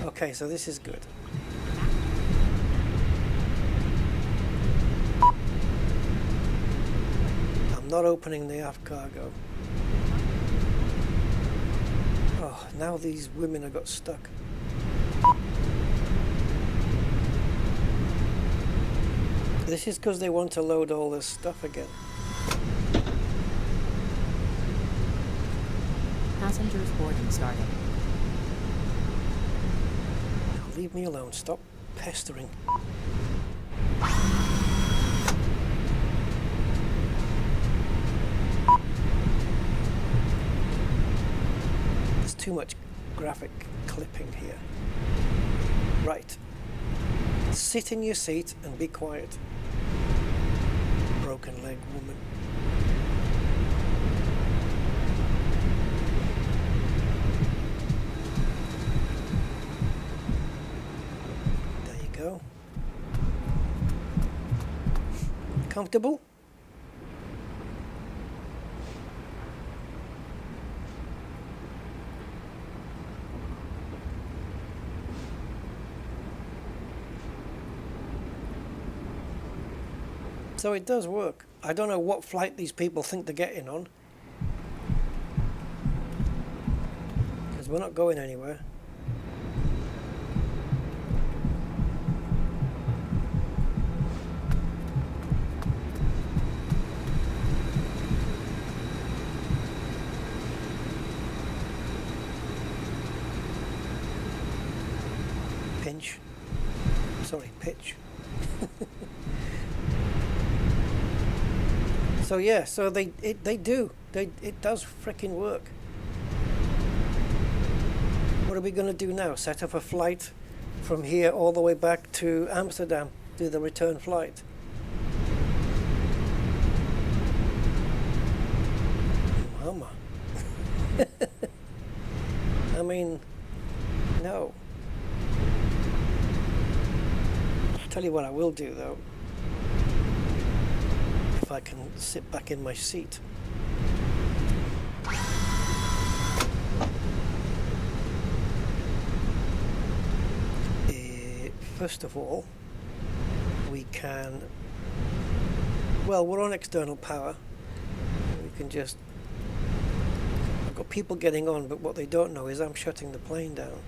Okay, so this is good. I'm not opening the aft cargo. Oh, now these women have got stuck. This is because they want to load all this stuff again. Passengers boarding starting. Now leave me alone. Stop pestering. There's too much graphic clipping here. Right. Sit in your seat and be quiet. Broken leg woman. There you go. Comfortable? So it does work. I don't know what flight these people think they're getting on, because we're not going anywhere. Pinch. Sorry, pitch. So yeah, so it does frickin' work. What are we gonna do now? Set up a flight from here all the way back to Amsterdam, do the return flight. Mama. I mean, no. tell you what I will do though, if I can sit back in my seat. First of all, we can, well, we're on external power. We can just, I've got people getting on, but what they don't know is I'm shutting the plane down.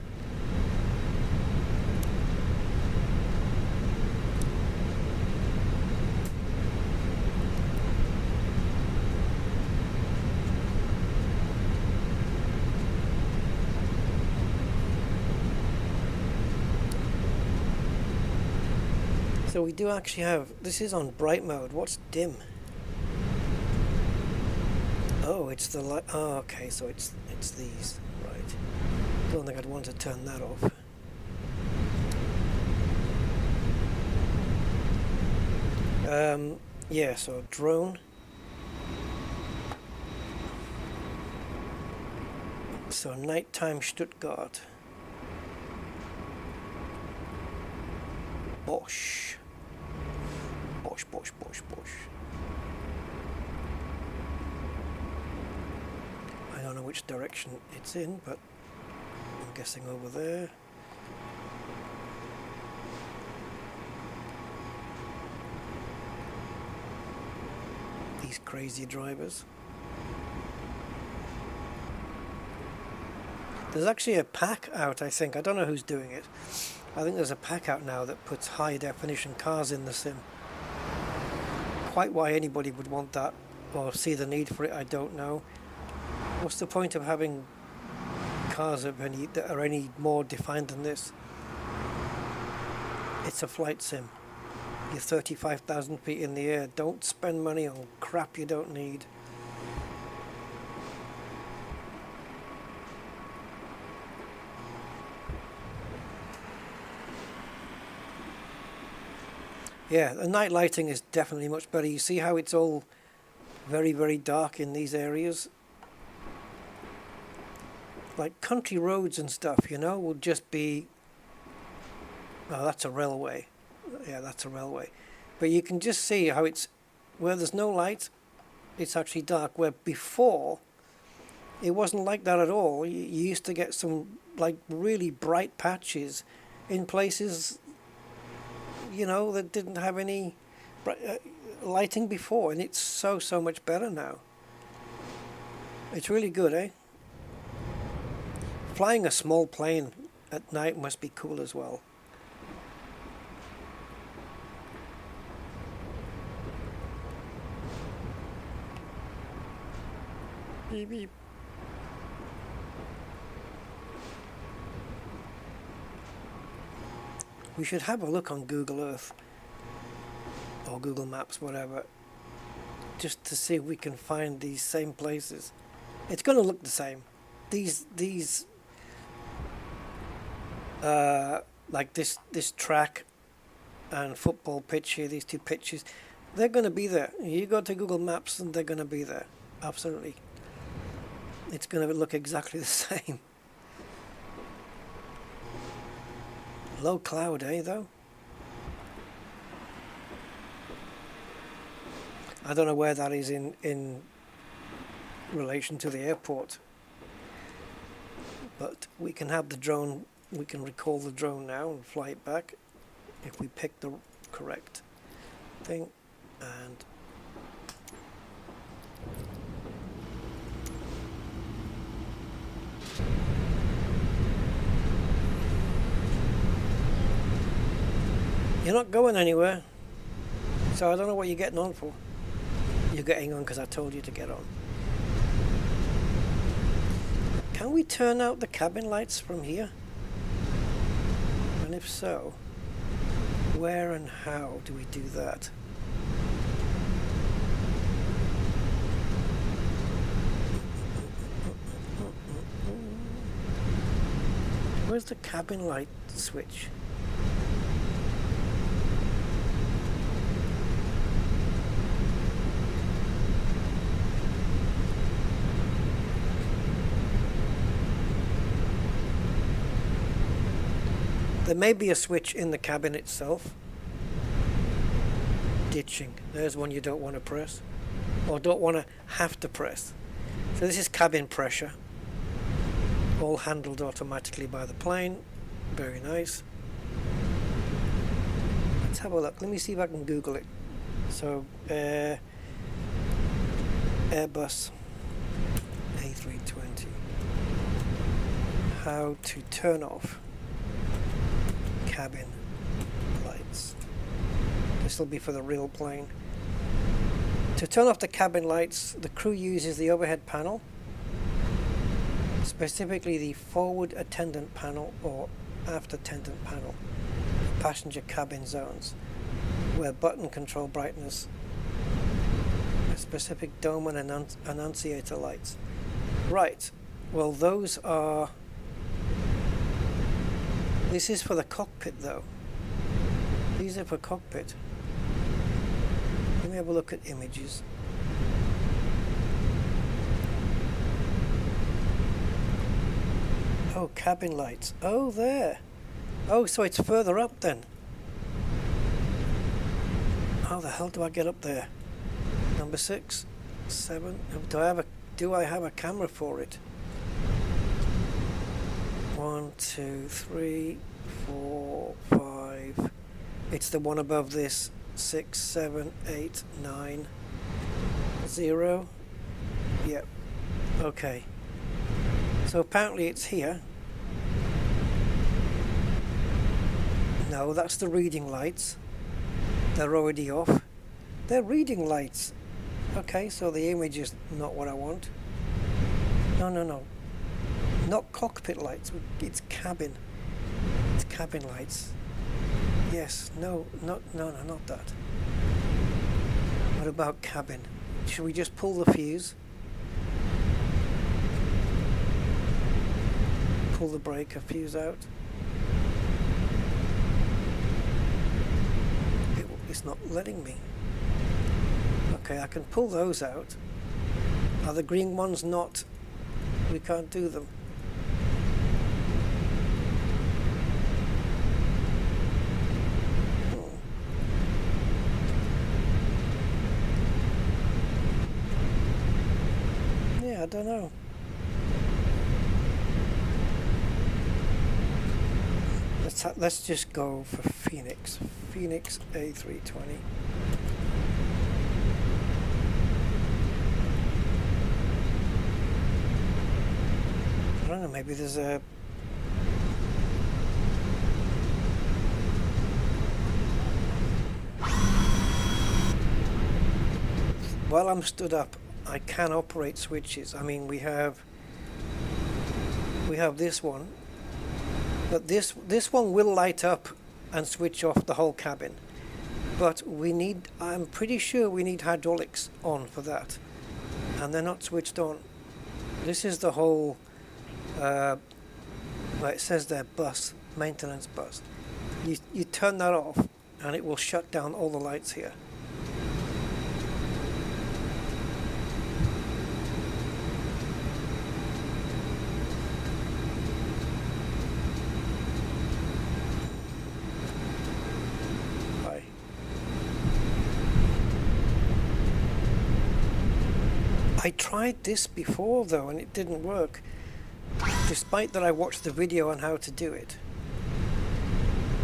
So we do actually have, this is on bright mode. What's dim? Oh, it's the light. Oh, okay, so it's these, right. Don't think I'd want to turn that off. Yeah, so drone. So nighttime Stuttgart. Bosch. Bosch, Bosch, Bosch, Bosch. I don't know which direction it's in, but I'm guessing over there. These crazy drivers. There's actually a pack out, I think. I don't know who's doing it. I think there's a pack out now that puts high definition cars in the sim. Quite why anybody would want that or see the need for it, I don't know. What's the point of having cars that are any more defined than this? It's a flight sim. You're 35,000 feet in the air. Don't spend money on crap you don't need. Yeah, the night lighting is definitely much better. You see how it's all very, very dark in these areas? Like country roads and stuff, you know, will just be... Oh, that's a railway. Yeah, that's a railway. But you can just see how it's... Where there's no light, it's actually dark. Where before, it wasn't like that at all. You used to get some, like, really bright patches in places... you know, that didn't have any lighting before, and it's so much better now. It's really good, eh? Flying a small plane at night must be cool as well. Beep beep. We should have a look on Google Earth or Google Maps, whatever, just to see if we can find these same places. It's going to look the same. These like this track and football pitch here, these two pitches, they're going to be there. You go to Google Maps and they're going to be there. Absolutely. It's going to look exactly the same. Low cloud, eh, though? I don't know where that is in relation to the airport. But we can have the drone, we can recall the drone now and fly it back if we pick the correct thing. And you're not going anywhere, so I don't know what you're getting on for. You're getting on because I told you to get on. Can we turn out the cabin lights from here? And if so, where and how do we do that? Where's the cabin light switch? There may be a switch in the cabin itself. ditching. There's one you don't want to press, or don't want to have to press. So this is cabin pressure, all handled automatically by the plane. Very nice. Let's have a look. Let me see if I can Google it. So Airbus A320. How to turn off cabin lights. This will be for the real plane. To turn off the cabin lights, the crew uses the overhead panel, specifically the forward attendant panel or aft attendant panel, passenger cabin zones, where button control brightness, a specific dome and annunciator lights. Right, well those are, this is for the cockpit though. These are for cockpit. Let me have a look at images. Oh, cabin lights. Oh, there. Oh, so it's further up then. How the hell do I get up there? Number 6, 7. Do I have a camera for it? 1, 2, 3, 4, 5. It's the one above this. 6, 7, 8, 9, 0. Yep. Okay. So apparently it's here. No, that's the reading lights. They're already off. They're reading lights. Okay, so the image is not what I want. No. Not cockpit lights. It's cabin. It's cabin lights. Yes. No, not that. What about cabin? Should we just pull the fuse? Pull the breaker fuse out. It's not letting me. Okay, I can pull those out. Are the green ones not? We can't do them. Yeah, I don't know. Let's just go for Phoenix A320. I don't know, maybe there's a while I'm stood up I can operate switches. I mean we have this one. But this one will light up and switch off the whole cabin. But I'm pretty sure we need hydraulics on for that. And they're not switched on. This is the whole, well, it says there bus, maintenance bus. You turn that off and it will shut down all the lights here. I tried this before though and it didn't work, despite that I watched the video on how to do it.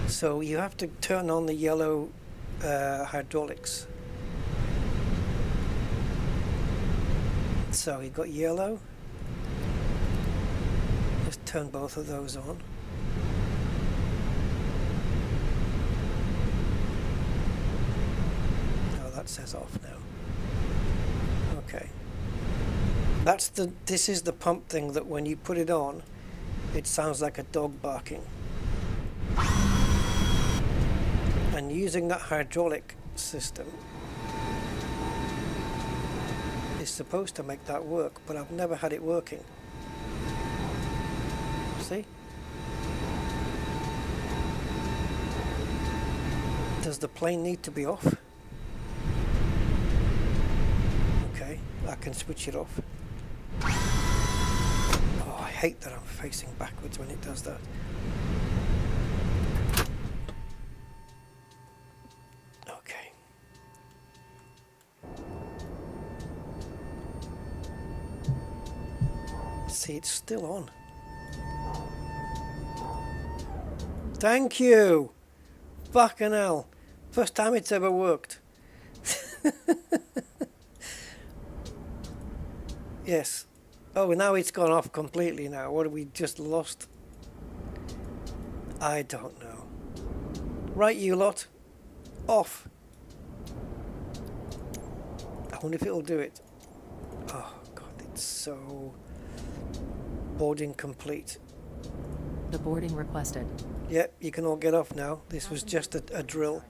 So you have to turn on the yellow hydraulics. So you got yellow. Just turn both of those on. Oh, that says off now. Okay. This is the pump thing that when you put it on, it sounds like a dog barking. And using that hydraulic system is supposed to make that work, but I've never had it working. See? Does the plane need to be off? Okay, I can switch it off. Oh, I hate that I'm facing backwards when it does that. Okay. See, it's still on. Thank you! Fucking hell. First time it's ever worked. Yes. Oh, now it's gone off completely now. What have we just lost? I don't know. Right, you lot. Off. I wonder if it'll do it. Oh, God, it's so... Boarding complete. The boarding requested. Yep, you can all get off now. This was just a drill.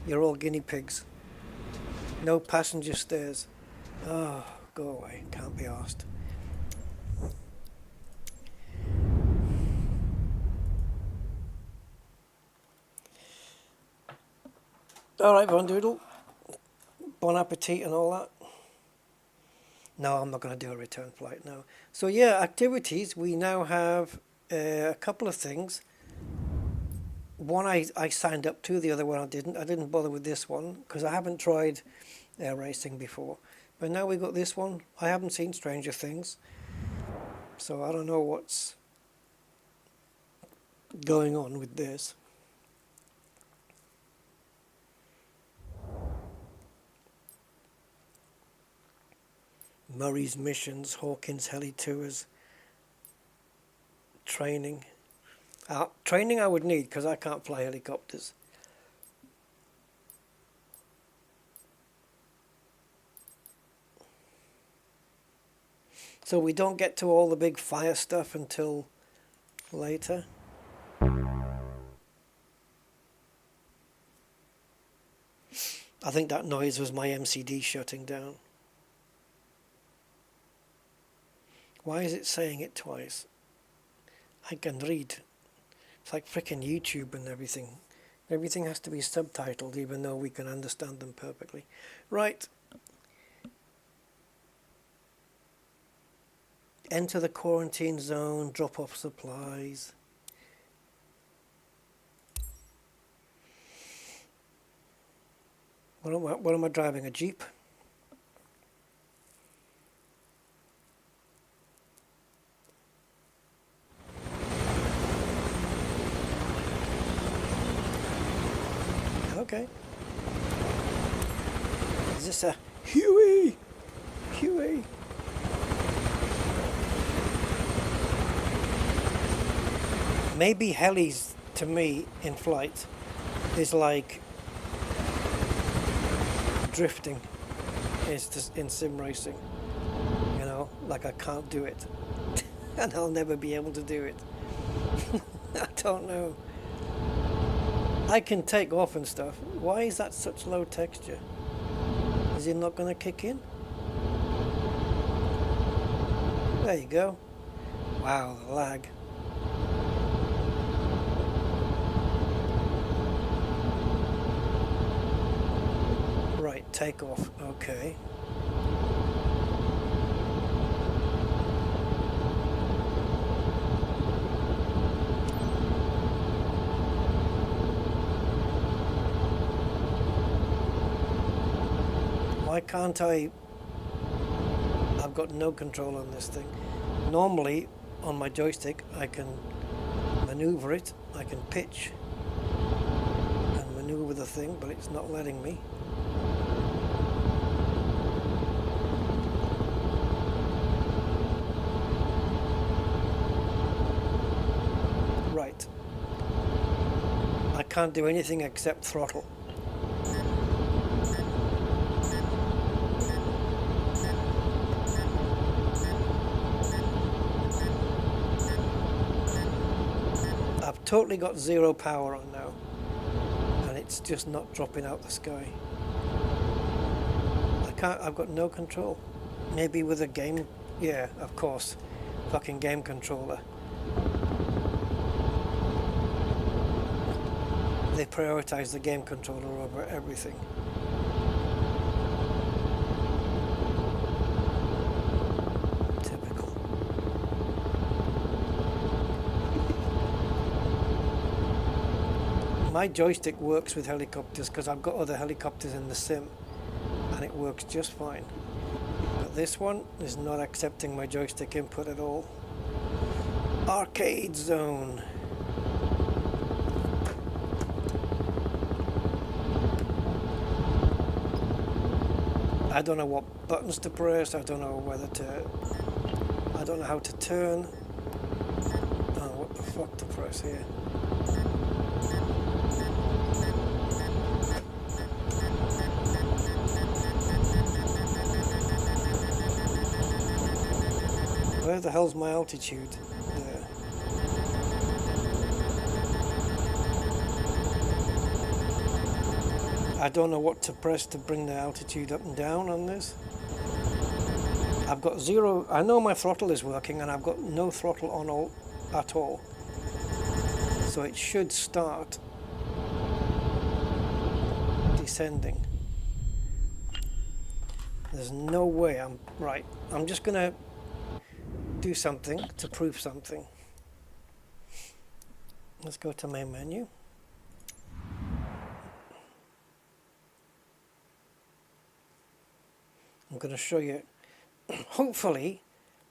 You're all guinea pigs. No passenger stairs. Oh, go away. Can't be arsed. Alright, Von Doodle. Bon appetit and all that. No, I'm not going to do a return flight now. So yeah, activities. We now have a couple of things. One I signed up to, the other one I didn't. I didn't bother with this one because I haven't tried air racing before. But now we got this one. I haven't seen Stranger Things, so I don't know what's going on with this. Murray's missions, Hawkins heli tours, training. Training I would need because I can't fly helicopters. So we don't get to all the big fire stuff until later. I think that noise was my MCD shutting down. Why is it saying it twice? I can read. It's like frickin' YouTube and everything. Everything has to be subtitled even though we can understand them perfectly. Right. Enter the quarantine zone, drop off supplies. What am I driving, a Jeep? Okay. Is this a Huey? Huey? Maybe helis to me in flight is like drifting is just in sim racing. You know, like I can't do it. And I'll never be able to do it. I don't know. I can take off and stuff. Why is that such low texture? Is it not going to kick in? There you go. Wow, the lag. Right, take off. Okay. Why can't I? I've got no control on this thing. Normally, on my joystick, I can maneuver it, I can pitch and maneuver the thing, but it's not letting me. Right. I can't do anything except throttle. Totally got zero power on now, and it's just not dropping out the sky. I've got no control. Maybe with a game, yeah, of course, fucking game controller. They prioritize the game controller over everything. My joystick works with helicopters because I've got other helicopters in the sim and it works just fine. But this one is not accepting my joystick input at all. Arcade zone. I don't know what buttons to press, I don't know whether to, I don't know how to turn. Oh, what the fuck to press here? Where the hell's my altitude? There. I don't know what to press to bring the altitude up and down on this. I've got zero, I know my throttle is working and I've got no throttle on at all. So it should start descending. There's no way I'm right. I'm just gonna do something to prove something. Let's go to main menu. I'm going to show you, hopefully,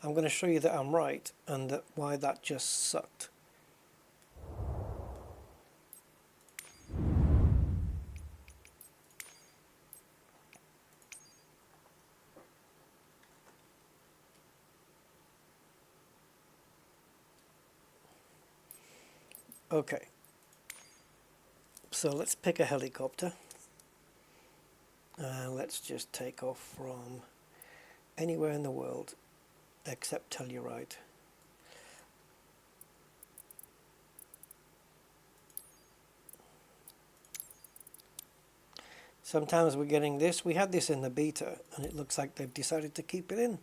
I'm going to show you that I'm right and that why that just sucked. Okay, so let's pick a helicopter. Let's just take off from anywhere in the world except Telluride. Sometimes we're getting this. We had this in the beta and it looks like they've decided to keep it in.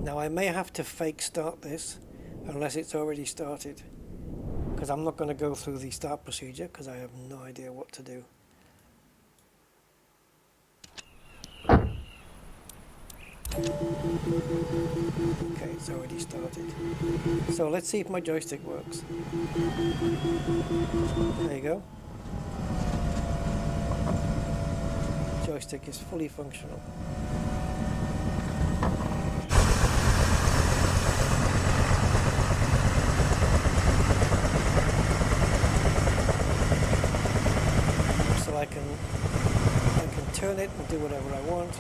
Now I may have to fake start this unless it's already started, because I'm not going to go through the start procedure because I have no idea what to do. Okay, it's already started. So let's see if my joystick works. There you go. Joystick is fully functional. I can turn it and do whatever I want.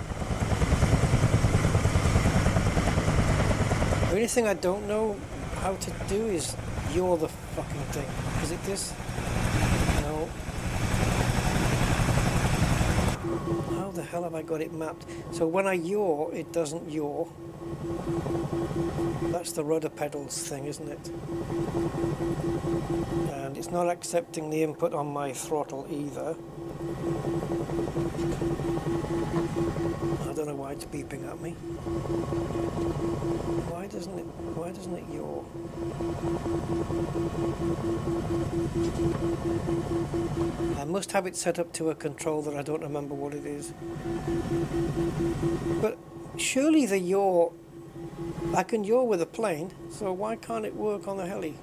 The only thing I don't know how to do is yaw the fucking thing. Is it this? No. How the hell have I got it mapped? So when I yaw, it doesn't yaw. That's the rudder pedals thing, isn't it? And it's not accepting the input on my throttle either. I don't know why it's beeping at me. Why doesn't it yaw? I must have it set up to a control that I don't remember what it is. But surely the yaw, I can yaw with a plane, so why can't it work on the heli?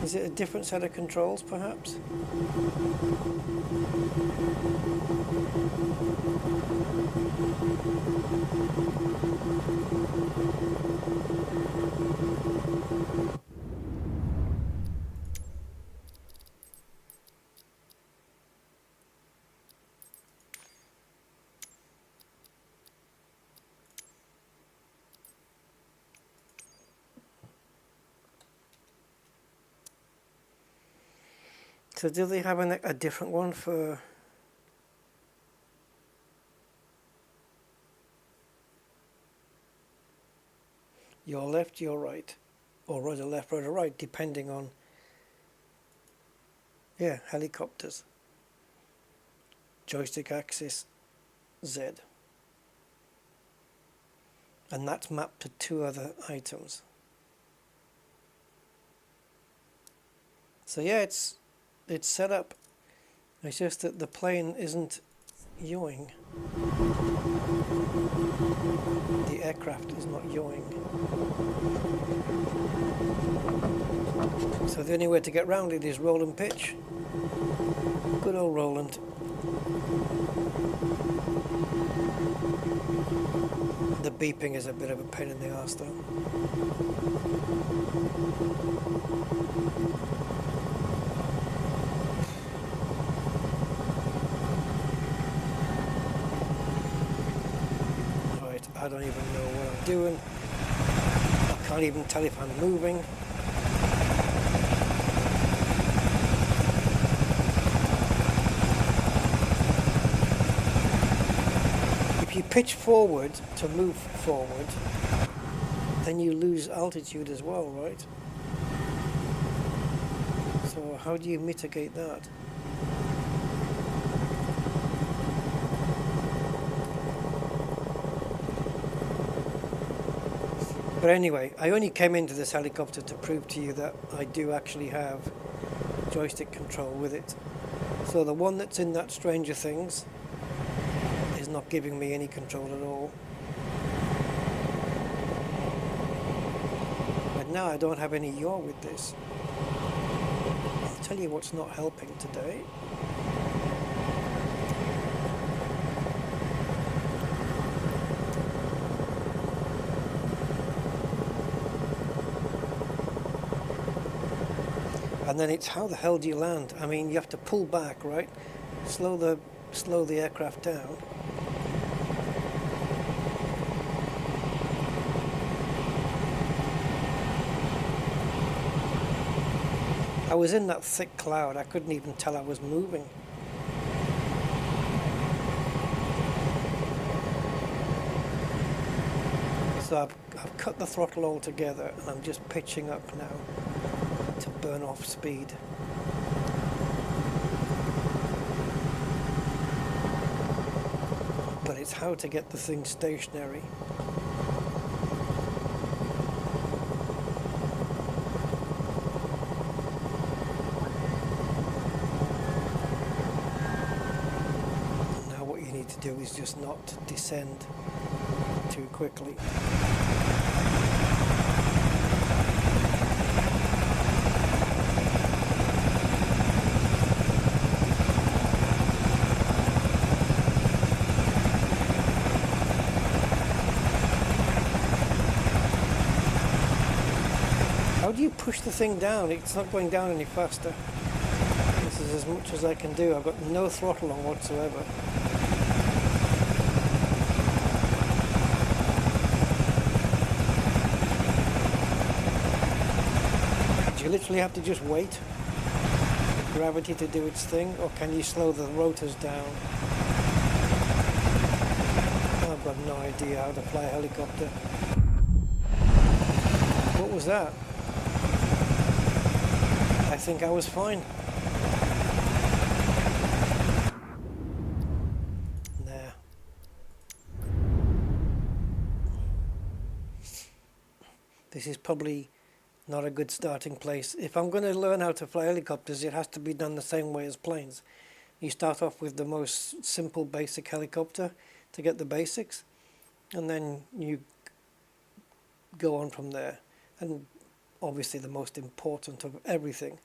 Is it a different set of controls, perhaps? So do they have a different one for your left, your right, or rudder left, rudder right, depending on, yeah, helicopters, joystick axis Z, and that's mapped to 2 other items. So yeah, it's set up. It's just that the plane isn't yawing. The aircraft is not yawing. So the only way to get round it is roll and pitch. Good old Roland. The beeping is a bit of a pain in the arse though. Right, I don't even know what I'm doing. I can't even tell if I'm moving. If you pitch forward to move forward, then you lose altitude as well, right? So how do you mitigate that? But anyway, I only came into this helicopter to prove to you that I do actually have joystick control with it. So the one that's in that Stranger Things is not giving me any control at all. But now I don't have any yaw with this. I'll tell you what's not helping today. And then it's how the hell do you land? I mean, you have to pull back, right? Slow the aircraft down. I was in that thick cloud. I couldn't even tell I was moving. So I've cut the throttle altogether and I'm just pitching up now to burn off speed. But it's how to get the thing stationary. Now what you need to do is just not descend too quickly. How do you push the thing down? It's not going down any faster. This is as much as I can do. I've got no throttle on whatsoever. Do you literally have to just wait for gravity to do its thing, or can you slow the rotors down? I've got no idea how to fly a helicopter. What was that? I think I was fine. Nah. This is probably not a good starting place. If I'm going to learn how to fly helicopters, it has to be done the same way as planes. You start off with the most simple basic helicopter to get the basics, and then you go on from there. And obviously the most important of everything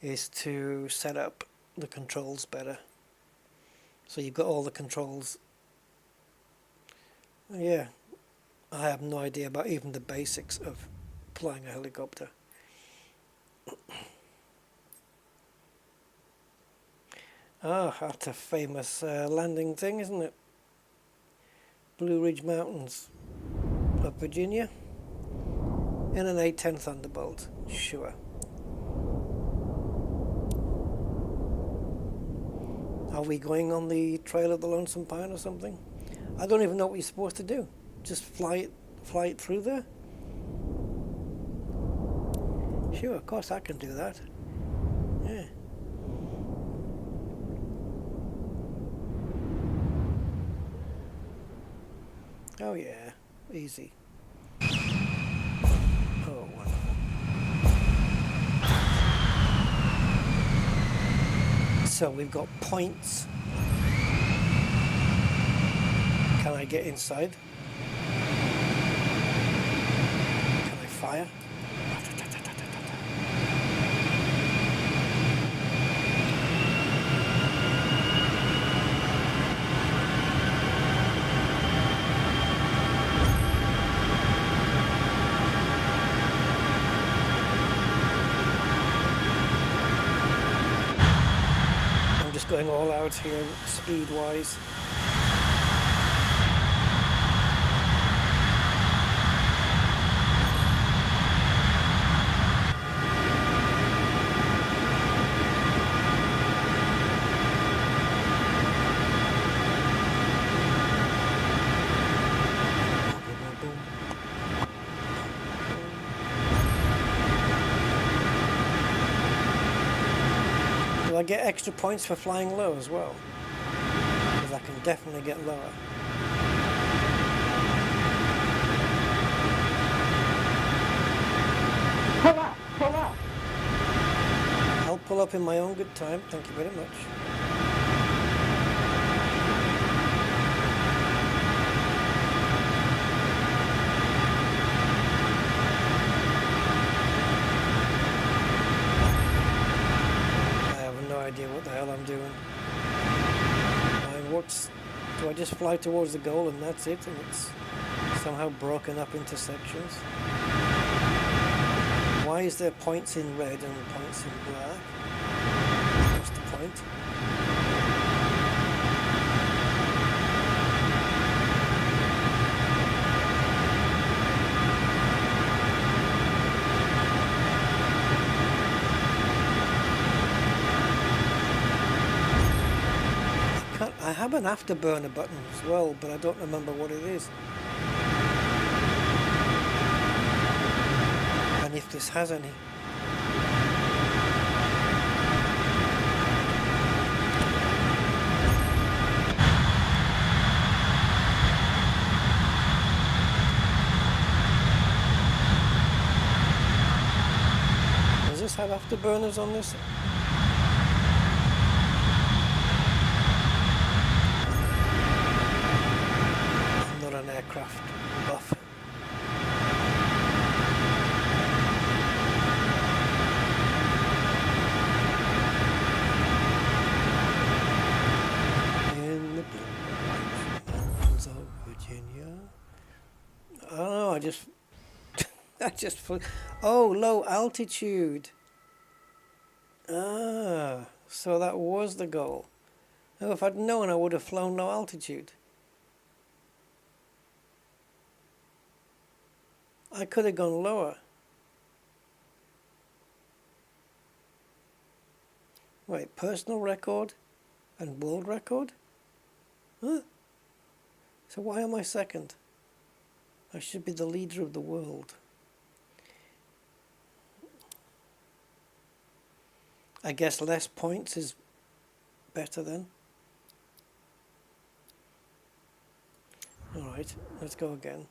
is to set up the controls better. So you've got all the controls. Yeah, I have no idea about even the basics of flying a helicopter. Ah, that's a famous landing thing, isn't it? Blue Ridge Mountains of Virginia. In an A10 Thunderbolt, sure. Are we going on the Trail of the Lonesome Pine or something? I don't even know what you're supposed to do. Just fly it through there? Sure, of course I can do that. Yeah. Oh yeah, easy. Oh, wonderful. So we've got points. Can I get inside? Can I fire? going all out here speed wise. I get extra points for flying low as well, because I can definitely get lower. Pull up, pull up. I'll pull up in my own good time, thank you very much. What the hell I'm doing. Do I just fly towards the goal and that's it, and it's somehow broken up into sections? Why is there points in red and points in black? What's the point? I have an afterburner button as well, but I don't remember what it is. And if this has any. Does this have afterburners on this? An aircraft buff. In the mountains of Virginia. Oh, I just flew. Oh, low altitude. Ah, so that was the goal. Oh, if I'd known, I would have flown low altitude. I could have gone lower. Wait, personal record and world record? Huh? So why am I second? I should be the leader of the world. I guess less points is better then. Alright, let's go again.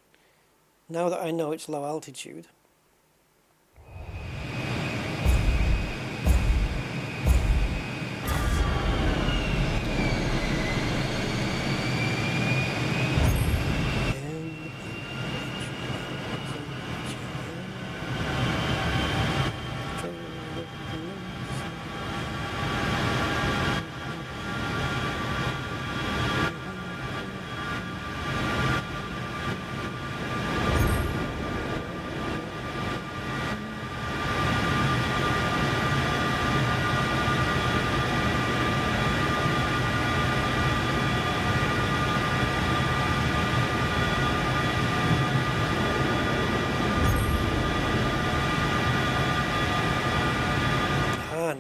Now that I know it's low altitude.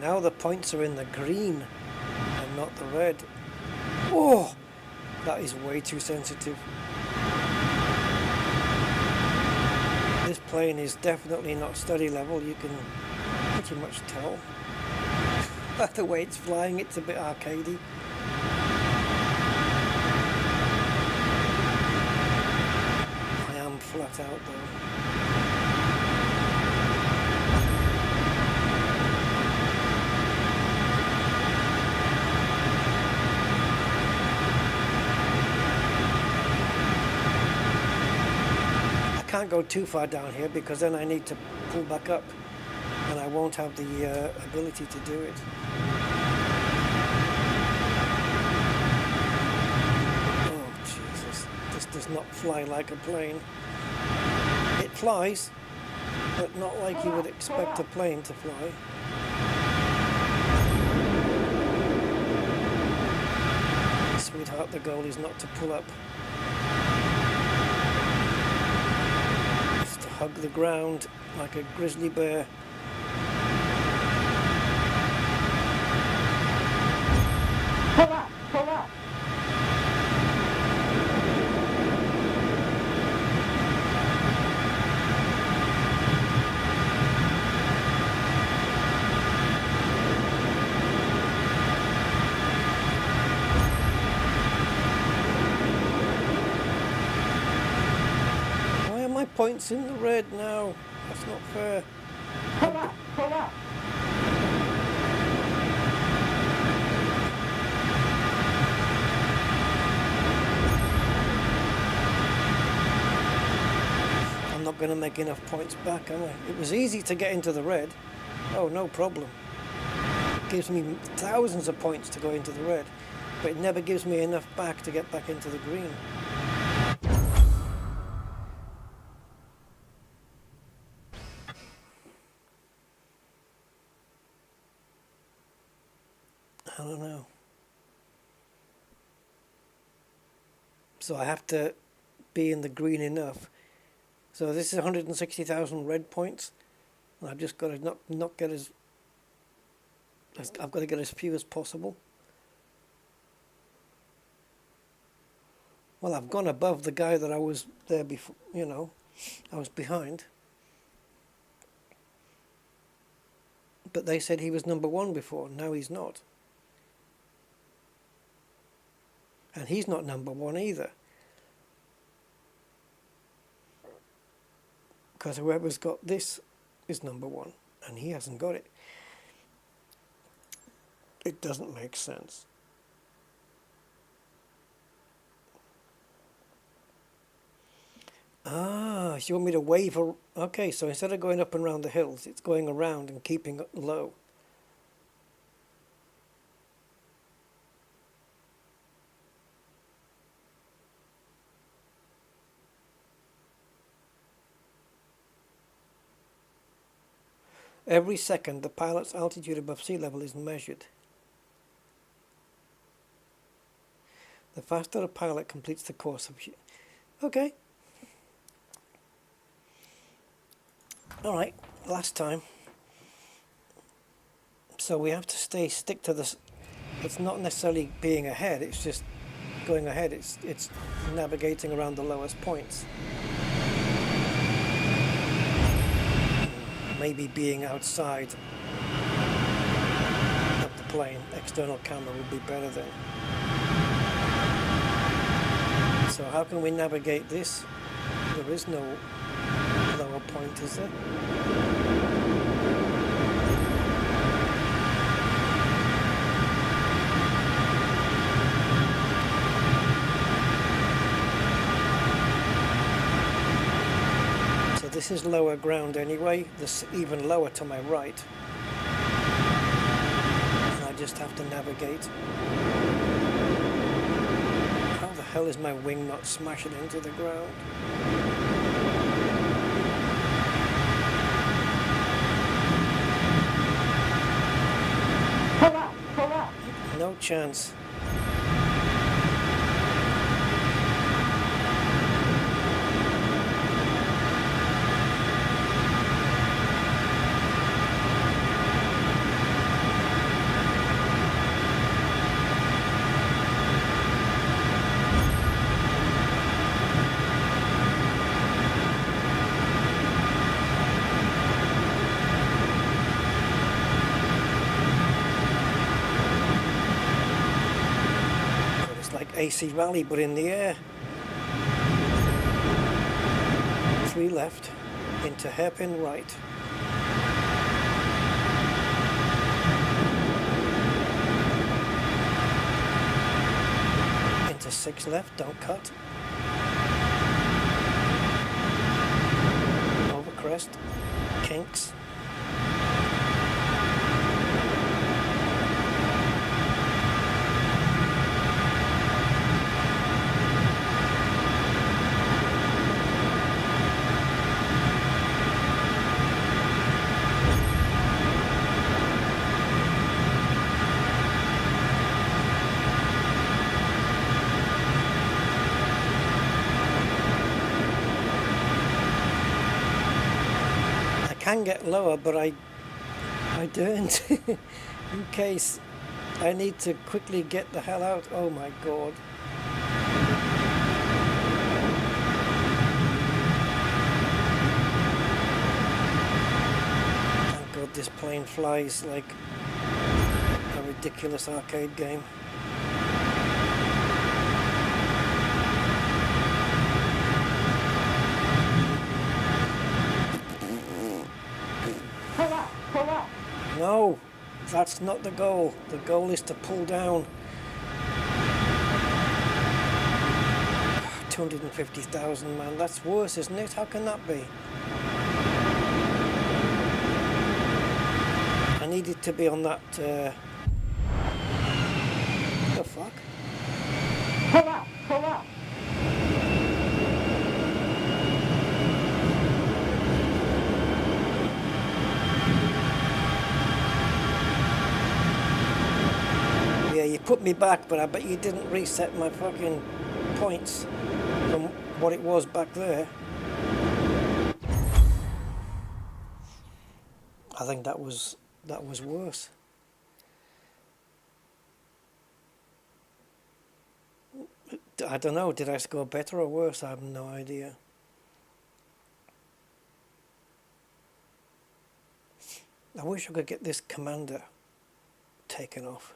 Now the points are in the green and not the red. Oh, that is way too sensitive. This plane is definitely not study level, you can pretty much tell. By the way it's flying, it's a bit arcadey. I am flat out though. I can't go too far down here because then I need to pull back up and I won't have the ability to do it. Oh Jesus, this does not fly like a plane. It flies, but not like you would expect a plane to fly. not, the goal is not to pull up. It's to hug the ground like a grizzly bear. Pull up, pull up. Why are my points in the red now? That's not fair. Pull up, pull up. I'm not going to make enough points back, am I? It was easy to get into the red. Oh, no problem. It gives me thousands of points to go into the red, but it never gives me enough back to get back into the green. I don't know. So I have to be in the green enough. So this is 160,000 red points. And I've just got to not get I've got to get as few as possible. Well, I've gone above the guy that I was there before, you know, I was behind. But they said he was number one before, now he's not. And he's not number one either. Because whoever's got this is number one, and he hasn't got it. It doesn't make sense. Ah, you want me to wave? Okay, so instead of going up and around the hills, it's going around and keeping it low. Every second, the pilot's altitude above sea level is measured. The faster a pilot completes the course of... Okay. Alright, last time. So we have to stick to this. It's not necessarily being ahead, it's just going ahead. It's navigating around the lowest points. Maybe being outside of the plane, external camera would be better then. So how can we navigate this? There is no lower point, is there? This is lower ground anyway, this even lower to my right. And I just have to navigate. How the hell is my wing not smashing into the ground? Pull up, pull up. No chance. AC rally, but in the air. 3 left, into hairpin right. Into 6 left, don't cut. Over crest, kinks. can get lower, but I don't in case I need to quickly get the hell out. Oh my god. Thank god this plane flies like a ridiculous arcade game. Pull up. No, that's not the goal. The goal is to pull down. 250,000, man. That's worse, isn't it? How can that be? I needed to be on that. The fuck? Pull up. Yeah, you put me back, but I bet you didn't reset my fucking points from what it was back there. I think that was worse. I don't know, did I score better or worse? I have no idea. I wish I could get this commander taken off.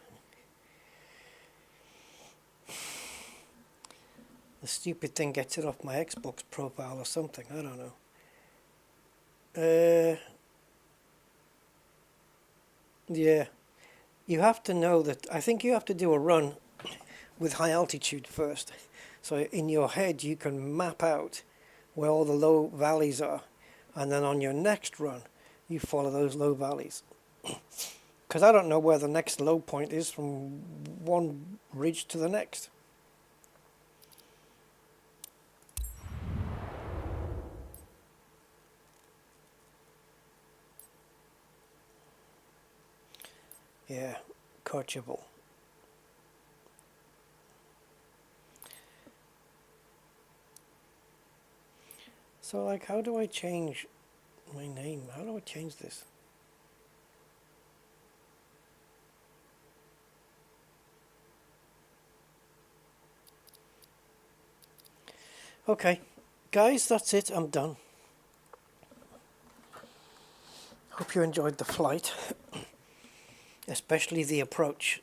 The stupid thing gets it off my Xbox profile or something, I don't know. Yeah, you have to know that, I think you have to do a run with high altitude first. So in your head you can map out where all the low valleys are, and then on your next run you follow those low valleys. Because I don't know where the next low point is from one ridge to the next. Yeah, coachable. So like, how do I change my name? How do I change this? Okay, guys, that's it. I'm done. Hope you enjoyed the flight. Especially the approach.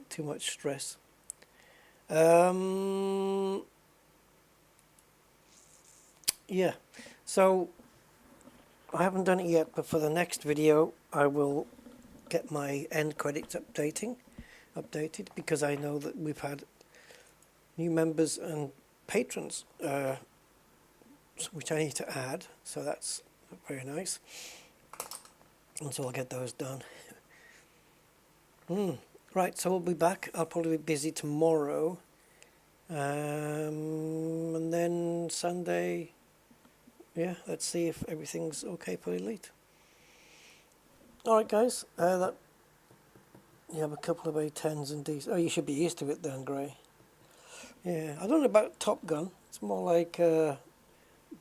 Too much stress. Yeah, so I haven't done it yet, but for the next video I will get my end credits updated, because I know that we've had new members and patrons, which I need to add, so that's very nice. And so I'll get those done. Right, so we'll be back. I'll probably be busy tomorrow. And then Sunday, yeah, let's see if everything's okay for Elite. Alright guys, you have a couple of A10s and Ds. Oh, you should be used to it then, Gray. Yeah, I don't know about Top Gun. It's more like a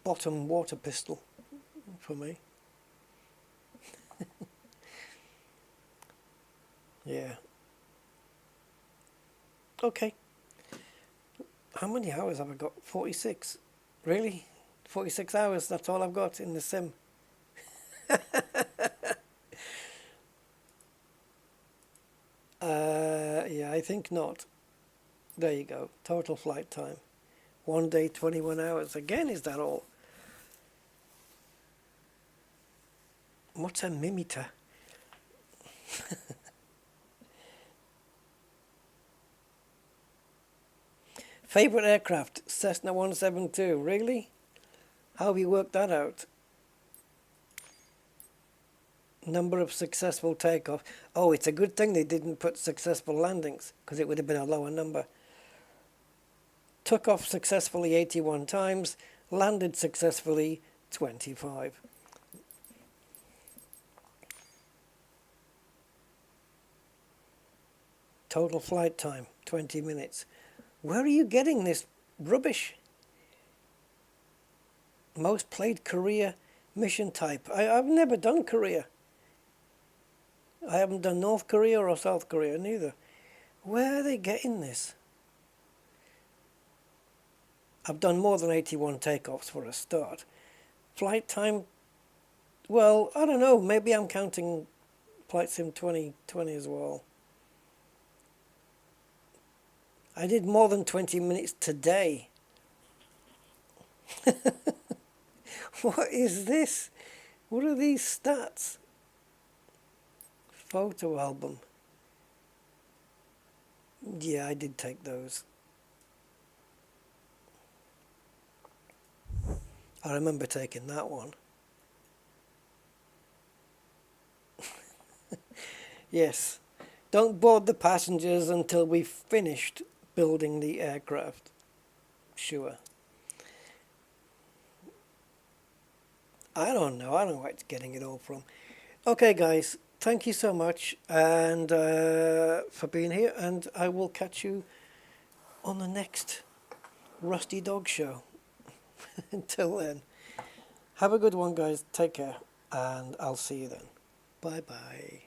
bottom water pistol for me. Yeah. Okay. How many hours have I got? 46. Really? 46 hours, that's all I've got in the sim. Yeah, I think not. There you go. Total flight time. 1 day, 21 hours. Again, is that all? What's a mimimeter? Favorite aircraft? Cessna 172. Really? How have you worked that out? Number of successful takeoff. Oh, it's a good thing they didn't put successful landings, because it would have been a lower number. Took off successfully 81 times, landed successfully 25. Total flight time, 20 minutes. Where are you getting this rubbish? Most played Korea mission type. I've never done Korea. I haven't done North Korea or South Korea neither. Where are they getting this? I've done more than 81 takeoffs for a start. Flight time, well, I don't know. Maybe I'm counting Flight Sim 2020 as well. I did more than 20 minutes today. What is this? What are these stats? Photo album. Yeah, I did take those. I remember taking that one. Yes. Don't board the passengers until we've finished building the aircraft. Sure. I don't know. I don't know where it's getting it all from. Okay, guys. Thank you so much and for being here. And I will catch you on the next Rusty Dog Show. Until then. Have a good one, guys. Take care. And I'll see you then. Bye-bye.